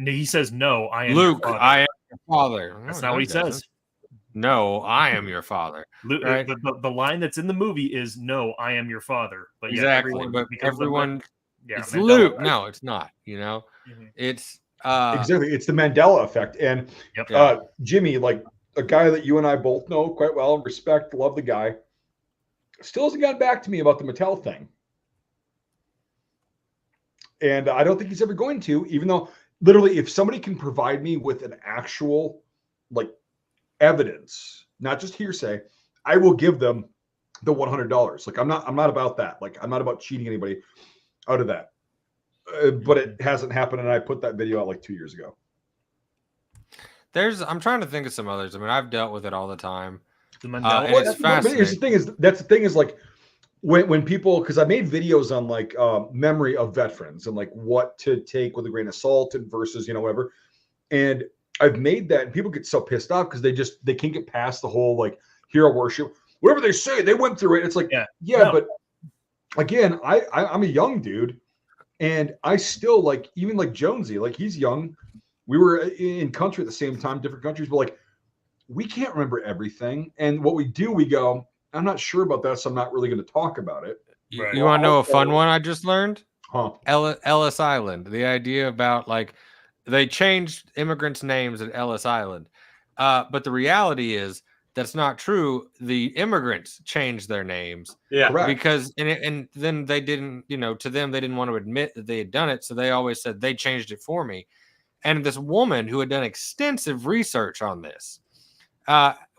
He says, no, I am Luke, your father. I am your father. That's not what he says. No, I am your father. Right? The line that's in the movie is, no, I am your father. But exactly. everyone it's Mandela Luke. effect. No, it's not. It's exactly. It's the Mandela effect. And Jimmy, like a guy that you and I both know quite well and respect, love the guy, still hasn't gotten back to me about the Mattel thing. And I don't think he's ever going to, even though literally if somebody can provide me with an actual like evidence, not just hearsay, I will give them the $100. Like I'm not about that. Like I'm not about cheating anybody out of that. But it hasn't happened, and I put that video out like 2 years ago. I'm trying to think of some others. I mean, I've dealt with it all the time. It's fascinating. That's the thing is like when people, because I made videos on like memory of veterans and like what to take with a grain of salt and versus whatever, and I've made that, and people get so pissed off because they can't get past the whole like hero worship, whatever they say, they went through it. It's like but again, I'm a young dude. And I still like, even like Jonesy, like he's young. We were in country at the same time, different countries, but like we can't remember everything. And what we do, we go, I'm not sure about that, so I'm not really going to talk about it. Right. You want to know a fun one I just learned? Huh? Ellis Island. The idea about like they changed immigrants' names at Ellis Island. But the reality is that's not true. The immigrants changed their names. Yeah. Correct. Because and then they didn't, to them, they didn't want to admit that they had done it. So they always said they changed it for me. And this woman who had done extensive research on this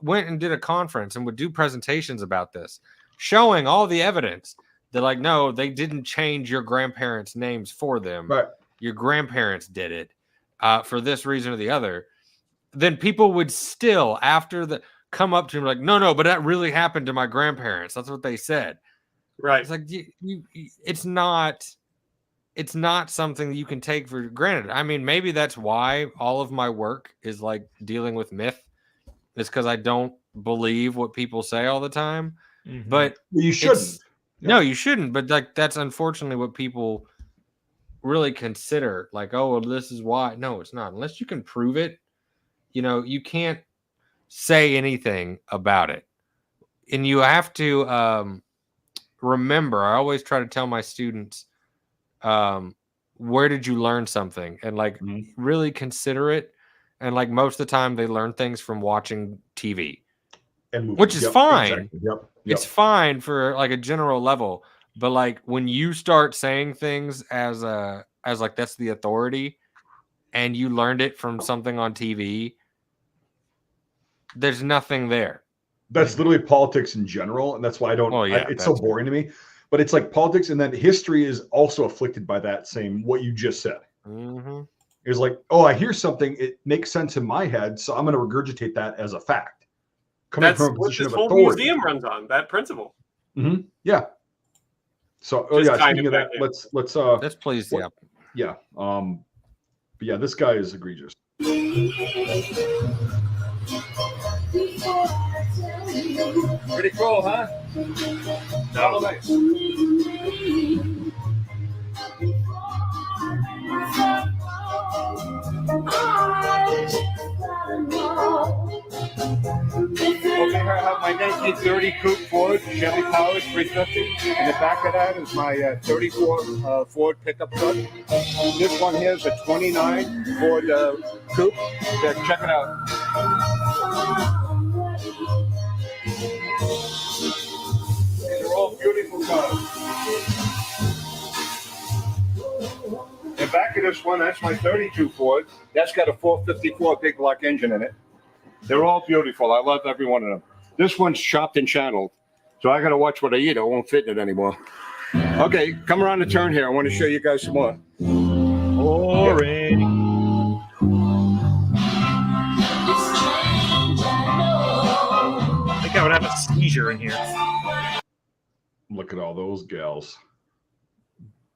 went and did a conference and would do presentations about this, showing all the evidence that like, no, they didn't change your grandparents' names for them. Right. Your grandparents did it for this reason or the other. Then people would still, after the come up to him like, no, but that really happened to my grandparents. That's what they said. Right. It's like it's not something that you can take for granted. I mean, maybe that's why all of my work is like dealing with myth. It's because I don't believe what people say all the time. Mm-hmm. But you shouldn't. No, you shouldn't. But like that's unfortunately what people really consider. Like, oh, well, this is why. No, it's not. Unless you can prove it, you can't say anything about it. And you have to remember, I always try to tell my students, where did you learn something? And like really consider it. And like most of the time they learn things from watching TV. And movies. Which is fine. Exactly. Yep. It's fine for like a general level. But like when you start saying things as like that's the authority and you learned it from something on TV, there's nothing there. That's literally politics in general, and that's why I don't. It's so boring to me. But it's like politics, and then history is also afflicted by that same what you just said. Mm-hmm. It's like, oh, I hear something, it makes sense in my head, so I'm going to regurgitate that as a fact. That's what this whole museum runs on. That principle. Mm-hmm. Yeah. So, speaking of that, let's please. Yeah. But yeah, this guy is egregious. Pretty cool, huh? No. Okay, I have my 1930 Coupe Ford Chevy Powers 350. In the back of that is my 34 Ford pickup truck. This one here is a 29 Ford Coupe. Check it out. These are all beautiful cars. The back of this one, that's my 32 Ford. That's got a 454 big block engine in it. They're all beautiful. I love every one of them. This one's chopped and channeled, so I got to watch what I eat. I won't fit in it anymore. Okay, come around the turn here. I want to show you guys some more. Boring. I think I would have a seizure in here. Look at all those gals.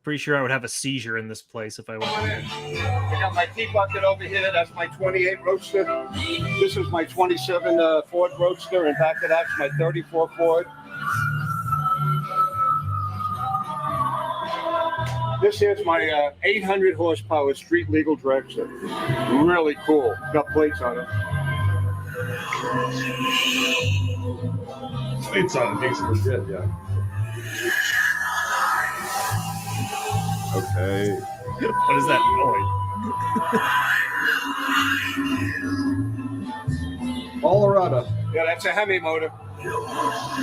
Pretty sure I would have a seizure in this place if I went in. I got my tea bucket over here. That's my 28 Roadster. This is my 27 Ford Roadster, and back of that's my 34 Ford. This here's my 800 horsepower street legal dragster. Really cool. Got plates on it. It's on. It makes it legit, yeah. Okay. What is that noise? Colorado. Yeah, that's a Hemi motor.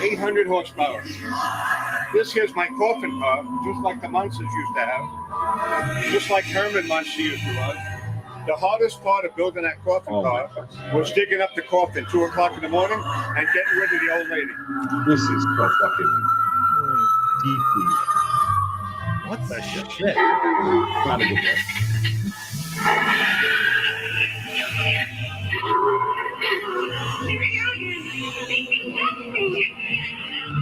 800 horsepower. This here's my coffin car, just like the Munsters used to have. Just like Herman Munster used to run. The hardest part of building that coffin car was digging up the coffin 2 o'clock in the morning and getting rid of the old lady. This is so fucking deeply. What the shit? Not a good day.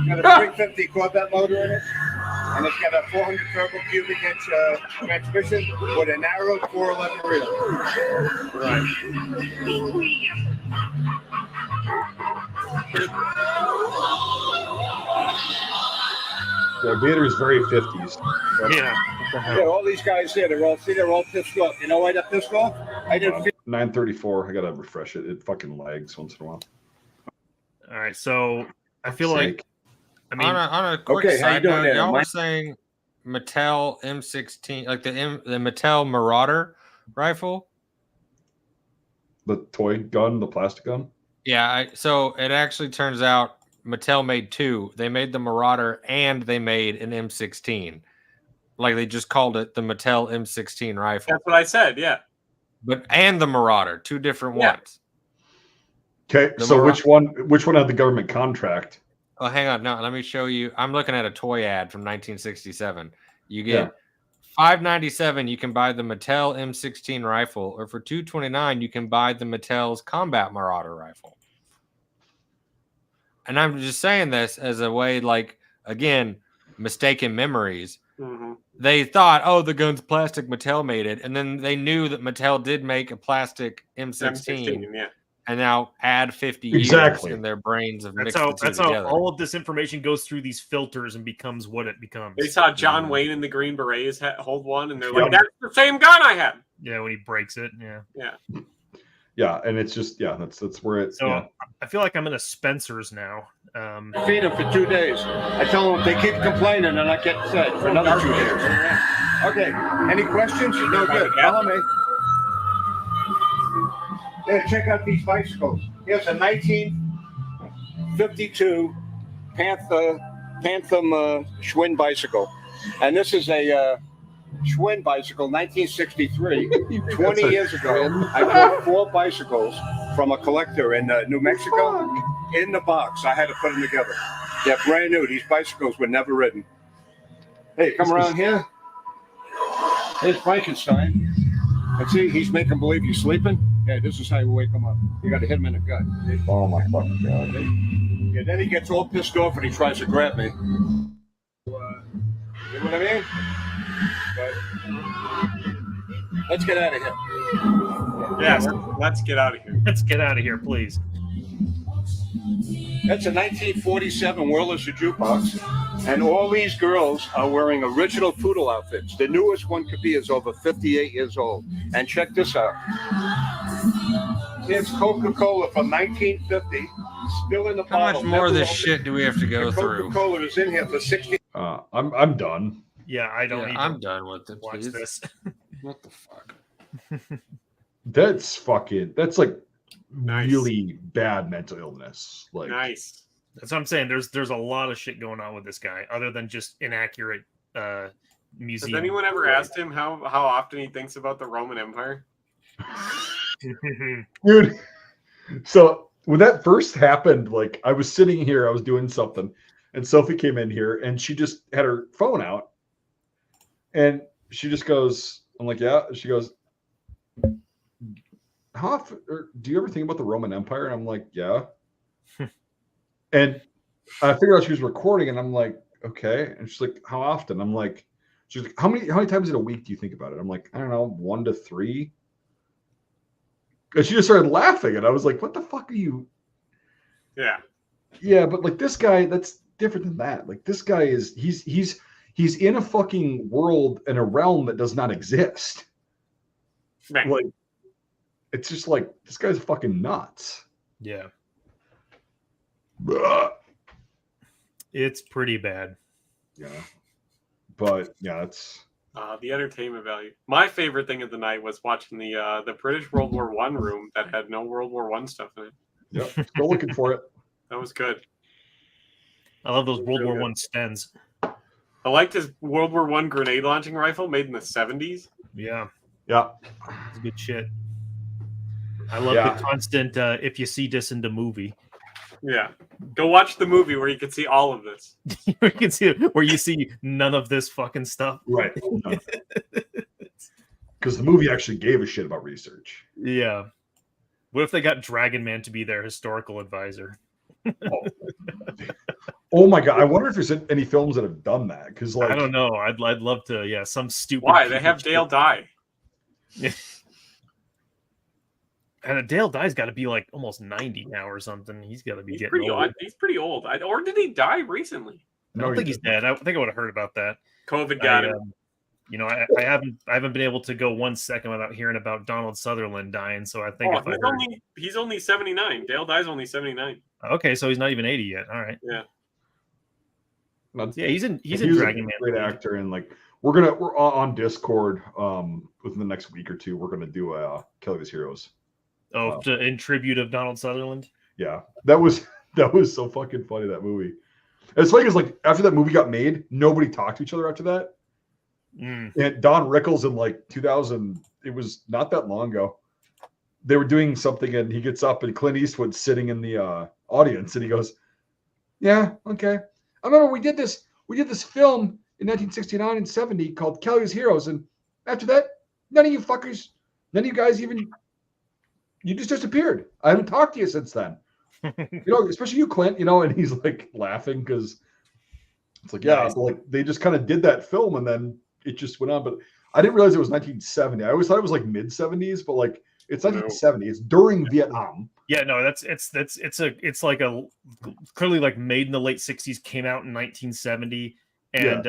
Got a 350 Corvette motor in it, and it's got a 400 turbo cubic inch transmission with a narrow 411 reel. Right. The Vader is very 50s. Yeah. Yeah, all these guys here, they're all pissed off. You know why they're pissed off? I didn't feel 934. I gotta refresh it. It fucking lags once in a while. All right. So I feel like, I mean, on a quick Okay, how you side doing note, there, y'all were Mike? saying Mattel M16, like the Mattel Marauder rifle. The toy gun, the plastic gun. Yeah, so it actually turns out Mattel made 2. They made the Marauder and they made an M16. Like they just called it the Mattel M16 rifle. That's what I said. Yeah. And the Marauder, 2 different ones. Okay, so which one had the government contract? Oh, hang on. No, let me show you. I'm looking at a toy ad from 1967. You get $5.97. You can buy the Mattel M16 rifle, or for $2.29, you can buy the Mattel's Combat Marauder rifle. And I'm just saying this as a way, like, again, mistaken memories. Mm-hmm. They thought, oh, the gun's plastic. Mattel made it, and then they knew that Mattel did make a plastic M16. Yeah. And now add 50 years in their brains of mixed that's together. how all of this information goes through these filters and becomes what it becomes. They saw John Wayne in the Green Berets hold one, and they're like, "That's the same gun I had." Yeah, when he breaks it. Yeah, and it's just that's where it's. So I feel like I'm in a Spencer's now. feed them for 2 days. I tell them if they keep complaining, they're not getting fed for another 2 days. Okay, any questions? No good. Follow me. Yeah, check out these bicycles. Here's a 1952 Phantom Schwinn bicycle. And this is a Schwinn bicycle, 1963. 20 years ago, I bought 4 bicycles from a collector in New Mexico in the box. I had to put them together. They're brand new. These bicycles were never ridden. Hey, come around here. Here's Frankenstein. And see, he's making believe he's sleeping. Yeah, this is how you wake him up. You got to hit him in the gut. Oh my fucking god! Yeah, then he gets all pissed off and he tries to grab me. You know what I mean? But let's get out of here. Yeah, let's get out of here. Let's get out of here, please. That's a 1947 Whirlers jukebox, and all these girls are wearing original poodle outfits. The newest one could be is over 58 years old. And check this out. It's Coca-Cola from 1950, still in the How bottle. much more of this opened. shit do we have to go through? Coca-Cola is in here for 60. I'm done. Yeah, I don't. Yeah, I'm done with it. Watch Please. this. What the fuck? That's like Nice. really bad mental illness. Like, Nice. That's what I'm saying. There's a lot of shit going on with this guy, other than just inaccurate museum. Has anyone ever asked him how often he thinks about the Roman Empire? dude. So when that first happened, like I was sitting here, I was doing something, and Sophie came in here, and she just had her phone out, and she just goes, "I'm like, yeah." She goes, "How often, or do you ever think about the Roman Empire?" And I'm like, "Yeah." And I figured out she was recording, and I'm like, "Okay." And she's like, "How often?" I'm like, "She's like, how many times in a week do you think about it?" I'm like, "I don't know, 1 to 3." And she just started laughing, and I was like, "What the fuck are you?" Yeah. Yeah, but like this guy, that's different than that. Like this guy is he's in a fucking world in a realm that does not exist. Man. Like it's just like this guy's fucking nuts. Yeah, Ugh. it's pretty bad. Yeah, but yeah, it's The entertainment value. My favorite thing of the night was watching the British World War I room that had no World War I stuff in it. yep. Go looking for it. That was good. I love those World Really War good. I stens. I liked his World War I grenade launching rifle made in the 70s. Yeah, Yeah, it's good shit. I love Yeah. the constant if you see this in the movie. Yeah. Go watch the movie where you can see all of this. You can see it, where you see none of this fucking stuff. right. Because the movie actually gave a shit about research. Yeah. What if they got Dragonman to be their historical advisor? Oh my god! I wonder if there's any films that have done that. Because like I don't know. I'd love to. Yeah, some stupid. Why? They have Dale Dye. And Dale Dye's got to be like almost 90 now or something. He's got to be He's getting pretty old. old. He's pretty old. Or did he die recently? I don't think he's dead. I think I would have heard about that. COVID got him. You know, I haven't been able to go 1 second without hearing about Donald Sutherland dying. So I think Oh, if I heard... he's only 79. Dale Dye's only 79. Okay, so he's not even 80 yet. All right. Yeah. Yeah, he's in He's Dragonman. a great actor, and like we're on Discord within the next week or two. We're gonna do a Kill His Heroes. Oh, in tribute of Donald Sutherland. Yeah, that was so fucking funny, that movie. It's funny because like after that movie got made, nobody talked to each other after that. And Don Rickles in like 2000, it was not that long ago. They were doing something, and he gets up, and Clint Eastwood's sitting in the audience, and he goes, "Yeah, okay. I remember we did this film in 1969 and 70 called Kelly's Heroes, and after that, none of you guys even, you just disappeared. I haven't talked to you since then." You know, especially you, Clint. You know, and he's like laughing because it's like, yeah, so like they just kind of did that film, and then it just went on. But I didn't realize it was 1970. I always thought it was like mid 70s, but like it's 1970. It's during Vietnam. Yeah, no, it's like a clearly like made in the late 60s, came out in 1970, and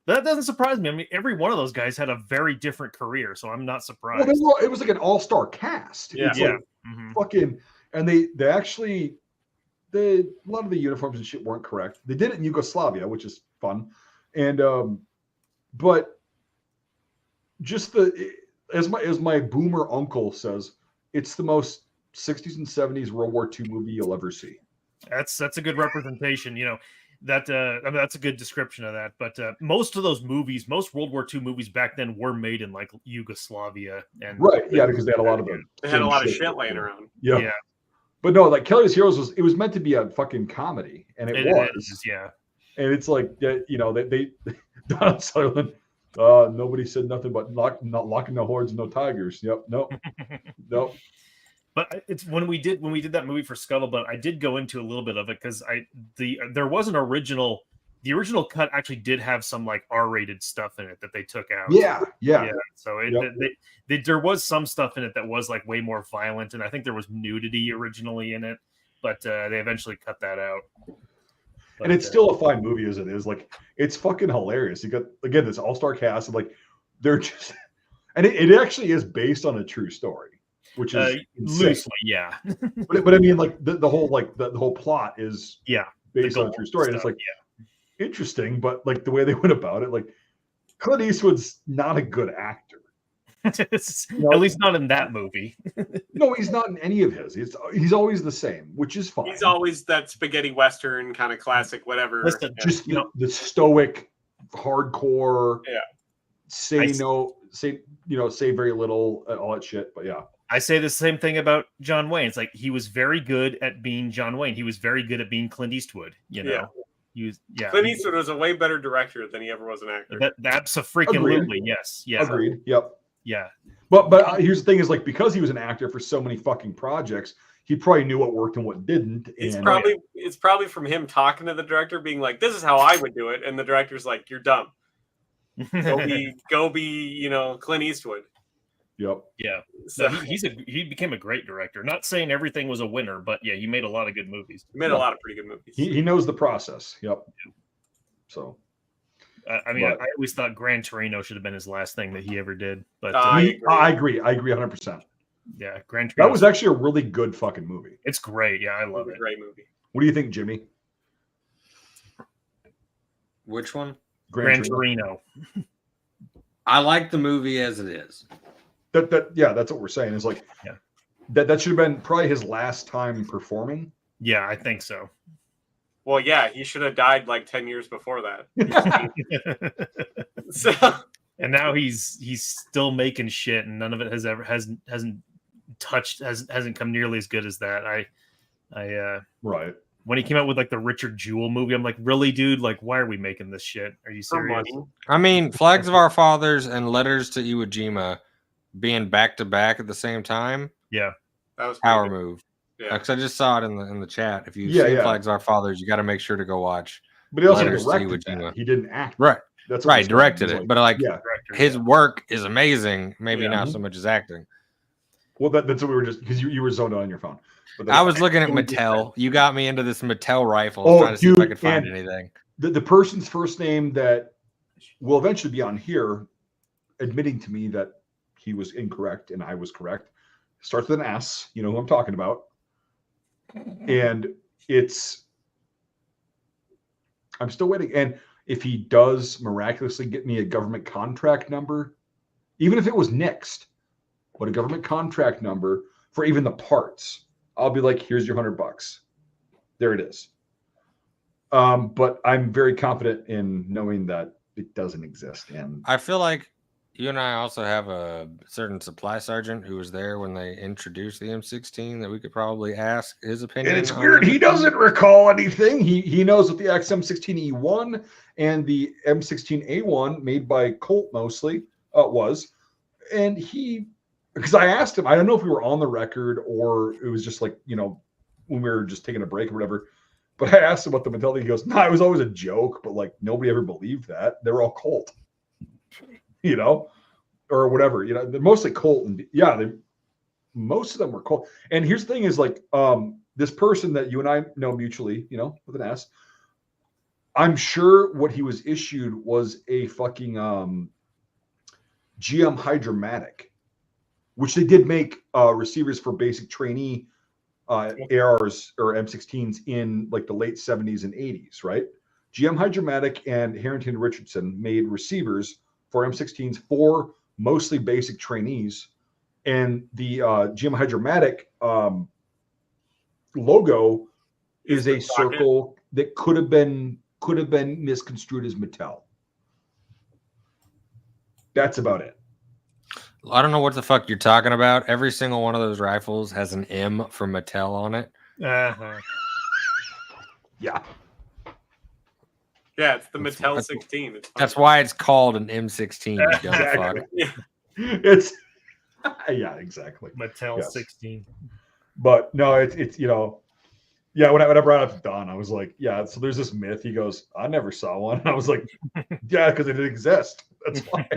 that doesn't surprise me. I mean, every one of those guys had a very different career, so I'm not surprised. Well, it was like an all-star cast. Yeah, it's like fucking, and they actually, a lot of the uniforms and shit weren't correct. They did it in Yugoslavia, which is fun, and but just as my boomer uncle says, it's the most 60s and 70s World War II movie you'll ever see. That's a good representation. You know, that I mean, that's a good description of that. But most of those movies, most World War II movies back then were made in like Yugoslavia, and because they had a lot of them. They had a lot of shit laying around. Yeah. But no, like Kelly's Heroes was meant to be a fucking comedy, and it was. Yeah. And it's like, you know, they Donald Sutherland, nobody said nothing but not locking no hordes, no tigers. Yep, nope. But it's when we did that movie for Scuttlebutt, I did go into a little bit of it because there was an original the original cut actually did have some like R-rated stuff in it that they took out. Yeah. So there was some stuff in it that was like way more violent, and I think there was nudity originally in it, but they eventually cut that out. But, and it's still a fine movie as it is. Like, it's fucking hilarious. You got, again, this all-star cast, and like they're just, and it actually is based on a true story, which is loosely, yeah. but I mean, like the whole the whole plot is based on a true story. And it's like interesting, but like the way they went about it, like Clint Eastwood's not a good actor. At least not in that movie. No, he's not in any of his. He's always the same, which is fine. He's always that spaghetti western kind of classic, whatever. Listen, just the stoic, hardcore. Say very little, all that shit. But yeah, I say the same thing about John Wayne. It's like he was very good at being John Wayne. He was very good at being Clint Eastwood. You know. Clint Eastwood was a way better director than he ever was an actor. That's a freaking literally, yes. Yeah. Agreed. Yep. Yeah. But here's the thing: is like because he was an actor for so many fucking projects, he probably knew what worked and what didn't. It's probably from him talking to the director, being like, "This is how I would do it," and the director's like, "You're dumb. Go be, Clint Eastwood." Yep. Yeah. So he became a great director. Not saying everything was a winner, but yeah, he made a lot of good movies. He made a lot of pretty good movies. He knows the process. Yep. So. I always thought Gran Torino should have been his last thing that he ever did. But I agree 100%. Yeah, Gran Torino. That was actually a really good fucking movie. It's great. Yeah, I love it. Great movie. What do you think, Jimmy? Which one? Gran Torino. I like the movie as it is. That's what we're saying. Is like that should have been probably his last time performing. Yeah, I think so. Well, yeah, he should have died like 10 years before that. And now he's still making shit, and none of it hasn't come nearly as good as that. Right. When he came out with like the Richard Jewell movie, I'm like, really, dude? Like, why are we making this shit? Are you serious? I mean, Flags of Our Fathers and Letters to Iwo Jima being back to back at the same time. Yeah, that was power move. Yeah, because I just saw it in the chat. If you've seen Flags of Our Fathers, you got to make sure to go watch. But he also directed that. He didn't act. Right. That's right. Directed it, but his work is amazing. Maybe not so much as acting. Well, that's what we were just because you were zoned on your phone. I was looking at Mattel. You got me into this Mattel rifle. Trying to see if I could find anything. The person's first name that will eventually be on here, admitting to me that he was incorrect and I was correct, starts with an S. You know who I'm talking about. And I'm still waiting. And if he does miraculously get me a government contract number, even if it was nixed, but a government contract number for even the parts, I'll be like, here's your $100. There it is. But I'm very confident in knowing that it doesn't exist. And I feel like you and I also have a certain supply sergeant who was there when they introduced the M16 that we could probably ask his opinion. And it's weird. He doesn't recall anything. He knows what the XM16E1 and the M16A1 made by Colt mostly was. And because I asked him, I don't know if we were on the record or it was just like, when we were just taking a break or whatever. But I asked him about the Mattel thing. He goes, it was always a joke, but like nobody ever believed that. They were all Colt. Or whatever, they're mostly Colt. And most of them were Colt. And here's the thing is like, this person that you and I know mutually, with an S, I'm sure what he was issued was a fucking GM Hydromatic, which they did make receivers for basic trainee ARs or M16s in like the late 70s and 80s, right? GM Hydromatic and Harrington Richardson made receivers for M16s for mostly basic trainees, and the GM Hydromatic logo is a circle that could have been misconstrued as Mattel. That's about it. I don't know what the fuck you're talking about. Every single one of those rifles has an M from Mattel on it. Uh-huh. Yeah. Yeah, it's the Mattel 16. That's why it's called an M16. Exactly. Exactly. Mattel 16. But no, it's Yeah, when I brought it up to Don, I was like, yeah, so there's this myth. He goes, I never saw one. And I was like, yeah, because it didn't exist. That's why.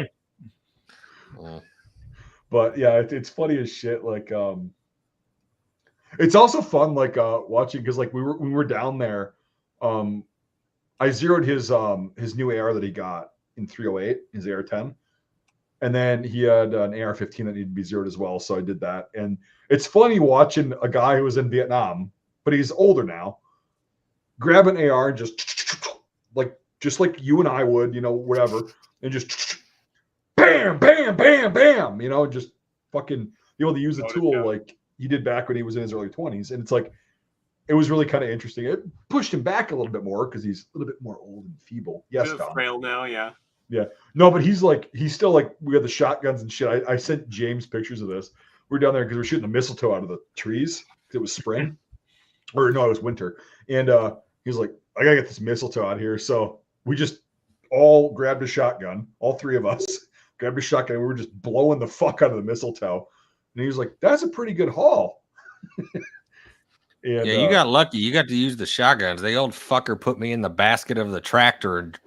But yeah, it's funny as shit. Like, it's also fun, like watching, because like when we were down there, I zeroed his new AR that he got in 308, his AR-10. And then he had an AR-15 that needed to be zeroed as well. So I did that. And it's funny watching a guy who was in Vietnam, but he's older now, grab an AR and just like you and I would, whatever, and just bam, bam, bam, bam, just fucking be able to use the tool like he did back when he was in his early 20s. And it's like, it was really kind of interesting. It pushed him back a little bit more because he's a little bit more old and feeble. Yes, Don. Frail now, yeah. Yeah. No, but he's still like, we had the shotguns and shit. I sent James pictures of this. We were down there because we were shooting the mistletoe out of the trees because it was spring. Or no, it was winter. And he was like, I gotta get this mistletoe out here. So we just all grabbed a shotgun, all three of us grabbed a shotgun, and we were just blowing the fuck out of the mistletoe. And he was like, that's a pretty good haul. And, you got lucky. You got to use the shotguns. The old fucker put me in the basket of the tractor and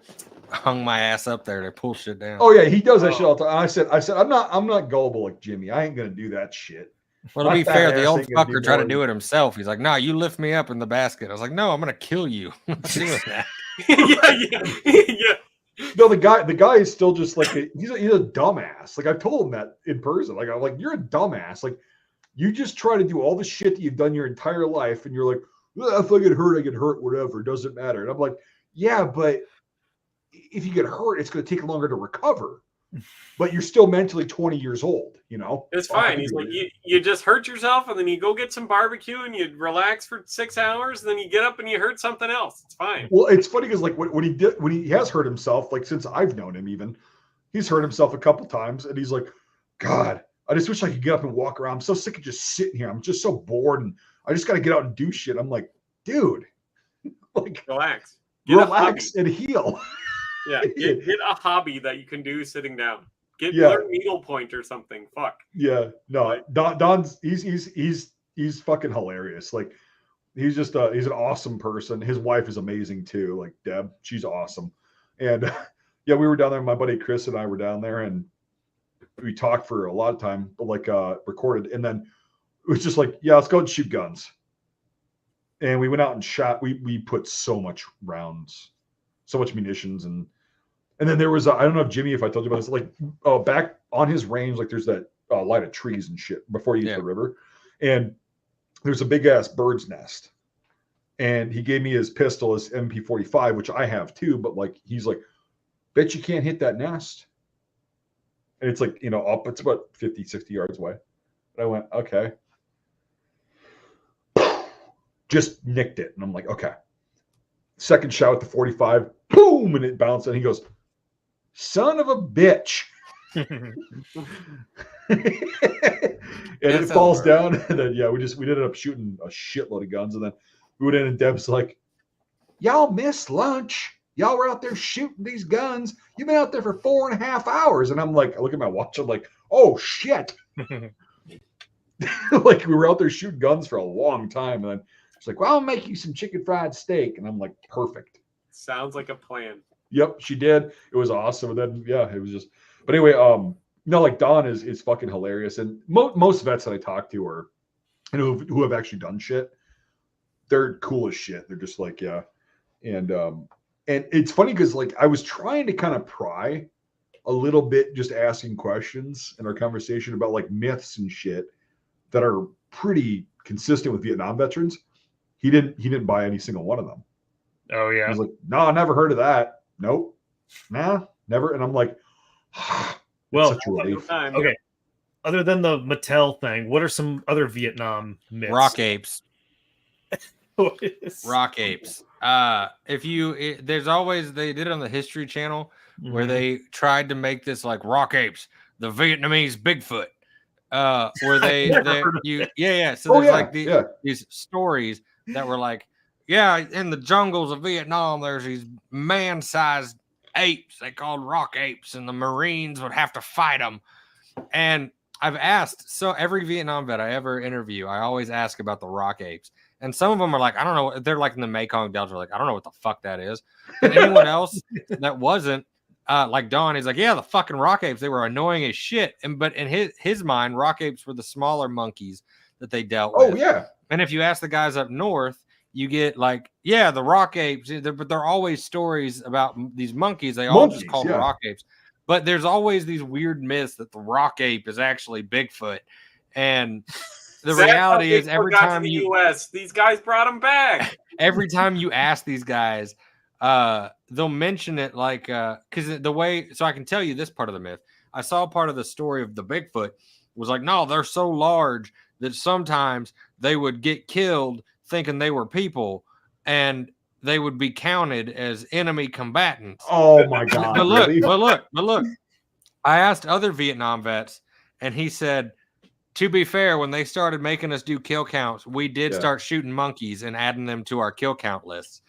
hung my ass up there to pull shit down. Oh yeah, he does that shit all the time. I said, I'm not gullible like Jimmy. I ain't gonna do that shit. Well, to be fair, the old fucker tried to do it himself. He's like, "No, you lift me up in the basket." I was like, "No, I'm gonna kill you." Doing that. yeah. No, the guy is still just like he's a dumbass. Like I've told him that in person. Like I'm like, you're a dumbass. Like you just try to do all the shit that you've done your entire life, and you're like, well, if I get hurt, whatever, it doesn't matter. And I'm like, yeah, but if you get hurt, it's going to take longer to recover. But you're still mentally 20 years old, It's fine. He's like, you just hurt yourself, and then you go get some barbecue, and you relax for 6 hours, and then you get up and you hurt something else. It's fine. Well, it's funny because like when he has hurt himself, like since I've known him, even he's hurt himself a couple times, and he's like, God, I just wish I could get up and walk around. I'm so sick of just sitting here. I'm just so bored, and I just got to get out and do shit. I'm like, dude, like relax and heal. Yeah, get a hobby that you can do sitting down. Learn needlepoint or something. Fuck. Yeah, no, Don's he's fucking hilarious. Like he's just he's an awesome person. His wife is amazing too. Like Deb, she's awesome. And yeah, we were down there. My buddy Chris and I were down there, and we talked for a lot of time, but like recorded. And then it was just like, yeah, let's go and shoot guns. And we went out and shot. We put so much rounds, so much munitions, and then there was I don't know if Jimmy, if I told you about this, like back on his range, like there's that line of trees and shit before you get to the river, and there's a big ass bird's nest, and he gave me his pistol, his MP45, which I have too, but like he's like, bet you can't hit that nest, and it's like up, it's about 50-60 yards away. And I went, okay, just nicked it, and I'm like, okay. Second shot with the 45, boom, and it bounced, and he goes, son of a bitch. And it falls down, and then we ended up shooting a shitload of guns, and then we went in, and Deb's like, y'all missed lunch. Y'all were out there shooting these guns. You've been out there for 4.5 hours. And I'm like, I look at my watch, I'm like, oh shit. Like we were out there shooting guns for a long time, and then it's like, well, I'll make you some chicken fried steak. And I'm like, perfect. Sounds like a plan. Yep, she did. It was awesome. And then, yeah, it was just, but anyway, like Don is fucking hilarious. And most vets that I talk to are, who have actually done shit. They're cool as shit. They're just like, yeah. And it's funny because like I was trying to kind of pry a little bit, just asking questions in our conversation about like myths and shit that are pretty consistent with Vietnam veterans. He didn't buy any single one of them. Oh yeah. He's like, no, I never heard of that. Nope. Nah, never. And I'm like, well, such a relief. Okay. Other than the Mattel thing, what are some other Vietnam myths? Rock apes. Rock apes. There's always, they did it on the History Channel where they tried to make this like rock apes, the Vietnamese Bigfoot. Where So there's these stories that were like, yeah, in the jungles of Vietnam, there's these man-sized apes they called rock apes, and the Marines would have to fight them. And I've asked, so every Vietnam vet I ever interview, I always ask about the rock apes. And some of them are like, I don't know. They're like in the Mekong Delta. Like, I don't know what the fuck that is. But anyone else that wasn't, like Don, he's like, yeah, the fucking rock apes, they were annoying as shit. But in his mind, rock apes were the smaller monkeys that they dealt with. Oh, yeah. And if you ask the guys up north, you get like, yeah, the rock apes, but they're always stories about these monkeys. They all just call them rock apes. But there's always these weird myths that the rock ape is actually Bigfoot. And the reality is every time US, these guys brought them back. Every time you ask these guys, they'll mention it like, because the way, so I can tell you this part of the myth. I saw part of the story of the Bigfoot was like, no, they're so large that sometimes they would get killed thinking they were people and they would be counted as enemy combatants. Oh my God. But look, really? but look, I asked other Vietnam vets and he said, to be fair, when they started making us do kill counts, we did start shooting monkeys and adding them to our kill count lists.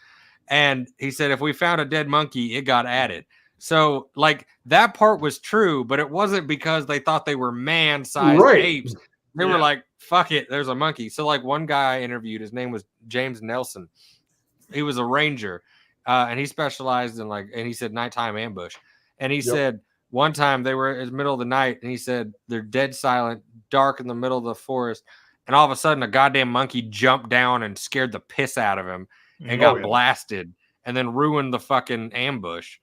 And he said, if we found a dead monkey, it got added. So like that part was true, but it wasn't because they thought they were man-sized apes. They were like, fuck it, there's a monkey. So like one guy I interviewed, his name was James Nelson. He was a ranger and he specialized in like, and he said nighttime ambush. And he said one time they were in the middle of the night and he said they're dead silent, dark in the middle of the forest. And all of a sudden a goddamn monkey jumped down and scared the piss out of him and got blasted and then ruined the fucking ambush.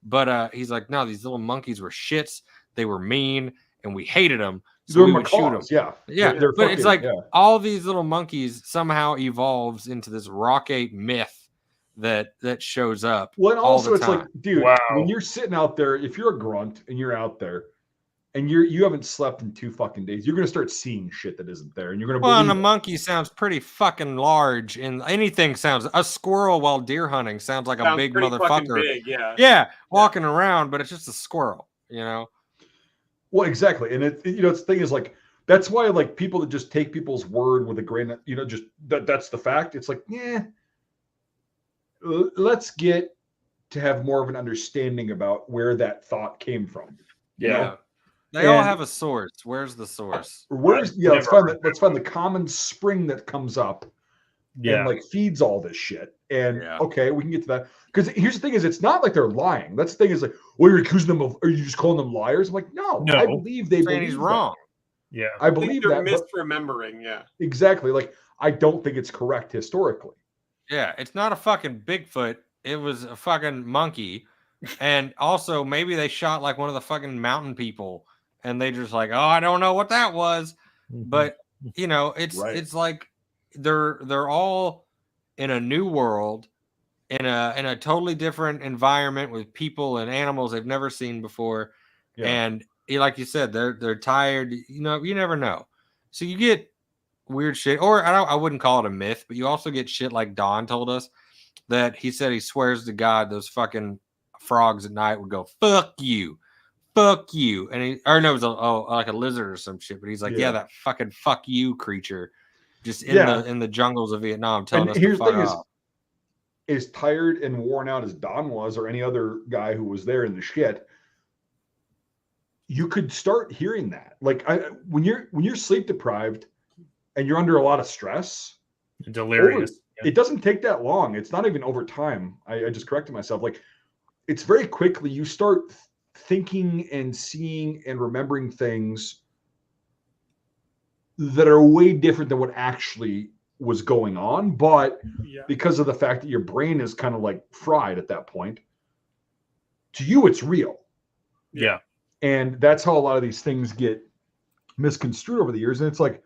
But he's like, no, these little monkeys were shits. They were mean and we hated them. So we would shoot them. Yeah. But fucking, it's like all these little monkeys somehow evolves into this rock ape myth that shows up. Well, and also all the it's time. like, dude, when you're sitting out there, if you're a grunt and you're out there and you haven't slept in 2 fucking days, you're gonna start seeing shit that isn't there, and you're gonna. And a monkey sounds pretty fucking large, and anything sounds. A squirrel while deer hunting sounds like a big motherfucker. Big, walking around, but it's just a squirrel, you know. Well, exactly, and it's the thing is like that's why like people that just take people's word with a grain of, just that's the fact. It's like, let's get to have more of an understanding about where that thought came from. Yeah. They all have a source. Where's the source? Let's find the common spring that comes up and like feeds all this shit. And okay, we can get to that. Because here's the thing is it's not like they're lying. That's the thing is like, well, you're accusing them of, are you just calling them liars? I'm like, no. I believe they believe he's wrong. That. Yeah. I believe they're that. Misremembering, Exactly. Like I don't think it's correct historically. Yeah, it's not a fucking Bigfoot. It was a fucking monkey. And also maybe they shot like one of the fucking mountain people. And they just like, oh, I don't know what that was, but it's like they're all in a new world, in a totally different environment with people and animals they've never seen before, and like you said, they're tired. You never know. So you get weird shit, or I wouldn't call it a myth, but you also get shit like Don told us that he said he swears to God those fucking frogs at night would go fuck you. Fuck you. And it was like a lizard or some shit, but he's like, that fucking fuck you creature just in the jungles of Vietnam telling us to fuck off. As tired and worn out as Don was, or any other guy who was there in the shit, you could start hearing that. Like when you're sleep deprived and you're under a lot of stress, delirious. It doesn't take that long. It's not even over time. I just corrected myself. Like it's very quickly you start thinking and seeing and remembering things that are way different than what actually was going on, but because of the fact that your brain is kind of like fried at that point, to you it's real. And that's how a lot of these things get misconstrued over the years. And it's like,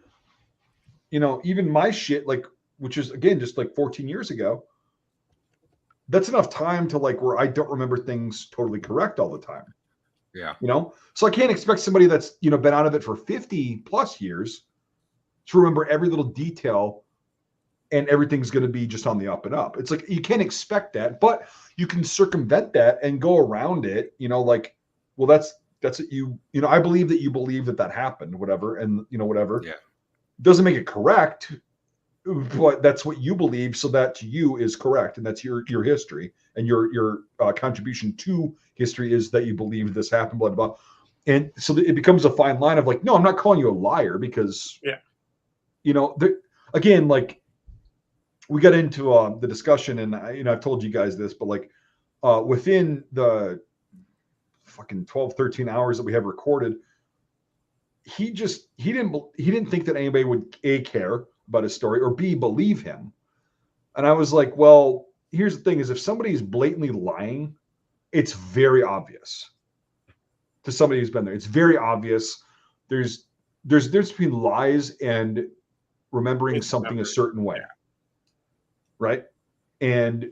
even my shit, like, which is again just like 14 years ago, that's enough time to like where I don't remember things totally correct all the time. So I can't expect somebody that's been out of it for 50 plus years to remember every little detail and everything's going to be just on the up and up. It's like you can't expect that, but you can circumvent that and go around it. Like, well, that's what I believe that you believe that happened, whatever, and whatever. Doesn't make it correct, but that's what you believe, so that to you is correct, and that's your history and your contribution to history is that you believe this happened, blah blah blah. And so it becomes a fine line of like, no, I'm not calling you a liar because again, like we got into the discussion, and I've told you guys this, but like within the fucking 12, 13 hours that we have recorded, he didn't think that anybody would A, care about his story, or B, believe him. And I was like, well, here's the thing: is if somebody is blatantly lying, it's very obvious to somebody who's been there. It's very obvious. There's between lies and remembering something a certain way, right? And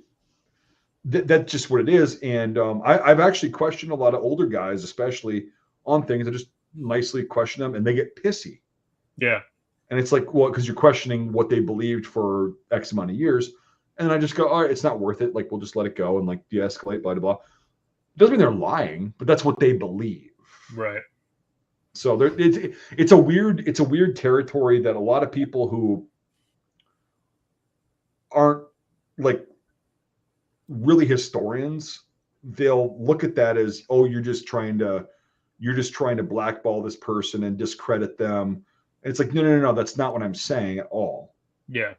that's just what it is. And I've actually questioned a lot of older guys, especially on things. I just nicely question them, and they get pissy. Yeah. And it's like, well, because you're questioning what they believed for X amount of years. And I just go, all right, it's not worth it. Like, we'll just let it go and like de-escalate, blah, blah, blah. Doesn't mean they're lying, but that's what they believe. Right. So it's a weird territory that a lot of people who aren't like really historians, they'll look at that as, oh, you're just trying to blackball this person and discredit them. And it's like, no, that's not what I'm saying at all. Yeah.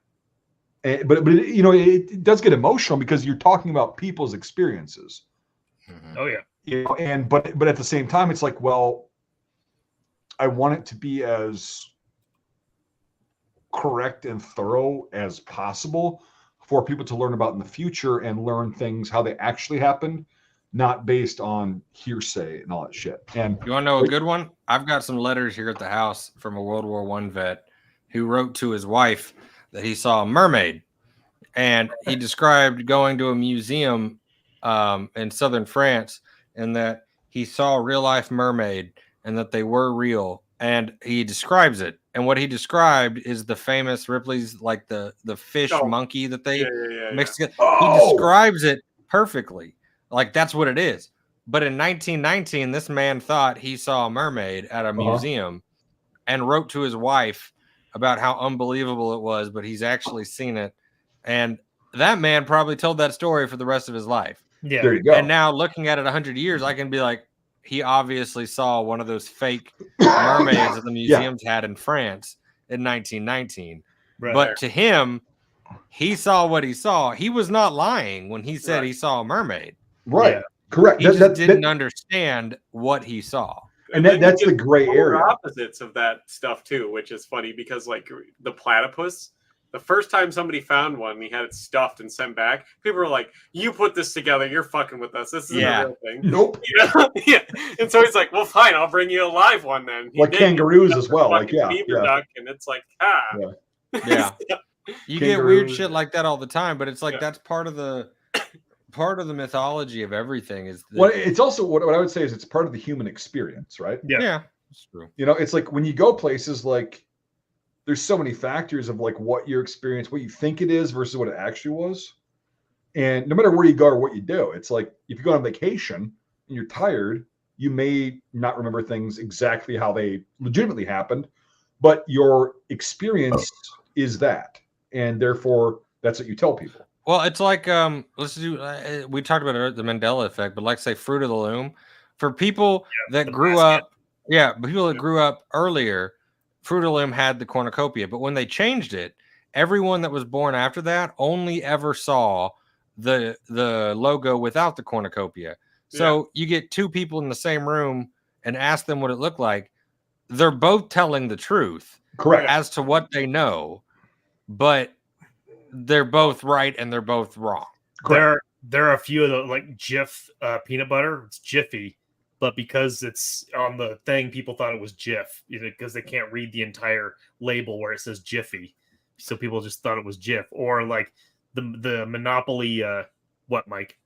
But it does get emotional because you're talking about people's experiences. Oh yeah. But at the same time, it's like, well, I want it to be as correct and thorough as possible for people to learn about in the future and learn things how they actually happened, not based on hearsay and all that shit. And you want to know a good one? I've got some letters here at the house from a World War I vet who wrote to his wife that he saw a mermaid, and he described going to a museum in southern France, and that he saw a real life mermaid and that they were real. And he describes it. And what he described is the famous Ripley's, like the fish monkey that they mixed together. He describes it perfectly. Like, that's what it is. But in 1919, this man thought he saw a mermaid at a museum and wrote to his wife about how unbelievable it was, but he's actually seen it. And that man probably told that story for the rest of his life. Yeah. There you go. And now looking at it 100 years, I can be like, he obviously saw one of those fake mermaids that the museums had in France in 1919. Right. But to him, he saw what he saw. He was not lying when he said he saw a mermaid. Right. Yeah. Correct. He just didn't understand what he saw. And that's the gray area. Opposites of that stuff too, which is funny because like the platypus, the first time somebody found one, he had it stuffed and sent back. People were like, "You put this together. You're fucking with us. This isn't a real thing." Nope. Yeah. And so he's like, "Well, fine. I'll bring you a live one then." Like kangaroos as well. Like beaver duck, and it's like Yeah. You get weird shit like that all the time, but it's like that's part of the mythology of everything. Is well, it's also what I would say is it's part of the human experience, right? Yeah, that's true. It's like when you go places, like there's so many factors of like what your experience, what you think it is versus what it actually was. And no matter where you go or what you do, it's like if you go on vacation and you're tired, you may not remember things exactly how they legitimately happened, but your experience is that, and therefore that's what you tell people. Well, it's like let's do. We talked about the Mandela effect, but like say Fruit of the Loom, for people that grew up, people that grew up earlier, Fruit of the Loom had the cornucopia, but when they changed it, everyone that was born after that only ever saw the logo without the cornucopia. So you get two people in the same room and ask them what it looked like. They're both telling the truth, correct, as to what they know, but they're both right and they're both wrong. There are a few of the like Jif peanut butter. It's Jiffy, but because it's on the thing, people thought it was Jif because they can't read the entire label where it says Jiffy, so people just thought it was Jif. Or like the Monopoly, what, Mike?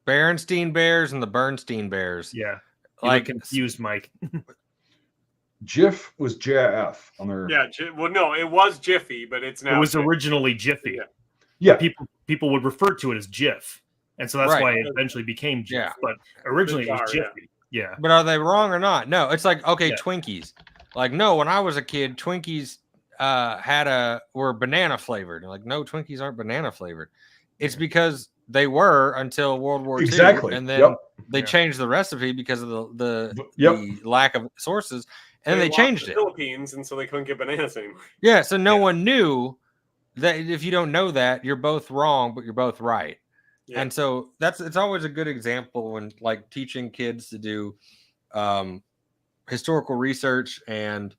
Berenstein Bears and the Bernstein Bears. Yeah, like confused, Mike. Jif was JF on their. Yeah, well, no, it was Jiffy, but it's now. It was originally Jiffy. Yeah. People would refer to it as Jif, and so that's why it eventually became Jif. Yeah. But originally it was Jiffy. Yeah. But are they wrong or not? No, it's like Twinkies. Like no, when I was a kid, Twinkies were banana flavored. Like no, Twinkies aren't banana flavored. It's because they were until World War II, and then they changed the recipe because of the lack of sources. And they changed it. Philippines, and so they couldn't get bananas anymore. Yeah, so no one knew that if you don't know that, you're both wrong, but you're both right. Yeah. And so it's always a good example when like teaching kids to do historical research and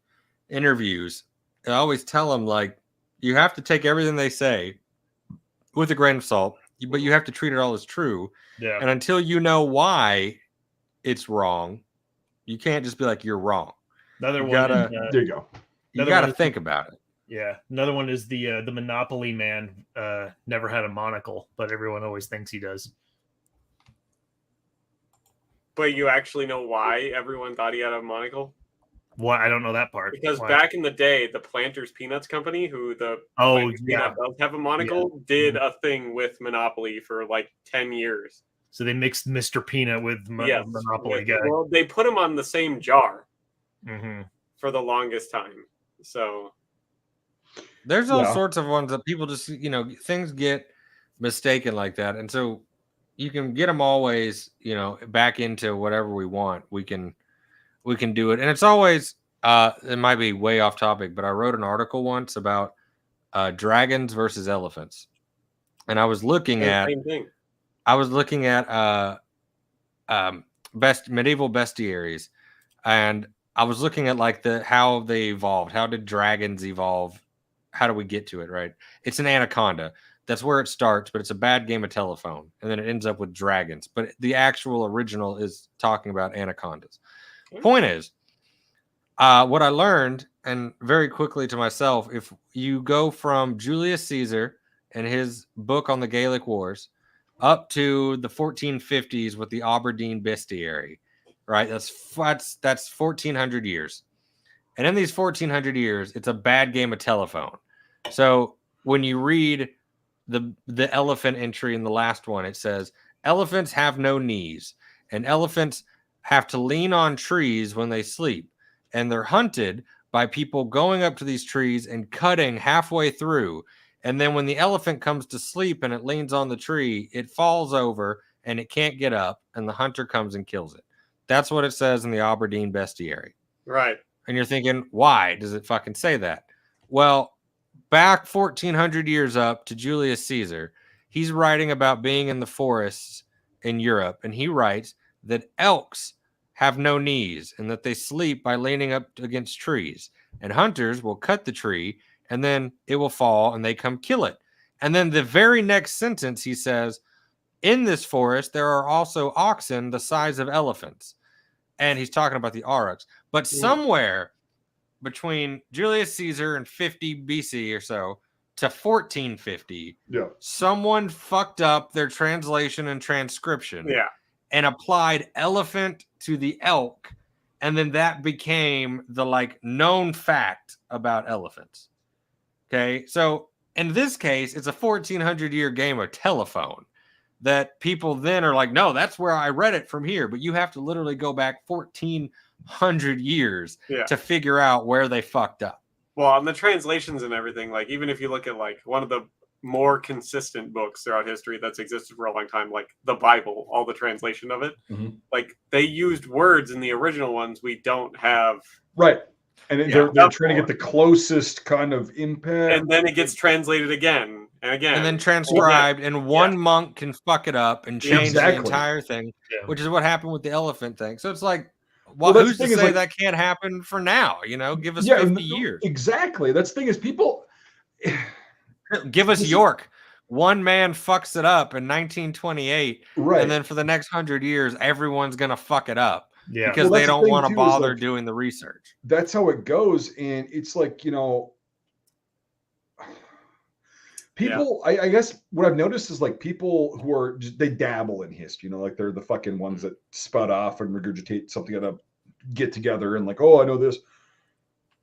interviews. I always tell them like you have to take everything they say with a grain of salt, but you have to treat it all as true. Yeah. And until you know why it's wrong, you can't just be like you're wrong. Another You one. gotta, There you go. you gotta think about it. Yeah. Another one is the Monopoly man never had a monocle, but everyone always thinks he does. But you actually know why everyone thought he had a monocle? Why? I don't know that part. Because Why? back in the day, the Planters Peanuts Company, who the yeah. Peanut does have a monocle, did a thing with Monopoly for like 10 years. So they mixed Mr. Peanut with Monopoly guy. Well, they put him on the same jar Mm-hmm. for the longest time. So there's all sorts of ones that people just, you know, things get mistaken like that. And so you can get them always, you know, back into whatever we want. We can do it. And it's always, it might be way off topic, but I wrote an article once about dragons versus elephants. And I was looking at, same thing. Medieval bestiaries. And I was looking at like how they evolved. How did dragons evolve? How do we get to it? Right. It's an anaconda. That's where it starts, but it's a bad game of telephone. And then it ends up with dragons. But the actual original is talking about anacondas. Point is, what I learned, and very quickly to myself, if you go from Julius Caesar and his book on the Gaelic Wars up to the 1450s with the Aberdeen Bestiary, right? That's 1400 years. And in these 1400 years, it's a bad game of telephone. So when you read the elephant entry in the last one, it says, elephants have no knees, and elephants have to lean on trees when they sleep. And they're hunted by people going up to these trees and cutting halfway through. And then when the elephant comes to sleep and it leans on the tree, it falls over and it can't get up, and the hunter comes and kills it. That's what it says in the Aberdeen Bestiary. Right. And you're thinking, why does it fucking say that? Well, back 1400 years up to Julius Caesar, he's writing about being in the forests in Europe, and he writes that elks have no knees and that they sleep by leaning up against trees, and hunters will cut the tree and then it will fall and they come kill it. And then the very next sentence he says, in this forest there are also oxen the size of elephants, and he's talking about the aurochs. But somewhere between Julius Caesar and 50 BC or so to 1450, someone fucked up their translation and transcription and applied elephant to the elk, and then that became the like known fact about elephants. Okay, so in this case, it's a 1400-year game of telephone that people then are like, no, that's where I read it from here. But you have to literally go back 1400 years to figure out where they fucked up. Well, on the translations and everything, like even if you look at like one of the more consistent books throughout history that's existed for a long time, like the Bible, all the translation of it, like they used words in the original ones we don't have. Right. And they're trying to get the closest kind of impact. And then it gets translated again and again. And then transcribed, and one monk can fuck it up and change the entire thing, which is what happened with the elephant thing. So it's like, who's to say that can't happen for now? You know, give us 50 years. Exactly. That's the thing is people... Give us York. One man fucks it up in 1928, and then for the next 100 years, everyone's going to fuck it up. Yeah, because they don't want to bother doing the research. That's how it goes. And it's like, you know, people, I guess what I've noticed is like people who are, they dabble in history, you know, like they're the fucking ones that spout off and regurgitate something at a get together and like, oh, I know this.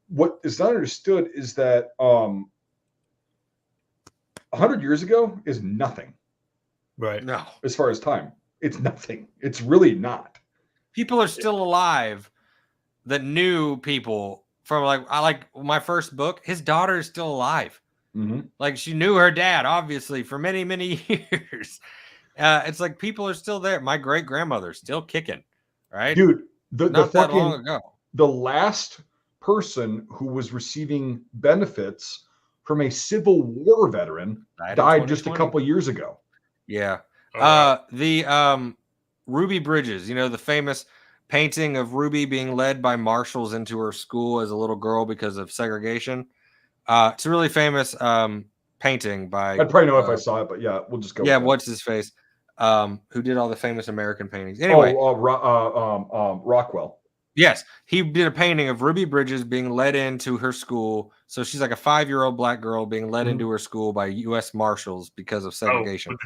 What is not understood is that 100 years ago is nothing. Right. No. As far as time, it's nothing. It's really not. People are still alive that knew people from like my first book. His daughter is still alive. Like she knew her dad, obviously, for many, many years. It's like people are still there. My great grandmother's still kicking, right? Dude, not that long ago. The last person who was receiving benefits from a Civil War veteran died just a couple years ago. Yeah. Oh, wow. The Ruby Bridges, the famous painting of Ruby being led by marshals into her school as a little girl because of segregation. It's a really famous painting by. I'd probably know if I saw it, but yeah, we'll just go. Yeah, what's his face? Who did all the famous American paintings? Anyway, Rockwell. Yes, he did a painting of Ruby Bridges being led into her school. So she's like a 5-year-old black girl being led into her school by U.S. Marshals because of segregation.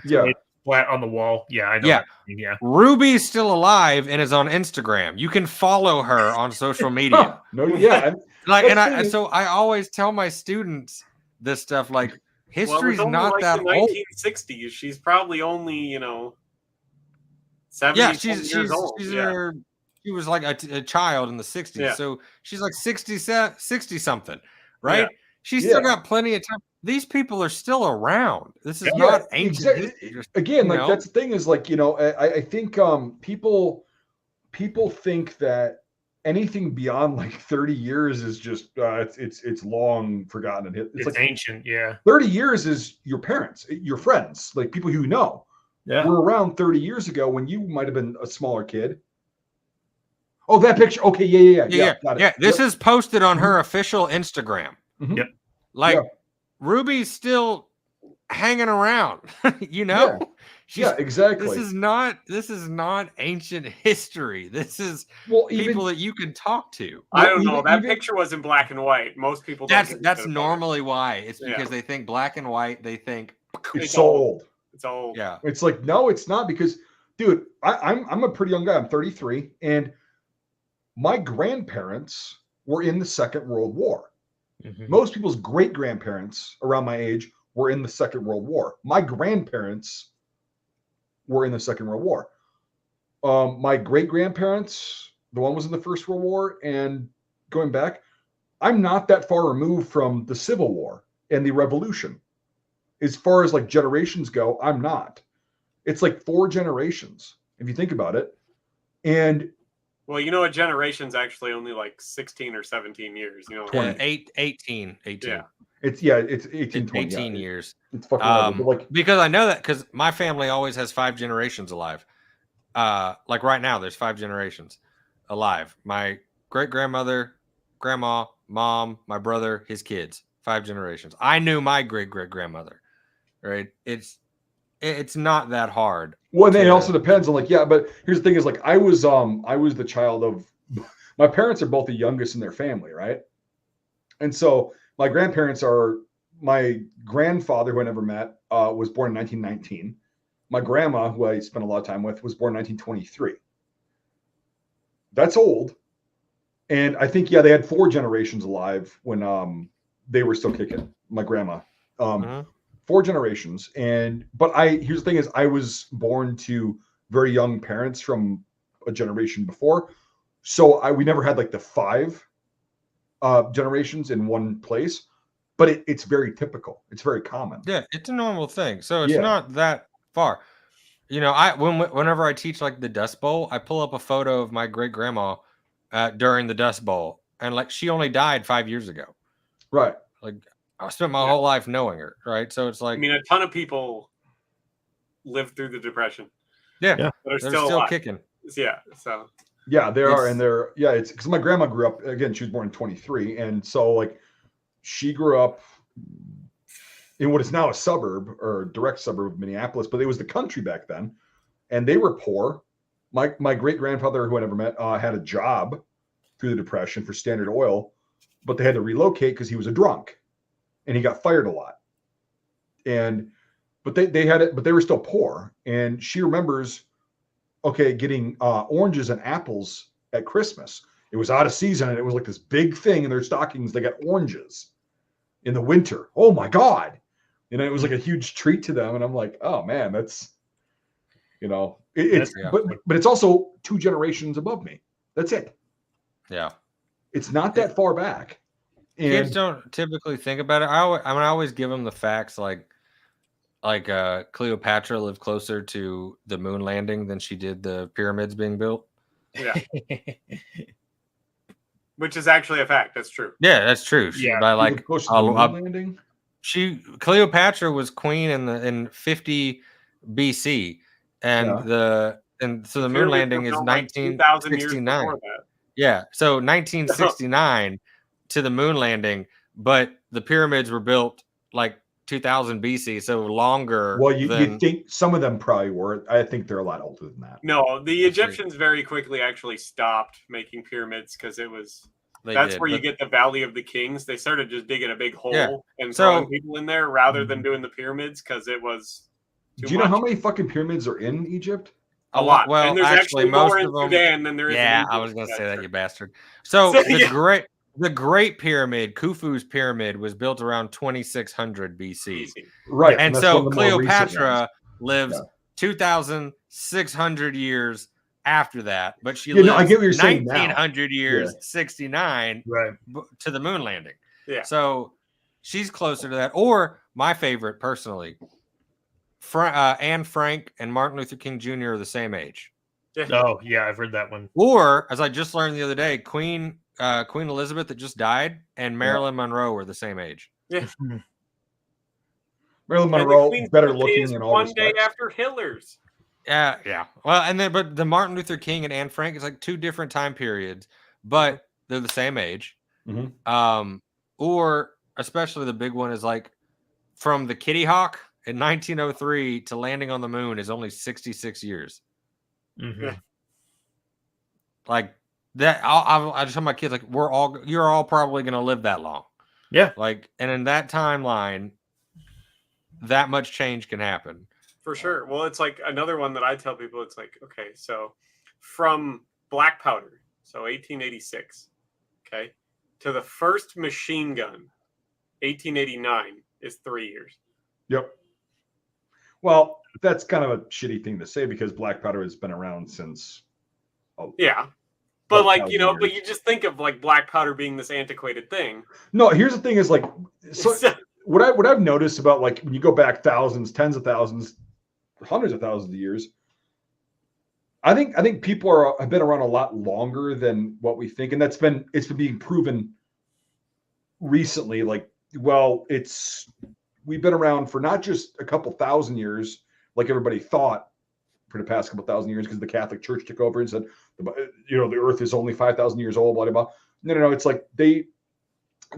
Flat on the wall. Yeah, I know. Yeah. Yeah. Ruby's still alive and is on Instagram. You can follow her on social media. So I always tell my students this stuff, like history's not that the old. 1960s. She's probably only 70 she's years old. She was like a child in the 60s. Yeah. So she's like 60 something, right? Yeah. She's still got plenty of time. These people are still around. This is not ancient. Exactly. Again, like that's the thing is like, I think people think that anything beyond like 30 years is just it's long forgotten. It's like ancient. Yeah. 30 years is your parents, your friends, like people who were around 30 years ago when you might have been a smaller kid. Oh, that picture. Okay. Yeah. Got it. Yeah. This is posted on her official Instagram. Mm-hmm. Yep. Like Ruby's still hanging around, Yeah, exactly. This is not ancient history. This is people that you can talk to. I don't know. That picture was in black and white. Most people that's normally why. It's because they think black and white, they think it's old. It's old. Yeah. It's like, no, it's not, because dude, I'm a pretty young guy. I'm 33, and my grandparents were in the Second World War. Mm-hmm. Most people's great-grandparents around my age were in the Second World War. My grandparents were in the Second World War. My great-grandparents, the one was in the First World War, and going back, I'm not that far removed from the Civil War and the Revolution. As far as like generations go, I'm not. It's like 4 generations, if you think about it. And well, a generation's actually only like 16 or 17 years. 18. Yeah. It's 18 years. It's fucking because I know that because my family always has 5 generations alive. Like right now, there's 5 generations alive. My great grandmother, grandma, mom, my brother, his kids. 5 generations. I knew my great grandmother. Right? It's not that hard. Well, and then it also depends on but here's the thing is like I was the child of, my parents are both the youngest in their family, right? And so my grandparents are, my grandfather, who I never met, was born in 1919. My grandma, who I spent a lot of time with, was born in 1923. That's old. And I think, they had 4 generations alive when they were still kicking, my grandma. 4 generations. But here's the thing is I was born to very young parents from a generation before. So we never had like the 5 generations in one place, but it's very typical. It's very common. Yeah, it's a normal thing. So it's not that far. Whenever I teach like the Dust Bowl, I pull up a photo of my great grandma during the Dust Bowl, and like she only died 5 years ago. Right. Like I spent my whole life knowing her, right? So it's like, a ton of people lived through the Depression. Yeah. They're still kicking. Yeah. So. Yeah, they are, and it's because my grandma grew up, again, she was born in 23, and so like she grew up in what is now a suburb or direct suburb of Minneapolis, but it was the country back then, and they were poor. My great grandfather, who I never met, had a job through the Depression for Standard Oil, but they had to relocate because he was a drunk. And he got fired a lot. But they had it, but they were still poor. And she remembers, getting oranges and apples at Christmas. It was out of season, and it was like this big thing in their stockings. They got oranges in the winter. Oh my God. It was like a huge treat to them. And I'm like, oh man, that's, but it's also 2 generations above me. That's it. Yeah. It's not that far back. Kids don't typically think about it. I always give them the facts, like Cleopatra lived closer to the moon landing than she did the pyramids being built. Yeah, which is actually a fact. That's true. Yeah, that's true. By like a moon landing. Cleopatra was queen in 50 BC, and so the moon landing is 1969. Yeah, so 1969 to the moon landing, but the pyramids were built like 2000 BC, so longer. Well, you think some of them probably were. I think they're a lot older than that. No, the Egyptians very quickly actually stopped making pyramids because it was. That's where you get the Valley of the Kings. They started just digging a big hole and throwing people in there rather than doing the pyramids because it was too much. Do you know how many fucking pyramids are in Egypt? A lot. Well, and there's actually most more in of them, Sudan than there is in Egypt. I was going to say that, you bastard. So the Great Pyramid, Khufu's pyramid, was built around 2600 BC. Right. And so Cleopatra lives 2,600 years after that, but she lives I get what you're 1,900 years, 69 to the moon landing. Yeah. So she's closer to that. Or my favorite, personally, Anne Frank and Martin Luther King Jr. are the same age. Oh, yeah, I've heard that one. Or, as I just learned the other day, Queen Elizabeth that just died and Marilyn Monroe were the same age. Yeah. Marilyn Monroe, better looking in all one day after Hitler's. Yeah. Well, but the Martin Luther King and Anne Frank is like two different time periods, but they're the same age. Mm-hmm. Or especially the big one is like from the Kitty Hawk in 1903 to landing on the moon is only 66 years. Mm-hmm. Like that. I just tell my kids, like, you're all probably going to live that long. Yeah. Like, and in that timeline, that much change can happen. For sure. Well, it's like another one that I tell people, it's like, okay, so from black powder, so 1886, okay, to the first machine gun, 1889, is 3 years. Yep. Well, that's kind of a shitty thing to say because black powder has been around since. Yeah. But like, but you just think of like black powder being this antiquated thing. No, here's the thing is like, what I've noticed about like when you go back thousands, tens of thousands, hundreds of thousands of years, I think people have been around a lot longer than what we think, and it's been being proven recently. Like, well, we've been around for not just a couple thousand years, like everybody thought for the past couple thousand years, because the Catholic Church took over and said, the Earth is only 5,000 years old. Blah blah blah. No. It's like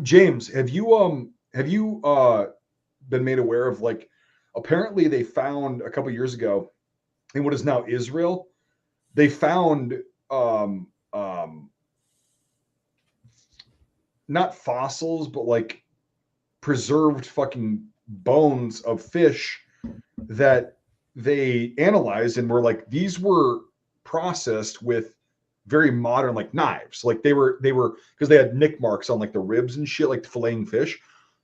James, have you been made aware of like? Apparently, they found a couple years ago in what is now Israel. They found not fossils, but like preserved fucking bones of fish that they analyzed and were like, these were processed with very modern like knives. Like they were because they had nick marks on like the ribs and shit, like filleting fish,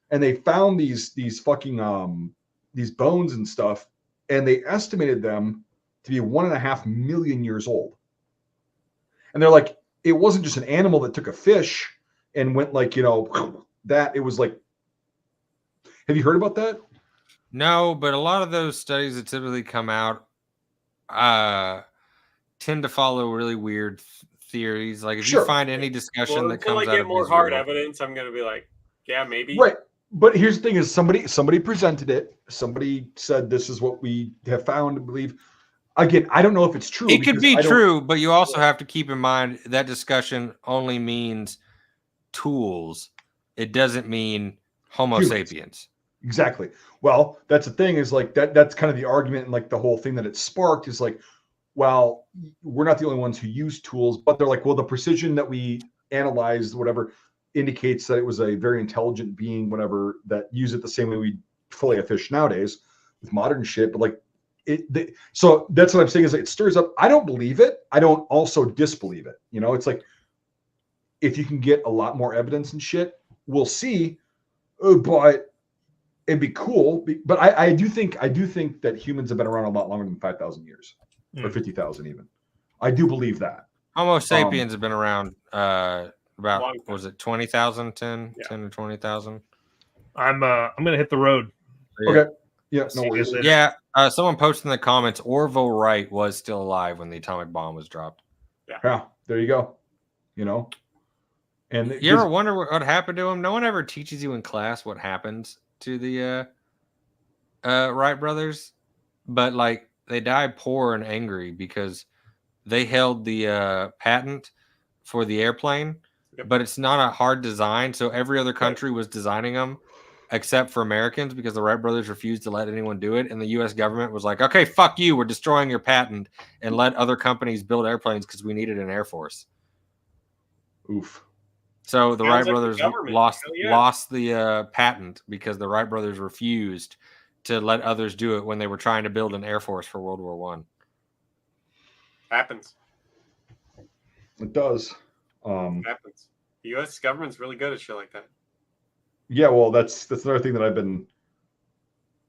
and they found these fucking these bones and stuff, and they estimated them to be 1.5 million years old. And they're like, it wasn't just an animal that took a fish and went like, that it was like, have you heard about that? No, but a lot of those studies that typically come out tend to follow really weird theories. Like if you find any discussion that comes out get of more hard evidence, I'm going to be like, yeah, maybe. Right. But here's the thing is somebody presented it. Somebody said, this is what we have found and believe. Again, I don't know if it's true. It could be true, but you also have to keep in mind that discussion only means tools. It doesn't mean Homo sapiens. Exactly. Well, that's the thing is like that's kind of the argument and like the whole thing that it sparked is like, well, we're not the only ones who use tools, but they're like, well, the precision that we analyzed, whatever, indicates that it was a very intelligent being, whatever, that use it the same way we fillet a fish nowadays with modern shit. But like so that's what I'm saying is it stirs up. I don't believe it. I don't also disbelieve it. It's like, if you can get a lot more evidence and shit, we'll see. But it'd be cool. But I do think that humans have been around a lot longer than 5,000 years or 50,000 even. I do believe that. Homo sapiens have been around about, was it 20,000, 10 to 20,000? I'm gonna hit the road. Okay. Yeah. No worries. Yeah. Someone posted in the comments, Orville Wright was still alive when the atomic bomb was dropped. Yeah. There you go. And you ever wonder what happened to him? No one ever teaches you in class what happens to the Wright brothers, but like they died poor and angry because they held the patent for the airplane, but it's not a hard design. So every other country was designing them except for Americans because the Wright brothers refused to let anyone do it. And the U.S. government was like, okay, fuck you. We're destroying your patent and let other companies build airplanes because we needed an air force. Oof. So the Wright like brothers lost the patent because the Wright brothers refused to let others do it when they were trying to build an air force for World War One. Happens. It does. Happens. The U.S. government's really good at shit like that. Yeah, well, that's another thing that I've been.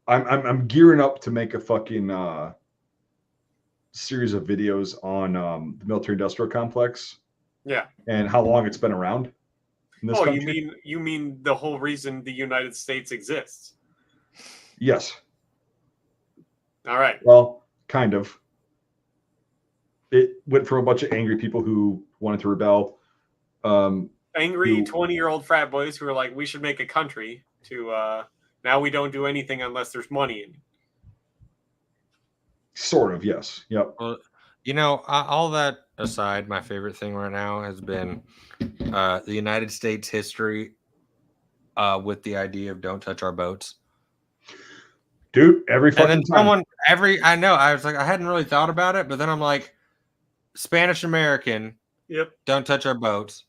I'm gearing up to make a fucking series of videos on the military-industrial complex. Yeah. And how long it's been around in this country. you mean the whole reason the United States exists? Yes. All right. Well, kind of. It went from a bunch of angry people who wanted to rebel. Angry 20-year-old frat boys who are like, we should make a country to now we don't do anything unless there's money in it. Sort of, yes. Yep. Well, you know, all that aside, my favorite thing right now has been the United States history with the idea of don't touch our boats. Dude, every fucking and then time. I know, I was like, I hadn't really thought about it, but then I'm like, Spanish American, yep, don't touch our boats.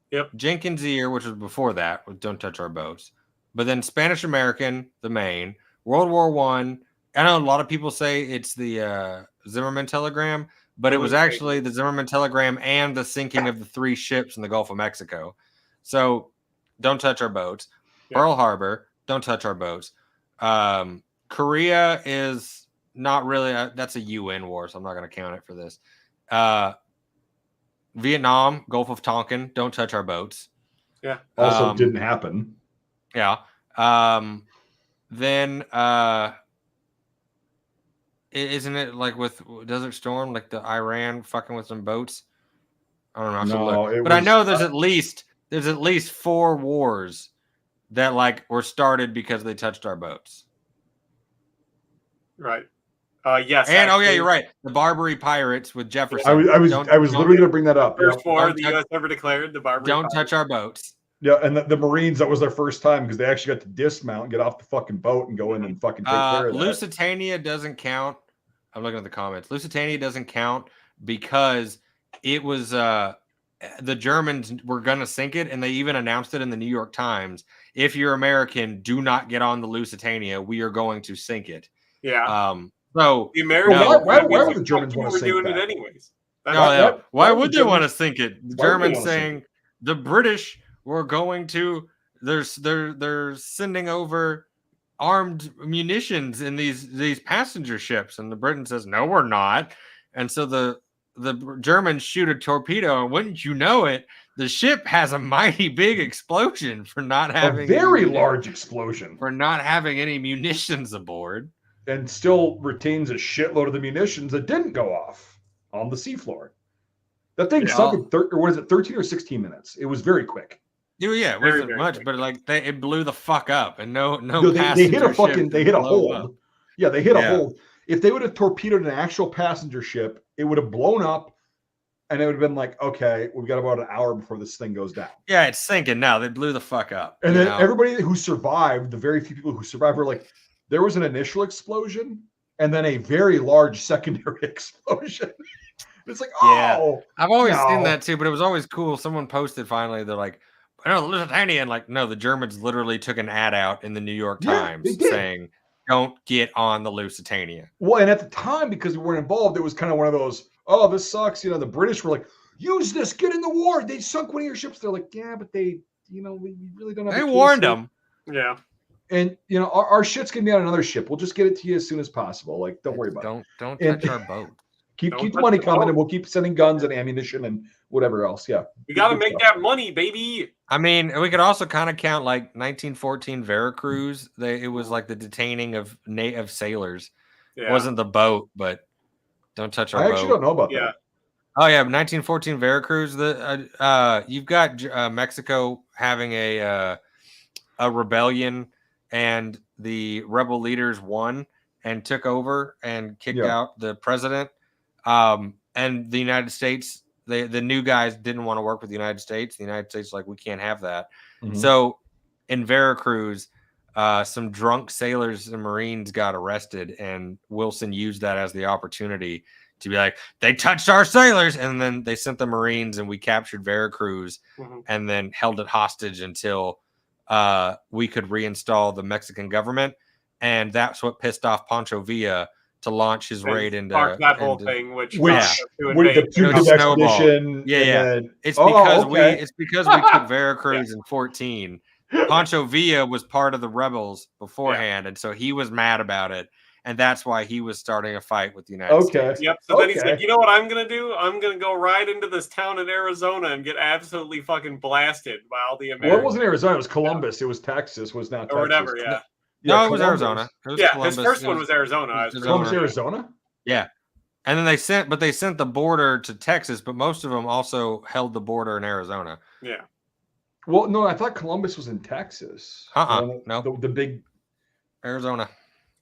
Yep. Jenkins Ear, which was before that, was don't touch our boats. But then Spanish American, the main, World War One. I know a lot of people say it's the Zimmerman telegram, but it was actually the Zimmerman telegram and the sinking of the 3 ships in the Gulf of Mexico. So don't touch our boats. Yep. Pearl Harbor, don't touch our boats. Korea is not really that's a UN war, so I'm not going to count it for this. Vietnam, Gulf of Tonkin, don't touch our boats. Yeah. Also didn't happen. Yeah. Then isn't it like with Desert Storm, like the Iran fucking with some boats? I don't know. But I know there's at least 4 wars that like were started because they touched our boats. Right. Yes. And actually, you're right. The Barbary pirates with Jefferson. I was literally going to bring that up. First war the U.S. ever declared the Barbary. Don't touch our boats. Yeah, and the Marines, that was their first time because they actually got to dismount and get off the fucking boat and go in and fucking take care of that. Lusitania doesn't count. I'm looking at the comments. Lusitania doesn't count because it was the Germans were going to sink it, and they even announced it in the New York Times. If you're American, do not get on the Lusitania. We are going to sink it. Yeah. So the Americans, why would the Germans want to sink doing that? it anyways? Why would they want to sink it? The Germans saying the British were going to. They're sending over armed munitions in these passenger ships, and the Britain says no, we're not. And so the Germans shoot a torpedo, and wouldn't you know it, the ship has a mighty big explosion for not having a very large explosion for not having any munitions aboard. And still retains a shitload of the munitions that didn't go off on the seafloor. That thing sunk in 13 or 16 minutes. It was very quick. Yeah, it wasn't much, but like it blew the fuck up, and no they hit a hold. Yeah, they hit a hold. If they would have torpedoed an actual passenger ship, it would have blown up, and it would have been like, okay, we've got about an hour before this thing goes down. Yeah, it's sinking now. They blew the fuck up. And then everybody who survived, the very few people who survived, were like, there was an initial explosion and then a very large secondary explosion. It's like, I've always seen that too, but it was always cool. Someone posted finally, they're like, no, the Lusitania, and like, no, the Germans literally took an ad out in the New York Times saying, don't get on the Lusitania. Well, and at the time, because we weren't involved, it was kind of one of those, oh, this sucks. You know, the British were like, use this, get in the war. They sunk one of your ships. They're like, yeah, but we really don't have. They warned them. Yeah. And our shit's gonna be on another ship. We'll just get it to you as soon as possible. Like, don't worry about it. Don't touch our boat. Keep the money coming, and we'll keep sending guns and ammunition and whatever else. Yeah, we got to make that money, baby. I mean, we could also kind of count like 1914 Veracruz. It was like the detaining of native sailors. Yeah. It wasn't the boat, but don't touch our boat. I actually don't know about that. Oh yeah, 1914 Veracruz. You've got Mexico having a rebellion. and the rebel leaders won and took over and kicked out the president. And the United States, the new guys didn't want to work with the United States. The United States like, we can't have that. So in Veracruz, some drunk sailors and Marines got arrested, and Wilson used that as the opportunity to be like, they touched our sailors, and then they sent the Marines, and we captured Veracruz, and then held it hostage until we could reinstall the Mexican government, and that's what pissed off Pancho Villa to launch his raid into that whole thing, which with the Cuban expedition. It's because we took Veracruz in 14. Pancho Villa was part of the rebels beforehand, and so he was mad about it, and that's why he was starting a fight with the United States. Yep. So then he's like, you know what I'm gonna do? I'm gonna go right into this town in Arizona and get absolutely fucking blasted by all the Americans. Well, it wasn't Arizona. It was Columbus. It was Texas. Was not Texas. Or whatever. Yeah. No, it was Arizona. It was Columbus. His first one was Arizona. Columbus, Arizona. Yeah, and then they sent the border to Texas, but most of them also held the border in Arizona. Yeah. Well, no, I thought Columbus was in Texas. No, the big Arizona.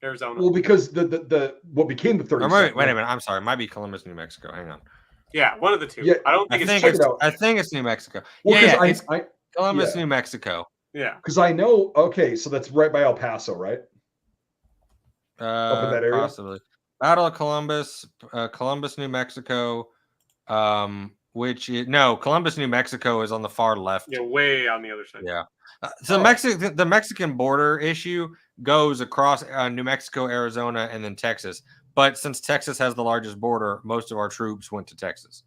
Well, because the what became the 32nd. Wait a minute. I'm sorry. It might be Columbus, New Mexico. Hang on. Yeah, one of the two. Yeah, I don't think I think it's New Mexico. Well, it's Columbus, New Mexico. Yeah, because I know. Okay, so that's right by El Paso, right? Up in that area, possibly. Battle of Columbus, Columbus, New Mexico. Columbus, New Mexico is on the far left. Yeah, way on the other side. Yeah. So the Mexican border issue goes across New Mexico, Arizona, and then Texas. But since Texas has the largest border, most of our troops went to Texas.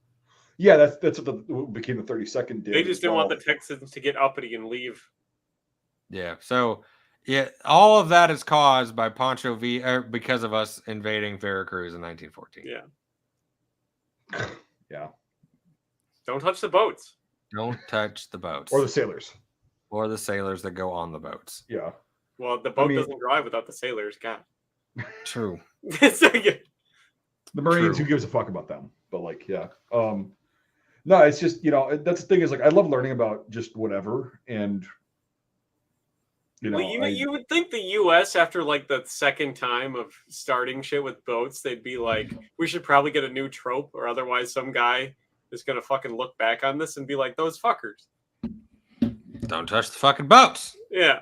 Yeah, that's what became the 32nd. They just didn't want the Texans to get uppity and leave. Yeah. So, all of that is caused by Pancho Villa because of us invading Veracruz in 1914. Yeah. Yeah. Don't touch the boats. Don't touch the boats. Or the sailors. Or the sailors that go on the boats. Yeah. Well, the boat doesn't drive without the sailors. God. True. The Marines, who gives a fuck about them? But no, it's just, that's the thing is I love learning about just whatever. And, you would think the U.S. after the second time of starting shit with boats, they'd be like, we should probably get a new trope, or otherwise some guy is going to fucking look back on this and be like, those fuckers. Don't touch the fucking boats. Yeah.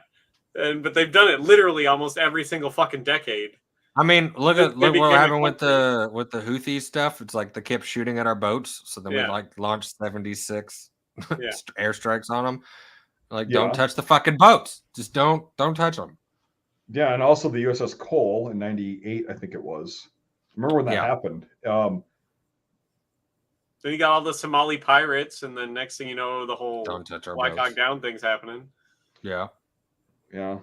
But they've done it literally almost every single fucking decade. I mean, look what happened with the Houthi stuff. It's like they kept shooting at our boats, so then we launched 76 airstrikes on them. Don't touch the fucking boats. Just don't touch them. Yeah, and also the USS Cole in '98, I think it was. Remember when that happened? Then you got all the Somali pirates, and then next thing you know, the whole Black Hawk Down thing's happening. Yeah. Yeah.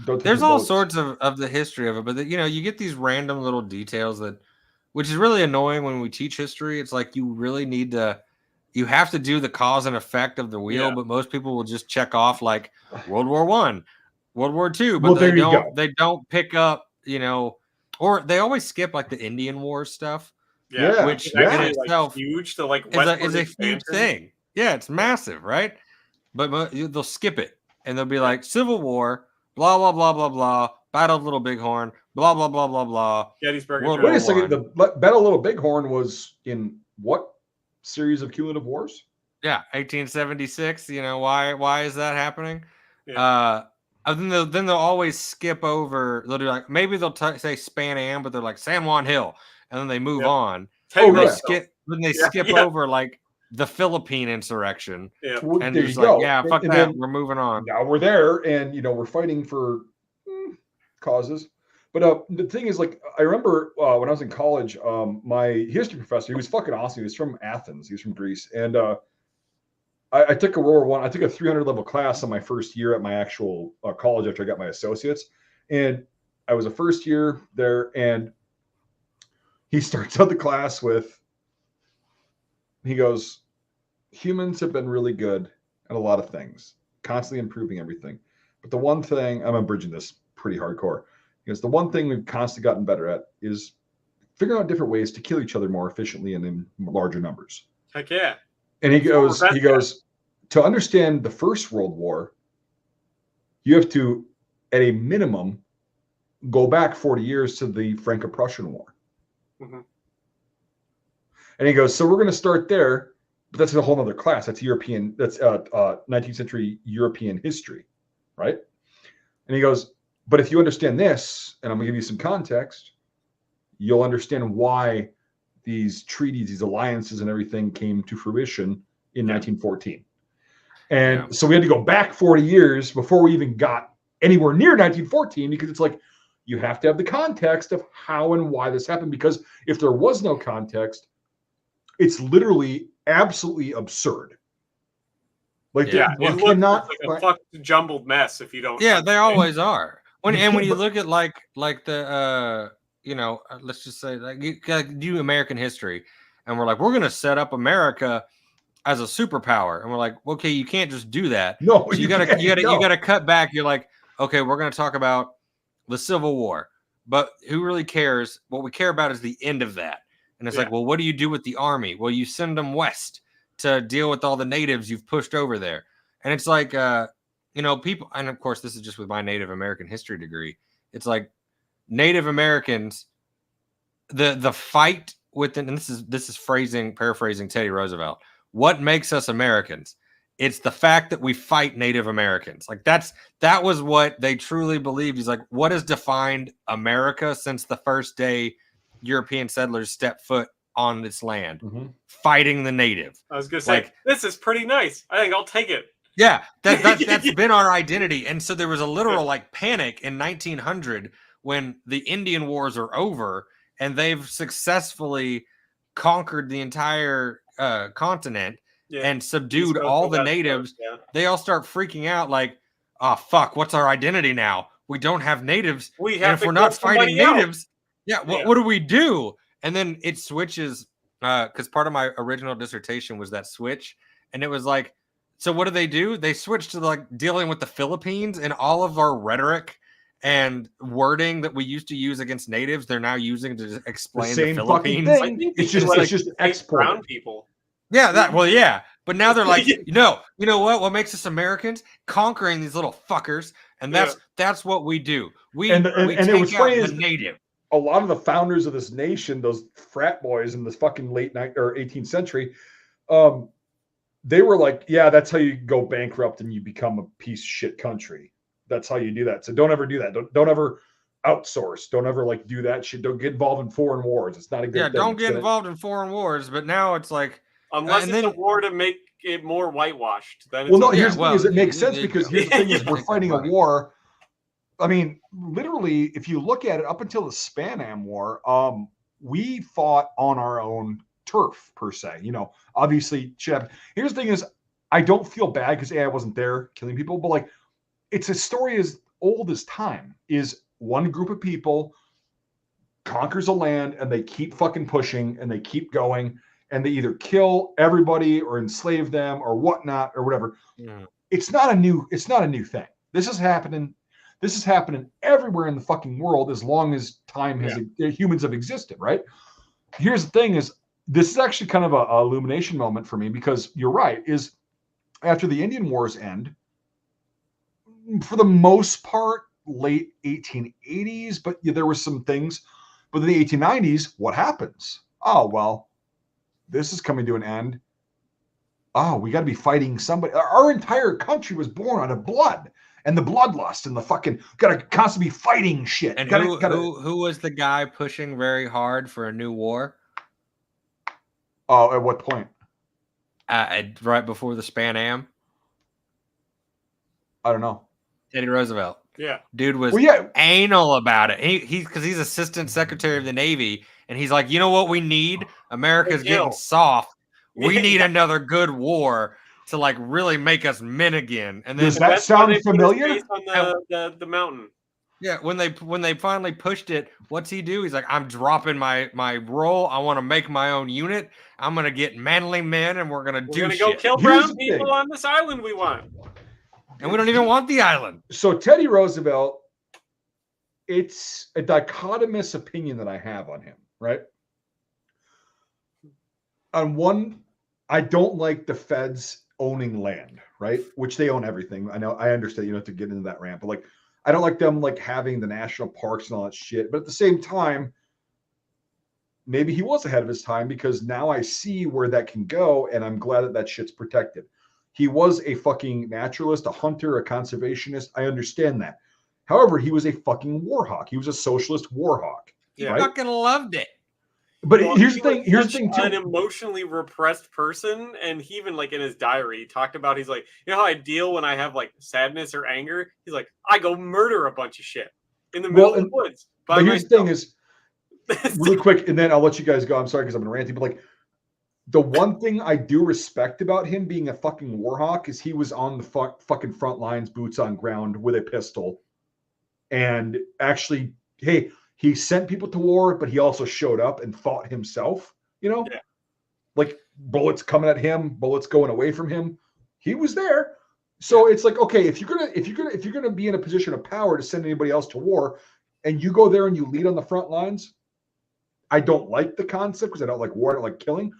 There's all sorts of the history of it, but you get these random little details which is really annoying when we teach history. It's like you really need to, you have to do the cause and effect of the wheel, but most people will just check off World War I, World War II, but they don't pick up, or they always skip the Indian War stuff. Yeah, which in itself huge to is a huge thing. Yeah, it's massive, right? But they'll skip it and they'll be like Civil War. Blah, blah, blah, blah, blah. Battle of Little Bighorn. Blah, blah, blah, blah, blah. Gettysburg. Wait a second. The Battle of Little Bighorn was in what series of cumulative wars? Yeah, 1876. Why is that happening? Yeah. Then they'll always skip over. They'll do maybe they'll say Span Am, but they're like San Juan Hill, and then they move on. Skip over the Philippine insurrection. Yeah. And there's fuck that. Then, we're moving on. Now we're there, and we're fighting for causes. But the thing is, I remember when I was in college, my history professor, he was fucking awesome. He was from Athens. He was from Greece, and I took a World War I. I took a 300 level class on my first year at my actual college after I got my associates, and I was a first year there. And he starts out the class with. He goes, humans have been really good at a lot of things, constantly improving everything. But the one thing, I'm abridging this pretty hardcore, because the one thing we've constantly gotten better at is figuring out different ways to kill each other more efficiently and in larger numbers. Heck yeah. And he goes, to understand the First World War, you have to at a minimum, go back 40 years to the Franco-Prussian War. Mm-hmm. And he goes, so we're going to start there, but that's a whole other class. That's European, that's 19th century European history, right? And he goes, but if you understand this, and I'm going to give you some context, you'll understand why these treaties, these alliances and everything came to fruition in 1914. And so we had to go back 40 years before we even got anywhere near 1914, because it's like, you have to have the context of how and why this happened, because if there was no context, it's literally absolutely absurd. Like, it looks like a fucking jumbled mess if you don't. Yeah, they always are. When you look at like the let's just say like you do American history, and we're like, we're gonna set up America as a superpower, and we're like, okay, you can't just do that. No, so you gotta cut back. You're like, okay, we're gonna talk about the Civil War, but who really cares? What we care about is the end of that. And it's like, well, what do you do with the army? Well, you send them west to deal with all the natives you've pushed over there. And it's like, people, and of course, this is just with my Native American history degree. It's like Native Americans, the fight within, and this is paraphrasing Teddy Roosevelt. What makes us Americans? It's the fact that we fight Native Americans. Like that was what they truly believed. He's like, what has defined America since the first day European settlers stepped foot on this land? Fighting the native. I was gonna say, this is pretty nice. I think I'll take it. Yeah, that's been our identity. And so there was a literal like panic in 1900 when the Indian Wars are over and they've successfully conquered the entire continent and subdued all the natives. They all start freaking out like, oh fuck, what's our identity now? We don't have natives. If we're not fighting natives, what do we do? And then it switches, because part of my original dissertation was that switch. And it was like, so what do? They switched to like dealing with the Philippines, and all of our rhetoric and wording that we used to use against natives, they're now using to explain the Philippines. I think it's just brown people. Yeah, but now they're like, you know what makes us Americans? Conquering these little fuckers, and that's what we do. We take it was funny out the native. A lot of the founders of this nation, those frat boys in this fucking late 18th century, they were like, yeah, that's how you go bankrupt and you become a piece of shit country. That's how you do that. So don't ever do that. Don't ever outsource. Don't ever like do that shit. Don't get involved in foreign wars. It's not a good thing. Don't get involved in foreign wars. But now it's like, unless it's a war to make it more whitewashed. Then here's the thing is, it makes sense because here's the thing is, we're fighting a war. I mean, literally, if you look at it, up until the Pan Am War, we fought on our own turf, per se. Obviously, here's the thing is, I don't feel bad because I wasn't there killing people, but like, it's a story as old as time. Is one group of people conquers a land and they keep fucking pushing and they keep going and they either kill everybody or enslave them or whatnot or whatever. Yeah. It's not a new thing. This is happening everywhere in the fucking world as long as time has humans have existed, right? Here's the thing is, this is actually kind of a illumination moment for me, because you're right, is after the Indian Wars end, for the most part, late 1880s, but there were some things, but in the 1890s, what happens? Oh, well, this is coming to an end. Oh, we got to be fighting somebody. Our entire country was born out of blood. And the bloodlust and the fucking gotta constantly be fighting shit. And who was the guy pushing very hard for a new war? Oh, at what point? Right before the Pan Am. I don't know. Teddy Roosevelt. Yeah, dude was anal about it. Because he's Assistant Secretary of the Navy, and he's like, you know what we need? America's getting soft. We need another good war to like really make us men again. And then does that sound familiar? On the mountain. Yeah, when they finally pushed it, what's he do? He's like, I'm dropping my role. I want to make my own unit. I'm gonna get manly men, and we're gonna go kill brown people on this island we want. And we don't even want the island. So Teddy Roosevelt, it's a dichotomous opinion that I have on him, right? On one, I don't like the feds owning land, right? Which they own everything. I know, I understand you don't have to get into that rant, but like, I don't like them like having the national parks and all that shit. But at the same time, maybe he was ahead of his time because now I see where that can go, and I'm glad that that shit's protected. He was a fucking naturalist, a hunter, a conservationist. I understand that. However, he was a fucking war hawk. He was a socialist war hawk. He right? fucking loved it. But Well, here's he the thing. was Here's the such thing too. An emotionally repressed person, and he even like in his diary, he talked about he's like, you know how I deal when I have like sadness or anger. He's like, I go murder a bunch of shit in the middle of the woods. But here's the thing is, really quick, and then I'll let you guys go. I'm sorry because I've been ranting, but like the one thing I do respect about him being a fucking war hawk is he was on the fucking front lines, boots on ground with a pistol, and actually, hey. He sent people to war, but he also showed up and fought himself, you know? Yeah. Like bullets coming at him, bullets going away from him. He was there. So it's like, okay, if you're gonna be in a position of power to send anybody else to war and you go there and you lead on the front lines, I don't like the concept because I don't like war, I don't like killing.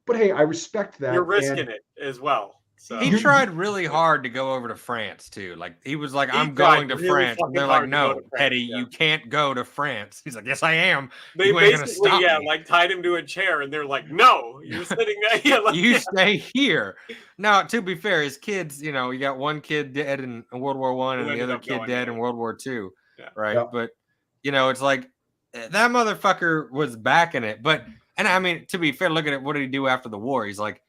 But hey, I respect that. You're risking it as well. So. He tried really hard to go over to France too. Like he was like, "I'm going to France." And they're like, "No, Teddy, you can't go to France." He's like, "Yes, I am." They you ain't gonna stop me. like tied him to a chair, and they're like, "No, you're sitting there. Yeah, like, you stay here." Now, to be fair, his kids, you know, you got one kid dead in World War I and the other kid dead in World War II, right? Yeah. But you know, it's like that motherfucker was backing it. But and I mean, to be fair, look at it. What did he do after the war? He's like,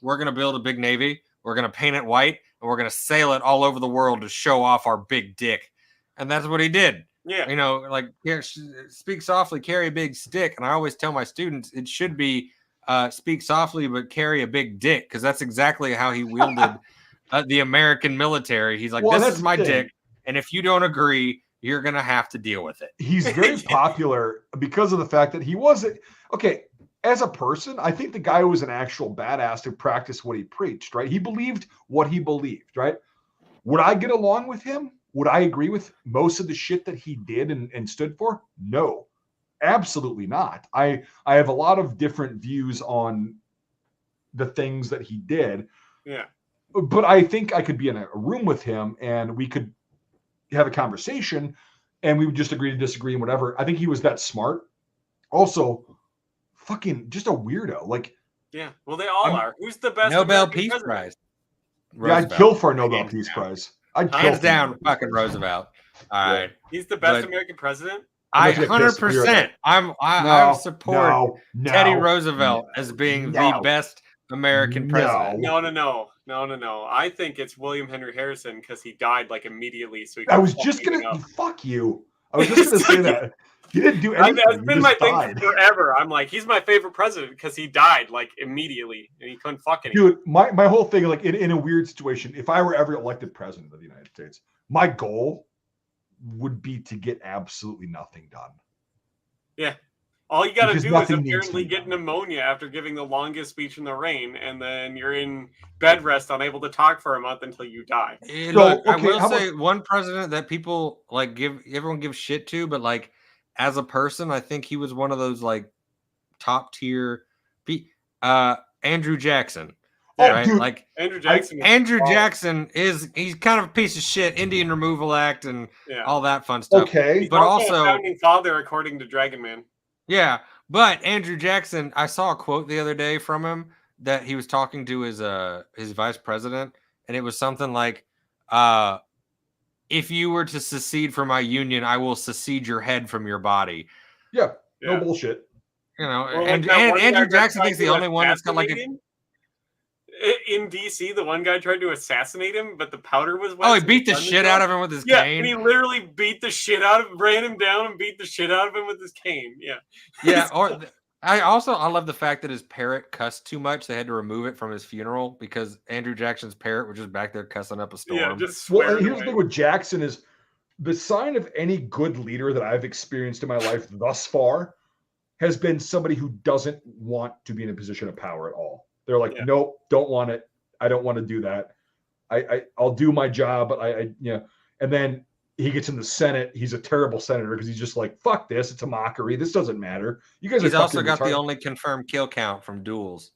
"We're gonna build a big navy. We're going to paint it white, and we're going to sail it all over the world to show off our big dick." And that's what he did. Yeah. You know, like, here, speak softly, carry a big stick. And I always tell my students it should be speak softly, but carry a big dick, because that's exactly how he wielded the American military. He's like, this is my dick, and if you don't agree, you're going to have to deal with it. He's very popular because of the fact that he wasn't – okay – as a person, I think the guy was an actual badass who practiced what he preached, right? He believed what he believed, right? Would I get along with him? Would I agree with most of the shit that he did and stood for? No, absolutely not. I have a lot of different views on the things that he did. Yeah. But I think I could be in a room with him and we could have a conversation and we would just agree to disagree and whatever. I think he was that smart. Also, fucking just a weirdo. Like, yeah, well, they all are. Who's the best Nobel American Peace president? Prize? Yeah, I'd kill for a Nobel Peace Prize. Hands down, fucking Roosevelt. All right, he's the best American president. I 100%. I support Teddy Roosevelt as being the best American president. No. I think it's William Henry Harrison because he died like immediately. So I was just gonna fuck you. I was just gonna say that. He didn't do anything. That's been my thing forever. I'm like, he's my favorite president because he died like immediately and he couldn't fuck anyone. Dude, my whole thing, like in a weird situation, if I were ever elected president of the United States, my goal would be to get absolutely nothing done. Yeah. All you got to do is apparently get pneumonia after giving the longest speech in the rain, and then you're in bed rest, unable to talk for a month until you die. Look, I will say one president that people like everyone gives shit to, but like as a person, I think he was one of those like top tier. Andrew Jackson. Right? Dude, like Andrew Jackson. He's kind of a piece of shit. Indian Removal Act and all that fun stuff. Okay, he's but also a founding father, according to Dragonman. Yeah, but Andrew Jackson, I saw a quote the other day from him that he was talking to his vice president, and it was something like, "If you were to secede from my union, I will secede your head from your body." Yeah, no bullshit. You know, well, and Andrew Jackson thinks the only one that's got like in DC, the one guy tried to assassinate him, but the powder was wet. Oh, he beat the shit out of him with his cane. And he literally beat the shit out of him, ran him down and beat the shit out of him with his cane. Yeah. Yeah. I love the fact that his parrot cussed too much. They had to remove it from his funeral because Andrew Jackson's parrot was just back there cussing up a storm. Yeah, just well, and here's the thing with Jackson is the sign of any good leader that I've experienced in my life thus far has been somebody who doesn't want to be in a position of power at all. They're like, nope, don't want it. I don't want to do that. I'll do my job, but and then he gets in the Senate. He's a terrible senator because he's just like, fuck this. It's a mockery. This doesn't matter. You guys. He's also got the only confirmed kill count from duels.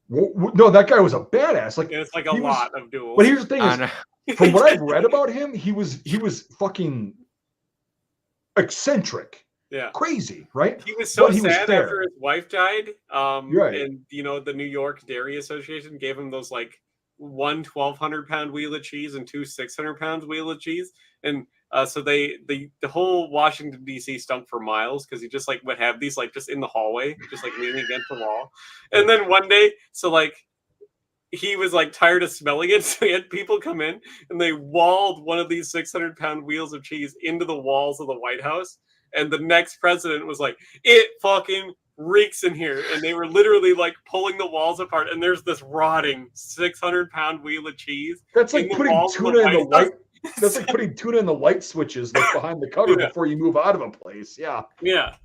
No, that guy was a badass. Like it's like a lot of duels. But here's the thing: is from what I've read about him, he was fucking eccentric. Yeah. Crazy, right? He was so But he was sad fair. after his wife died. Right. And the New York Dairy Association gave him those like 1,200-pound wheel of cheese and 2 600-pound wheel of cheese. And so the whole Washington D.C. stunk for miles because he just like would have these like just in the hallway, just like leaning against the wall. And then one day, so like he was like tired of smelling it, so he had people come in and they walled one of these 600-pound wheels of cheese into the walls of the White House. And the next president was like, "It fucking reeks in here," and they were literally like pulling the walls apart. And there's this rotting 600-pound wheel of cheese. That's like putting tuna in the light. That's like putting tuna in the light switches like behind the cover before you move out of a place. Yeah. Yeah.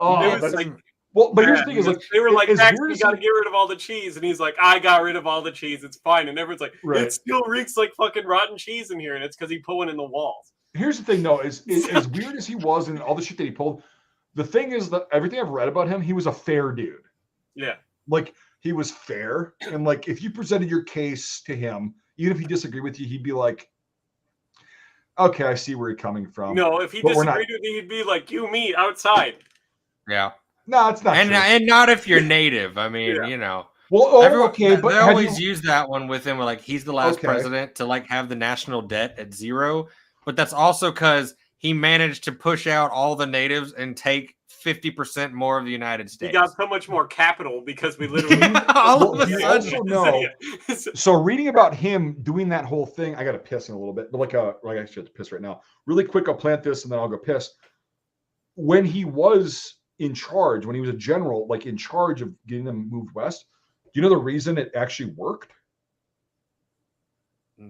Oh, that's like. Well, but here's the thing: is like they were like, "Max, we got to get rid of all the cheese," and he's like, "I got rid of all the cheese. It's fine." And everyone's like, "It still reeks like fucking rotten cheese in here," and it's because he put one in the walls. Here's the thing, though: is as weird as he was and all the shit that he pulled. The thing is that everything I've read about him, he was a fair dude. Yeah, like he was fair, and like if you presented your case to him, even if he disagreed with you, he'd be like, "Okay, I see where you're coming from." No, if he disagreed with you, he'd be like, "You meet outside." Yeah. No, it's not. And not if you're native. I mean, you know. Well, okay, but they always use that one with him. Like he's the last president to like have the national debt at 0, but that's also because he managed to push out all the natives and take 50% more of the United States. He got so much more capital because we literally you also know. So reading about him doing that whole thing, I got to piss in a little bit, but like I actually have to piss right now. Really quick, I'll plant this and then I'll go piss. When he was in charge, when he was a general, like in charge of getting them moved west, do you know the reason it actually worked?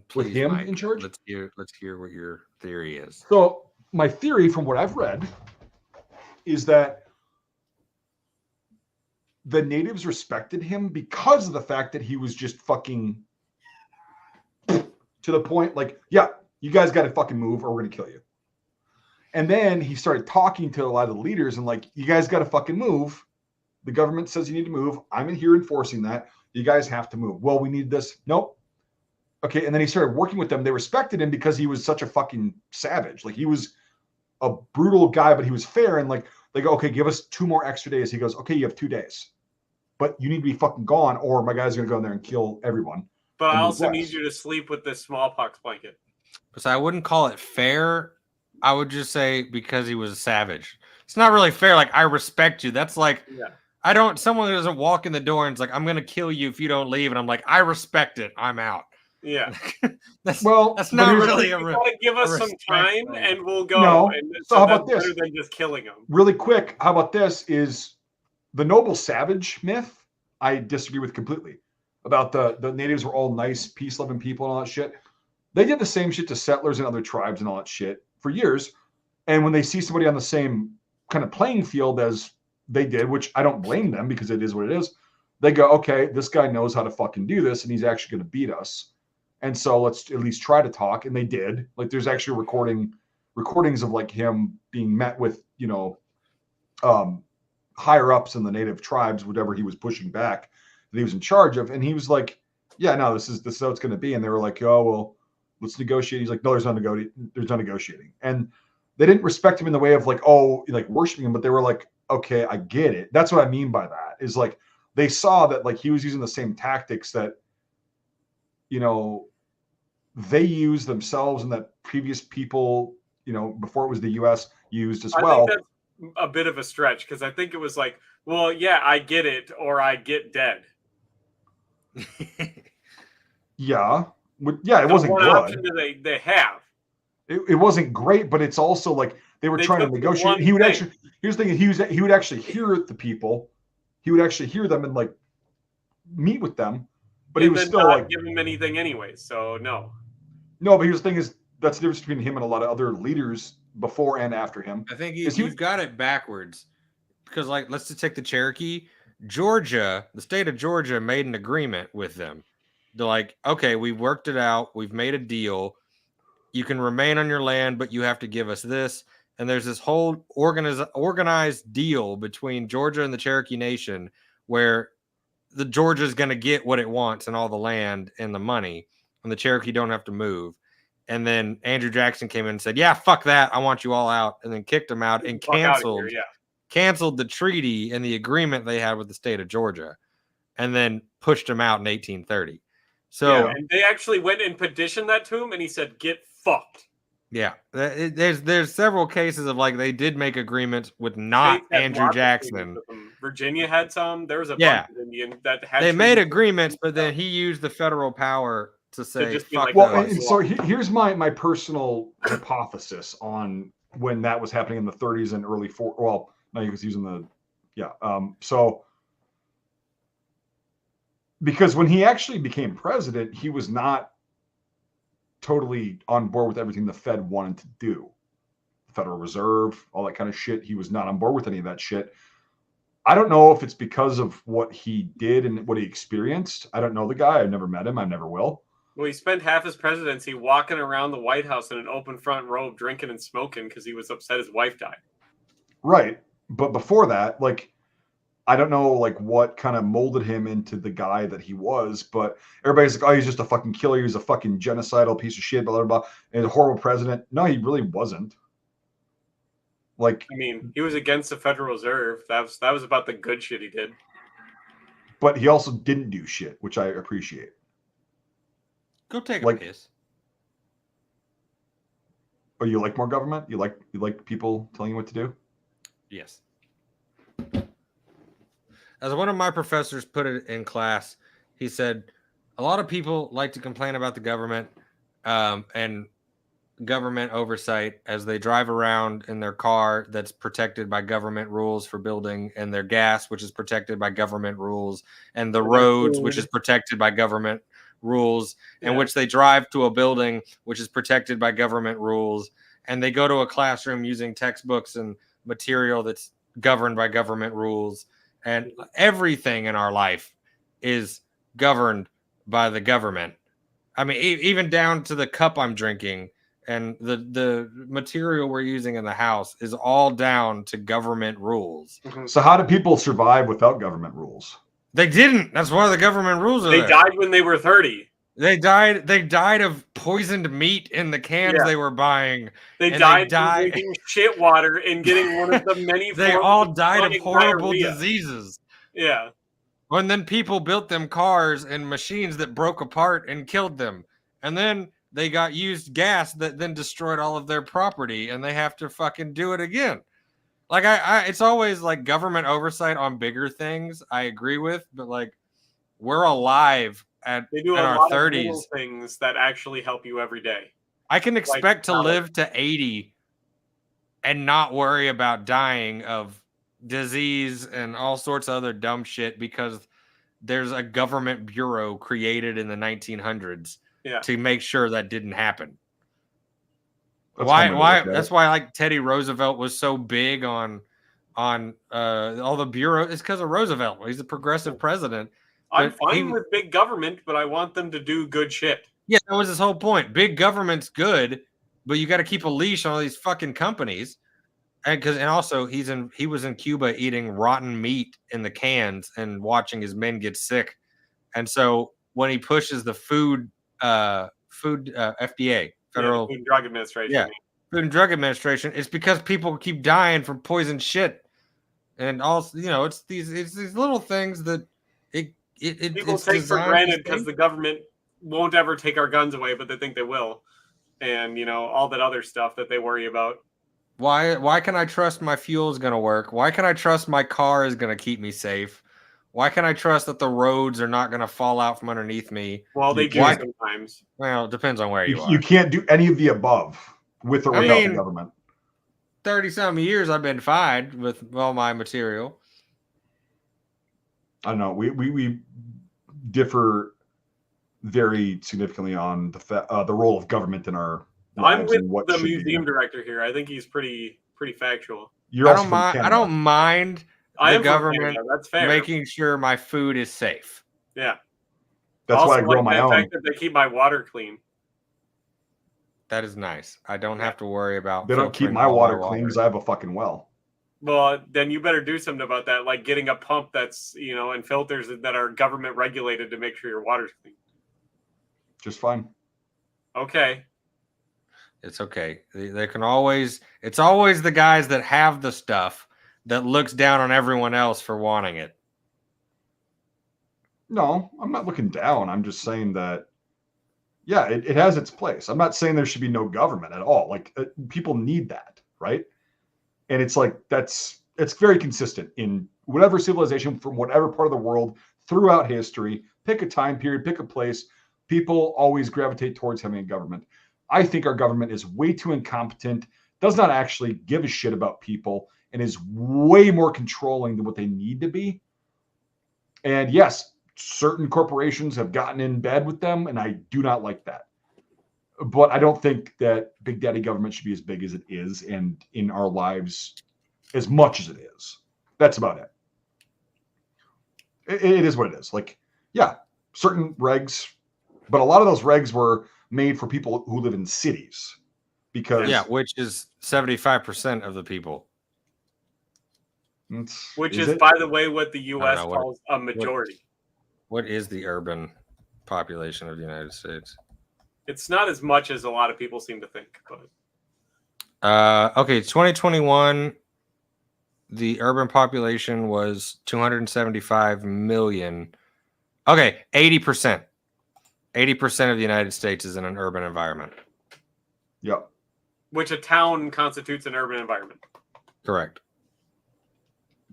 Please, with him Mike, in charge? Let's hear what your theory is. So my theory, from what I've read, is that the natives respected him because of the fact that he was just fucking to the point, like, yeah, you guys got to fucking move or we're going to kill you. And then he started talking to a lot of the leaders and like, you guys got to fucking move. The government says you need to move. I'm in here enforcing that. You guys have to move. Well, we need this. Nope. Okay. And then he started working with them. They respected him because he was such a fucking savage. Like he was a brutal guy, but he was fair. And like, they go, okay, give us 2 more extra days. He goes, okay, you have 2 days, but you need to be fucking gone or my guys are going to go in there and kill everyone. But I also need you to sleep with this smallpox blanket. So I wouldn't call it fair. I would just say because he was a savage. It's not really fair. Like, I respect you. That's like, someone who doesn't walk in the door and it's like, I'm going to kill you if you don't leave. And I'm like, I respect it. I'm out. Yeah. that's not really a real. You got to give us some time and we'll go. No. And so how about this? Better than just killing them. Really quick. How about this is the noble savage myth. I disagree with completely about the natives were all nice, peace-loving people and all that shit. They did the same shit to settlers and other tribes and all that shit for years. And when they see somebody on the same kind of playing field as they did, which I don't blame them because it is what it is, they go, okay, this guy knows how to fucking do this and he's actually going to beat us. And so let's at least try to talk. And they did. Like there's actually recordings of like him being met with, higher ups in the native tribes, whatever he was pushing back that he was in charge of. And he was like, yeah, no, this is how it's going to be. And they were like, oh, well, let's negotiate. He's like, no, there's no negotiating. And they didn't respect him in the way of like, oh, like worshiping him, but they were like, okay, I get it. That's what I mean by that is like, they saw that like he was using the same tactics that, they used themselves and that previous people, before it was the U.S. used as well. I think that's a bit of a stretch because I think it was like, well, yeah, I get it, or I get dead. Yeah. It wasn't one good. Option they have. It wasn't great, but it's also like they were trying to negotiate. He would actually. Here's the thing: he would actually hear the people. He would actually hear them and like meet with them, but he was still not like give him anything anyways. So no. No, but here's the thing: is that's the difference between him and a lot of other leaders before and after him. I think you've got it backwards because, like, let's just take the Cherokee. Georgia, the state of Georgia, made an agreement with them. They're like, okay, we've worked it out. We've made a deal. You can remain on your land, but you have to give us this. And there's this whole organized deal between Georgia and the Cherokee Nation where Georgia is going to get what it wants and all the land and the money, and the Cherokee don't have to move. And then Andrew Jackson came in and said, yeah, fuck that. I want you all out. And then kicked them out and canceled the treaty and the agreement they had with the state of Georgia, and then pushed him out in 1830. So and they actually went and petitioned that to him, and he said, get fucked. Yeah, there's several cases of like they did make agreements with not Andrew Jackson. Virginia had some. There was a bunch of Indian that had. They made agreements, but then he used the federal power to say, "Fuck." And so here's my personal hypothesis on when that was happening in the 30s and early 40s. Well, no, he was using the So because when he actually became president, he was not totally on board with everything the Fed wanted to do. The Federal Reserve, all that kind of shit. He was not on board with any of that shit. I don't know if it's because of what he did and what he experienced. I don't know the guy. I've never met him. I never will. Well, he spent half his presidency walking around the White House in an open front robe, drinking and smoking because he was upset his wife died. Right. But before that, like, I don't know, like, what kind of molded him into the guy that he was, but everybody's like, oh, he's just a fucking killer. He's a fucking genocidal piece of shit, blah, blah, blah. And a horrible president. No, he really wasn't. Like, I mean, he was against the Federal Reserve. That was about the good shit he did. But he also didn't do shit, which I appreciate. Go take a piss. Oh, you like more government? You like people telling you what to do? Yes. As one of my professors put it in class, he said, a lot of people like to complain about the government and government oversight as they drive around in their car that's protected by government rules for building, and their gas, which is protected by government rules, and the roads, which is protected by government rules, in which they drive to a building which is protected by government rules, and they go to a classroom using textbooks and material that's governed by government rules. And everything in our life is governed by the government. I mean, even down to the cup I'm drinking and the material we're using in the house is all down to government rules. So how do people survive without government rules? They didn't. That's why the government rules are They there. died when they were 30. They died of poisoned meat in the cans they were buying. They died drinking shit water and getting one of the many. They all died of horrible diseases. Yeah. And then people built them cars and machines that broke apart and killed them. And then they got used gas that then destroyed all of their property, and they have to fucking do it again. Like it's always like government oversight on bigger things. I agree with, but like we're alive. They do in a our lot 30s. of little things that actually help you every day. I can expect to live to 80 and not worry about dying of disease and all sorts of other dumb shit because there's a government bureau created in the 1900s to make sure that didn't happen. That's why like Teddy Roosevelt was so big on all the bureau. It's because of Roosevelt. He's a progressive president. I'm fine with big government, but I want them to do good shit. Yeah, that was his whole point. Big government's good, but you got to keep a leash on all these fucking companies. And also he was in Cuba eating rotten meat in the cans and watching his men get sick. And so when he pushes the food FDA, Federal Food and Drug Administration. Yeah, Food and Drug Administration, it's because people keep dying from poison shit. And also, it's these little things that people take for granted because the government won't ever take our guns away, but they think they will, and all that other stuff that they worry about. Why can I trust my fuel is going to work? Why can I trust my car is going to keep me safe? Why can I trust that the roads are not going to fall out from underneath me? Well, they do sometimes. Well, it depends on where you are. You can't do any of the above with or without the government. 30-some years I've been fine with all my material. I don't know. We differ very significantly on the role of government in our lives. I'm with the museum director here. I think he's pretty factual. I don't mind the government That's fair. making sure my food is safe. Yeah. That's why I grow my own. The fact that they keep my water clean. That is nice. I don't have to worry about. They don't keep my water clean because I have a fucking well. Well, then you better do something about that, like getting a pump that's, and filters that are government regulated to make sure your water's clean. Just fine. Okay. It's okay. They can always. It's always the guys that have the stuff that looks down on everyone else for wanting it. No, I'm not looking down. I'm just saying that, yeah, it has its place. I'm not saying there should be no government at all. Like people need that, right? And it's like it's very consistent in whatever civilization from whatever part of the world throughout history. Pick a time period, pick a place. People always gravitate towards having a government. I think our government is way too incompetent, does not actually give a shit about people, and is way more controlling than what they need to be. And yes, certain corporations have gotten in bed with them, and I do not like that. But I don't think that Big Daddy government should be as big as it is and in our lives as much as it is. That's about it. It is what it is. Like, yeah, certain regs, but a lot of those regs were made for people who live in cities. Because which is 75% of the people. Which is, by the way, what the U.S. calls a majority. What is the urban population of the United States? It's not as much as a lot of people seem to think. But okay, 2021, the urban population was 275 million. Okay, 80%. 80% of the United States is in an urban environment. Yep. Which a town constitutes an urban environment. Correct.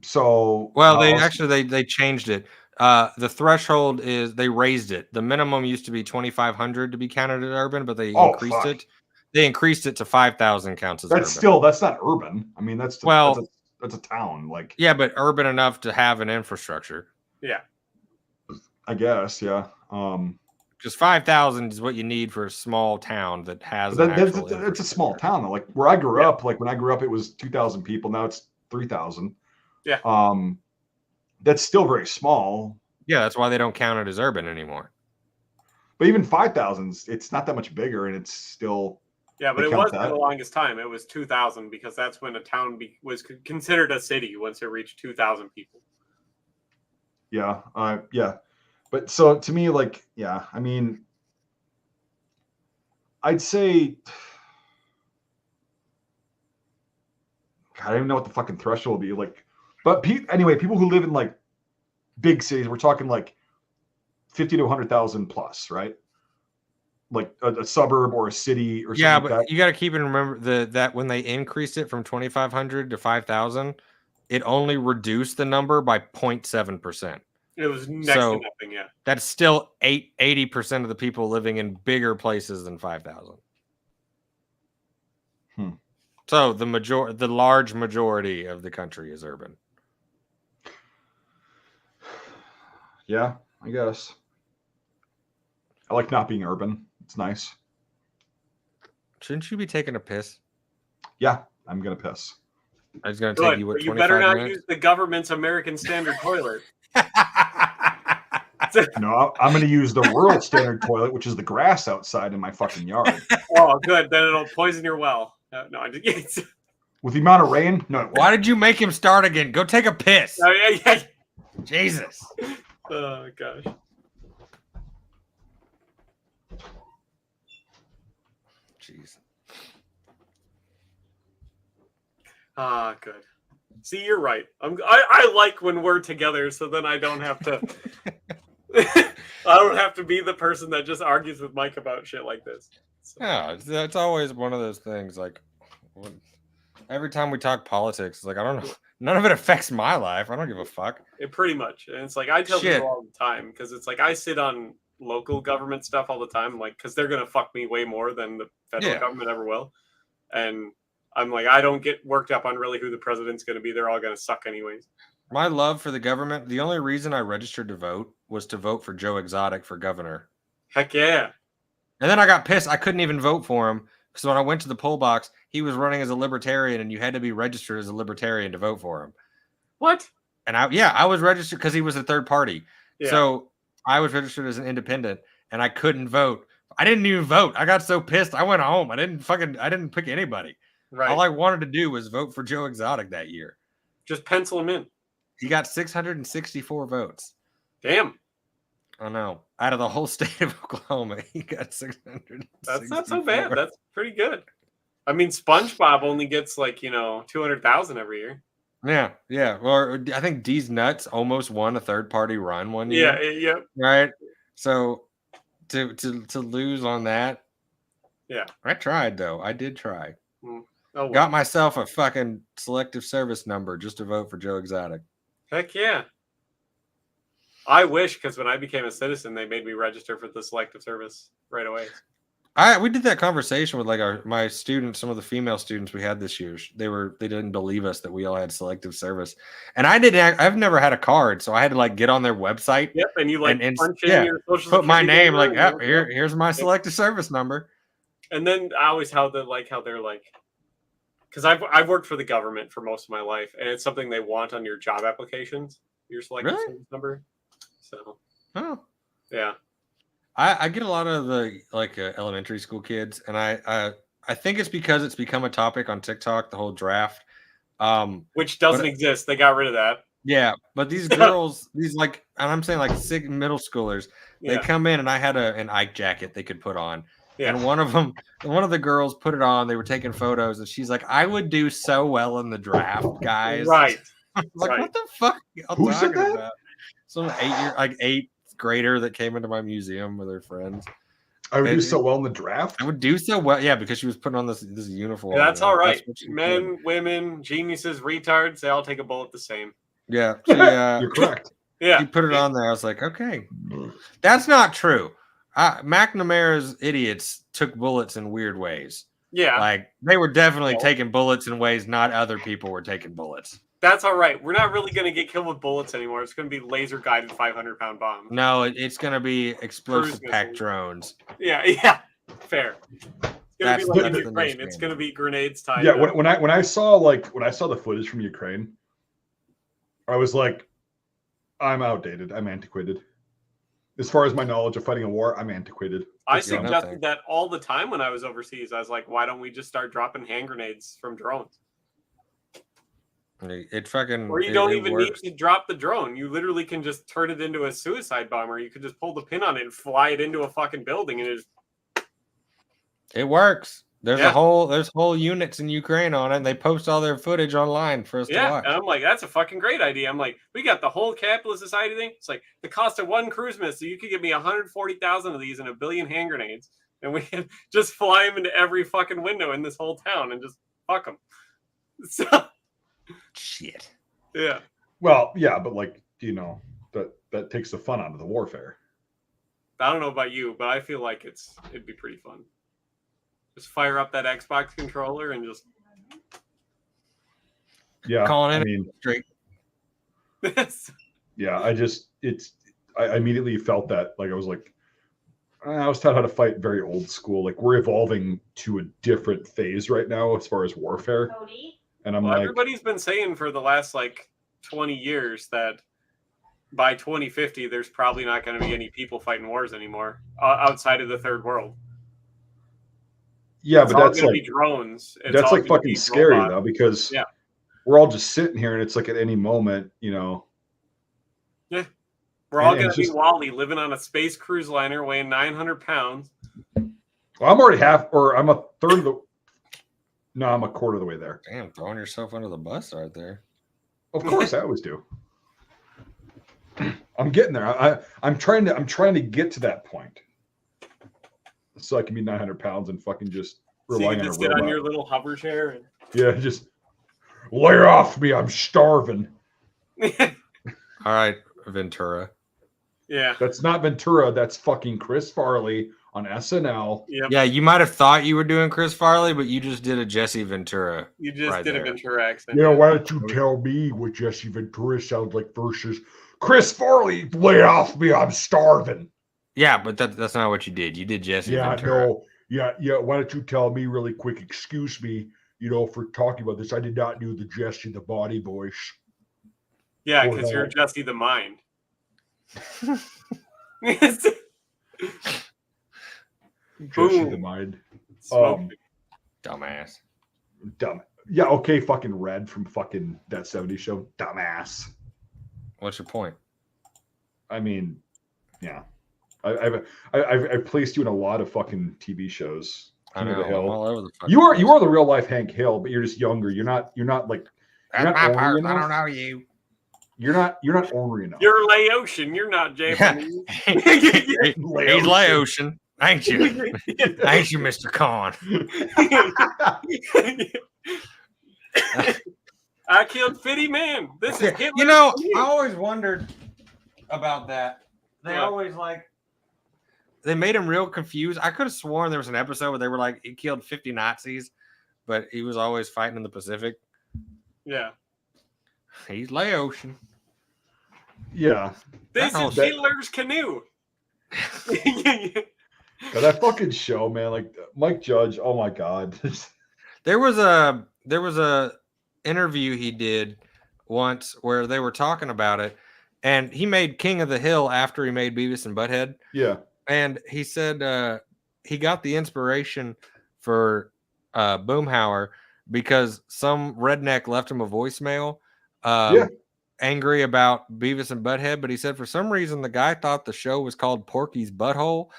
So, well, they changed it. The threshold is they raised it. The minimum used to be 2,500 to be counted as urban, but they increased it. They increased it to 5,000 counts as urban. That's not urban. I mean, that's a town. Like, yeah, but urban enough to have an infrastructure. Yeah, I guess. Yeah. Because 5,000 is what you need for a small town that has. It's a small town though. Like where I grew up. Like when I grew up, it was 2,000 people. Now it's 3,000. Yeah. That's still very small. Yeah, that's why they don't count it as urban anymore. But even 5,000, it's not that much bigger, and it's still. Yeah, but it was for the longest time. It was 2,000 because that's when a town was considered a city once it reached 2,000 people. Yeah. Yeah. But so to me, like, yeah, I mean, I'd say, God, I don't even know what the fucking threshold would be. Like, but anyway, people who live in like big cities, we're talking like 50 to 100,000 plus, right? Like a suburb or a city or something. Yeah, but like that. You got to keep in remember that when they increased it from 2,500 to 5,000, it only reduced the number by 0.7%. It was next to nothing, yeah. That's still 80% of the people living in bigger places than 5,000. So the large majority of the country is urban. Yeah, I guess. I like not being urban. It's nice. Shouldn't you be taking a piss? Yeah, I'm gonna piss. It's gonna take you. What, you better not use the government's American standard toilet. No, I'm going to use the world standard toilet, which is the grass outside in my fucking yard. Oh, good. Then it'll poison your well. No, I just... With the amount of rain? No. Why did you make him start again? Go take a piss. Oh, yeah. Jesus. Oh, gosh. Jeez. Ah, good. See, you're right. I like when we're together, so then I don't have to... I don't have to be the person that just argues with Mike about shit like this. So. Yeah, it's always one of those things. Like every time we talk politics, it's like I don't know, none of it affects my life. I don't give a fuck. It pretty much, and it's like I tell people all the time because it's like I sit on local government stuff all the time, like because they're gonna fuck me way more than the federal government ever will, and I'm like I don't get worked up on really who the president's gonna be. They're all gonna suck anyways. My love for the government, the only reason I registered to vote was to vote for Joe Exotic for governor. Heck yeah. And then I got pissed. I couldn't even vote for him. So when I went to the poll box, he was running as a libertarian and you had to be registered as a libertarian to vote for him. What? And I was registered because he was a third party. Yeah. So I was registered as an independent and I couldn't vote. I didn't even vote. I got so pissed. I went home. I didn't pick anybody. Right. All I wanted to do was vote for Joe Exotic that year. Just pencil him in. He got 664 votes. Damn. I know. Out of the whole state of Oklahoma, he got 664. That's not so bad. That's pretty good. I mean, SpongeBob only gets like 200,000 every year. Yeah. Or I think D's Nuts almost won a third-party run one year. Yeah. Right. So to lose on that. Yeah. I tried though. I did try. Oh, well. Got myself a fucking selective service number just to vote for Joe Exotic. Heck yeah. I wish, because when I became a citizen, they made me register for the selective service right away. We did that conversation with like my students, some of the female students we had this year. They didn't believe us that we all had selective service, and I've never had a card, so I had to like get on their website. Yep, and you like punch in your social put my security name like number, here's my selective service number. And then I always how they're like, because I've worked for the government for most of my life, and it's something they want on your job applications, your selective service number. So, yeah. I get a lot of the elementary school kids, and I think it's because it's become a topic on TikTok, the whole draft, which doesn't exist. They got rid of that. Yeah, but these girls, and I'm saying like middle schoolers, they come in, and I had an Ike jacket they could put on, and one of the girls put it on. They were taking photos, and she's like, "I would do so well in the draft, guys." Right. Like, what the fuck? Who said that? About? Some 8th grader that came into my museum with her friends. I would do so well in the draft. I would do so well, yeah, because she was putting on this uniform. Yeah, that's all right. Men, women, geniuses, retards, they all take a bullet the same. Yeah, you're correct. Yeah, she put it on there. I was like, okay, that's not true. McNamara's idiots took bullets in weird ways. Yeah, like they were definitely taking bullets in ways not other people were taking bullets. That's all right. We're not really going to get killed with bullets anymore. It's going to be laser-guided 500-pound bombs. No, it's going to be explosive pack drones. Yeah. Fair. It's going to be like in Ukraine. It's going to be grenades tied. Yeah, when I saw the footage from Ukraine, I was like, I'm outdated. I'm antiquated. As far as my knowledge of fighting a war, I'm antiquated. I suggested that all the time when I was overseas. I was like, why don't we just start dropping hand grenades from drones? Or you don't even need to drop the drone. You literally can just turn it into a suicide bomber. You could just pull the pin on it and fly it into a fucking building, and it works. There's whole units in Ukraine on it, and they post all their footage online for us to watch. And I'm like, that's a fucking great idea. I'm like, we got the whole capitalist society thing. It's like the cost of one cruise missile. So you could give me 140,000 of these and 1 billion hand grenades, and we can just fly them into every fucking window in this whole town and just fuck them. So. Shit. Yeah. Well, yeah, but that takes the fun out of the warfare. I don't know about you, but I feel like it'd be pretty fun. Just fire up that Xbox controller and just calling straight. Yeah, I immediately felt that I was like, I was taught how to fight very old school. Like we're evolving to a different phase right now as far as warfare. And everybody's been saying for the last 20 years that by 2050, there's probably not going to be any people fighting wars anymore outside of the third world. Yeah, but that's going to be drones. That's fucking scary though, because we're all just sitting here and it's like at any moment, Yeah. We're all going to be Wally living on a space cruise liner weighing 900 pounds. Well, I'm already I'm a third of the. No, I'm a quarter of the way there. Damn, throwing yourself under the bus right there. Of course, I always do. I'm getting there. I'm trying to get to that point, so I can be 900 pounds and fucking just relying on a robot. Sit on your little hover chair. And... Yeah, just lay off me. I'm starving. All right, Ventura. Yeah, that's not Ventura. That's fucking Chris Farley on SNL. Yep. Yeah, you might have thought you were doing Chris Farley, but you just did a Jesse Ventura. You just did a Ventura accent. Yeah, why don't you tell me what Jesse Ventura sounds like versus Chris Farley? Lay off me, I'm starving. Yeah, but that's not what you did. You did Jesse Ventura. No. Yeah. Why don't you tell me really quick? Excuse me, for talking about this. I did not do the Jesse the body voice. Yeah, because you're Jesse the mind. Jesse the mind. Dumbass. Dumb. Yeah, okay, fucking Red from fucking That 70s Show. Dumbass. What's your point? I mean, yeah. I've placed you in a lot of fucking TV shows. I know. I'm all over the fucking You are place. the real life Hank Hill, but you're just younger. You're not like That's not my ornery part. I enough. don't know you. You're not ornery enough. You're Laotian. You're not Japanese. He's Laotian, ain't you? Ain't you, Mr. Khan? I killed 50 men. This is Hitler. You know, I always wondered about that. They What? always they made him real confused. I could have sworn there was an episode where they were like, he killed 50 Nazis, but he was always fighting in the Pacific. Yeah. He's Laotian. Yeah. This is Hitler's canoe. But that fucking show, man, like Mike Judge, oh my god. There was a interview he did once where they were talking about it, and he made King of the Hill after he made Beavis and Butthead. Yeah. And he said he got the inspiration for Boomhauer because some redneck left him a voicemail angry about Beavis and Butthead, but he said for some reason the guy thought the show was called Porky's Butthole.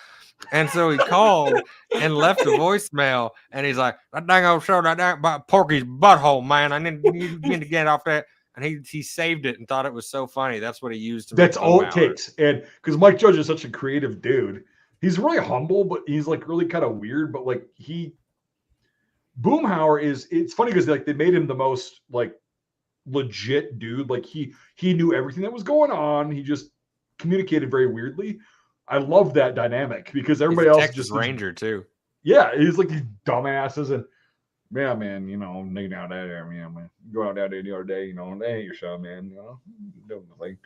And so he called and left a voicemail, and he's like, that dang old show, that dang about Porky's Butthole, man. I need to get off that. And he saved it and thought it was so funny. That's what he used to. That's all it takes. And because Mike Judge is such a creative dude, he's really humble, but he's like really kind of weird. But like Boomhauer it's funny because like they made him the most like legit dude. Like he knew everything that was going on. He just communicated very weirdly. I love that dynamic because everybody else Texas just Ranger too. Yeah, he's like these dumbasses and. Yeah, man, you know, nigga out there, man, go out there the other day, you know, they ain't your show, man, you know, doing the thing.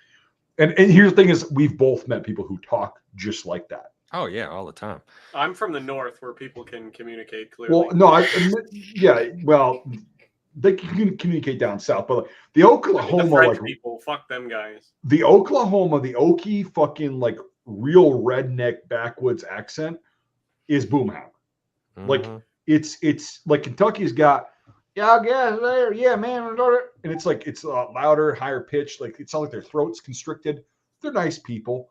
And here's the thing is, we've both met people who talk just like that. Oh yeah, all the time. I'm from the north where people can communicate clearly. Well, no, they can communicate down south, but like, the Oklahoma, the French like people, fuck them guys. The Oklahoma, the Okie fucking like real redneck backwoods accent is Boomhauer. Mm-hmm. Like. It's like Kentucky's got, I guess there, yeah, man, and it's like it's louder, higher pitched, like it's not like their throats constricted. They're nice people.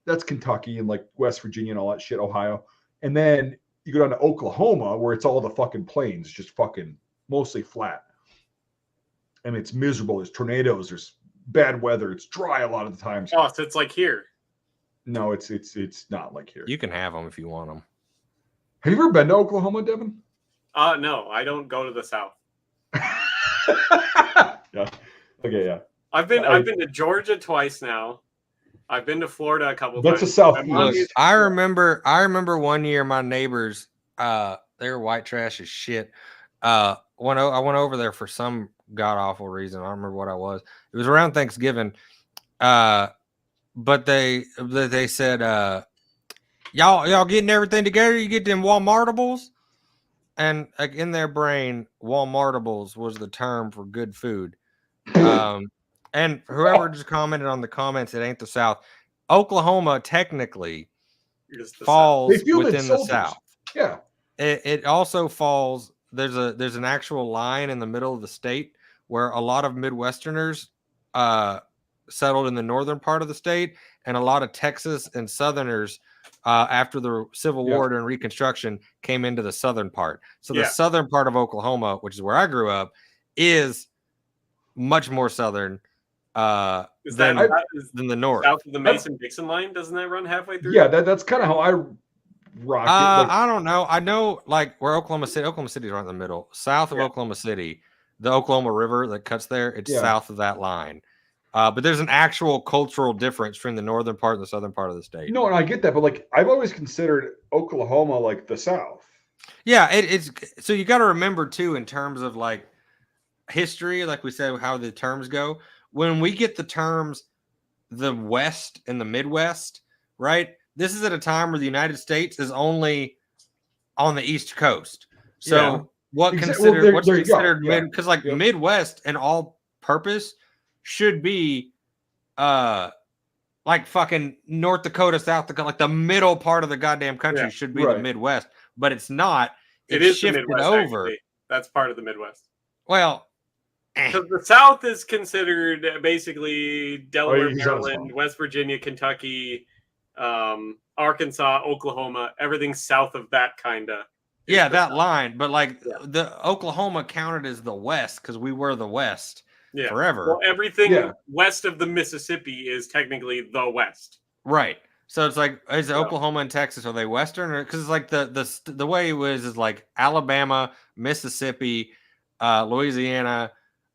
That's Kentucky and like West Virginia and all that shit, Ohio. And then you go down to Oklahoma where it's all the fucking plains, just fucking mostly flat, and it's miserable. There's tornadoes, there's bad weather, it's dry a lot of the times. Oh, so it's like here. No, it's not like here. You can have them if you want them. Have you ever been to Oklahoma, Devin? No, I don't go to the south. Yeah. Okay, yeah. I've been to Georgia twice now. I've been to Florida a couple times. That's the southeast. Look, I remember one year my neighbors, they were white trash as shit. I went over there for some god awful reason. I don't remember what I was. It was around Thanksgiving. But they said Y'all getting everything together? You get them Walmartables? And like in their brain, Walmartables was the term for good food. And whoever just commented on the comments, it ain't the South. Oklahoma technically falls within the South. Yeah. It also falls. There's an actual line in the middle of the state where a lot of Midwesterners settled in the northern part of the state, and a lot of Texas and Southerners after the Civil War and Reconstruction came into the southern part. So the southern part of Oklahoma, which is where I grew up, is much more southern than the north. South of the Mason-Dixon line? Doesn't that run halfway through? Yeah, that's kind of how I rock it. I don't know. I know like where Oklahoma City is right in the middle. South of Oklahoma City, the Oklahoma River that cuts there, it's south of that line. But there's an actual cultural difference between the northern part and the southern part of the state. No, and I get that, but like I've always considered Oklahoma like the South. Yeah, it's so you got to remember too in terms of like history, like we said, how the terms go. When we get the terms the West and the Midwest, right? This is at a time where the United States is only on the East Coast. So what's considered mid? Because like Midwest and all purpose should be like fucking North Dakota, South Dakota, like the middle part of the goddamn country should be the Midwest, but it's not. It's shifted the Midwest, over. Actually. That's part of the Midwest. Well, because the South is considered basically Delaware, Maryland, West Virginia, Kentucky, Arkansas, Oklahoma, everything south of that kinda. Yeah, that line. But like the Oklahoma counted as the West because we were the West forever. Well, everything west of the Mississippi is technically the West. Right. So it's like, is Oklahoma and Texas, are they Western? Or because it's like the way it was is like Alabama, Mississippi, Louisiana,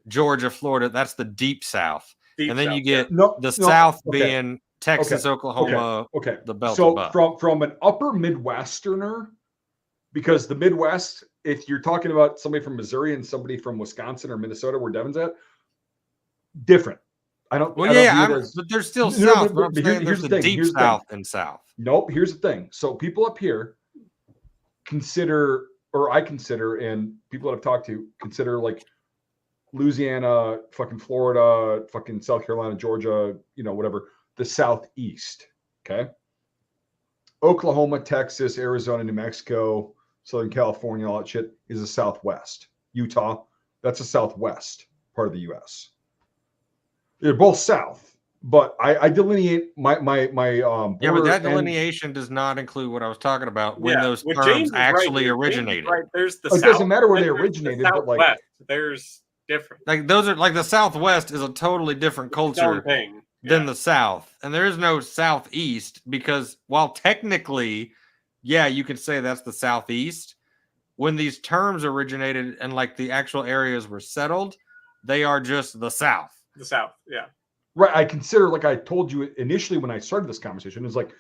Georgia, Florida. That's the deep South. And then you get the South being Texas, Oklahoma, the belt. So from an upper Midwesterner, because the Midwest, if you're talking about somebody from Missouri and somebody from Wisconsin or Minnesota, where Devon's at, different. But there's still South. But here's the thing. Deep South and South. Nope. Here's the thing. So people up here consider, or I consider, and people that I've talked to consider, like Louisiana, fucking Florida, fucking South Carolina, Georgia, whatever, the Southeast. Okay. Oklahoma, Texas, Arizona, New Mexico, Southern California, all that shit is the Southwest. Utah, that's the Southwest part of the U.S. They're both South, but I delineate my but that delineation does not include what I was talking about when those terms actually originated. Right, there's the South. It doesn't matter where they originated, but like there's different. Like those are like the Southwest is a totally different culture than the South, and there is no Southeast because while technically, you can say that's the Southeast. When these terms originated and like the actual areas were settled, they are just the South. The South, yeah. Right. I consider, like I told you initially when I started this conversation, is like,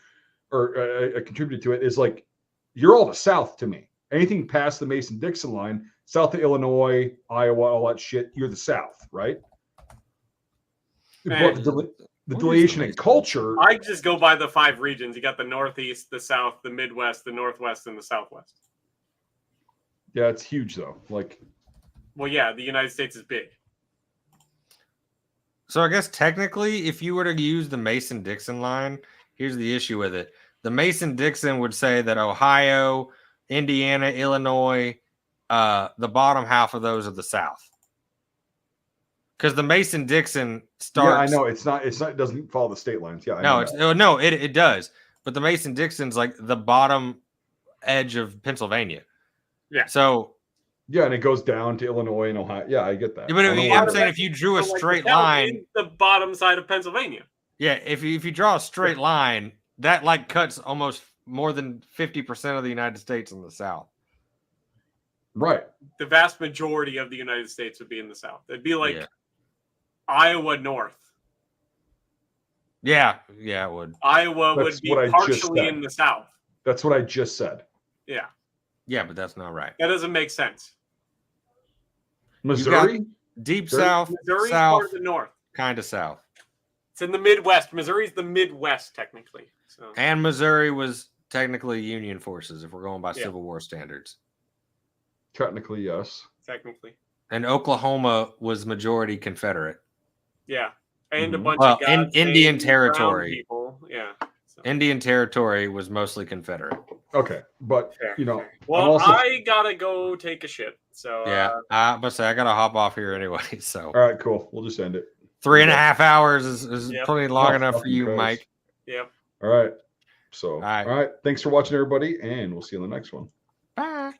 or I contributed to it, is like, you're all the South to me. Anything past the Mason-Dixon line, south of Illinois, Iowa, all that shit, you're the South, right? But the delineation in culture. I just go by the 5 regions. You got the Northeast, the South, the Midwest, the Northwest, and the Southwest. Yeah, it's huge though. Like, well, yeah, the United States is big. So I guess technically, if you were to use the Mason-Dixon line, here's the issue with it. The Mason-Dixon would say that Ohio, Indiana, Illinois, the bottom half of those are the South. Because the Mason-Dixon starts. Yeah, I know it's not. It doesn't follow the state lines. Yeah, it does. But the Mason-Dixon's like the bottom edge of Pennsylvania. Yeah. So. Yeah, and it goes down to Illinois and Ohio. Yeah, I get that. Yeah, but I'm saying if you drew a straight line, the bottom side of Pennsylvania. Yeah, if you draw a straight line, that like cuts almost more than 50% of the United States in the South. Right. The vast majority of the United States would be in the South. It'd be like Iowa North. Yeah, it would. Iowa would be partially in the South. That's what I just said. Yeah. Yeah, but that's not right. That doesn't make sense. Missouri? Deep South, Missouri's South, part of the North. Kind of South. It's in the Midwest. Missouri's the Midwest, technically. So. And Missouri was technically Union forces, if we're going by Civil War standards. Technically, yes. Technically. And Oklahoma was majority Confederate. Yeah. And a bunch of guys Indian territory. People. Yeah. So. Indian territory was mostly Confederate. Okay, but well, I gotta go take a shit. So but say I gotta hop off here anyway. So all right, cool. We'll just end it. 3.5 hours is plenty long enough for you, Mike. Yep. All right. So all right. Thanks for watching, everybody, and we'll see you in the next one. Bye.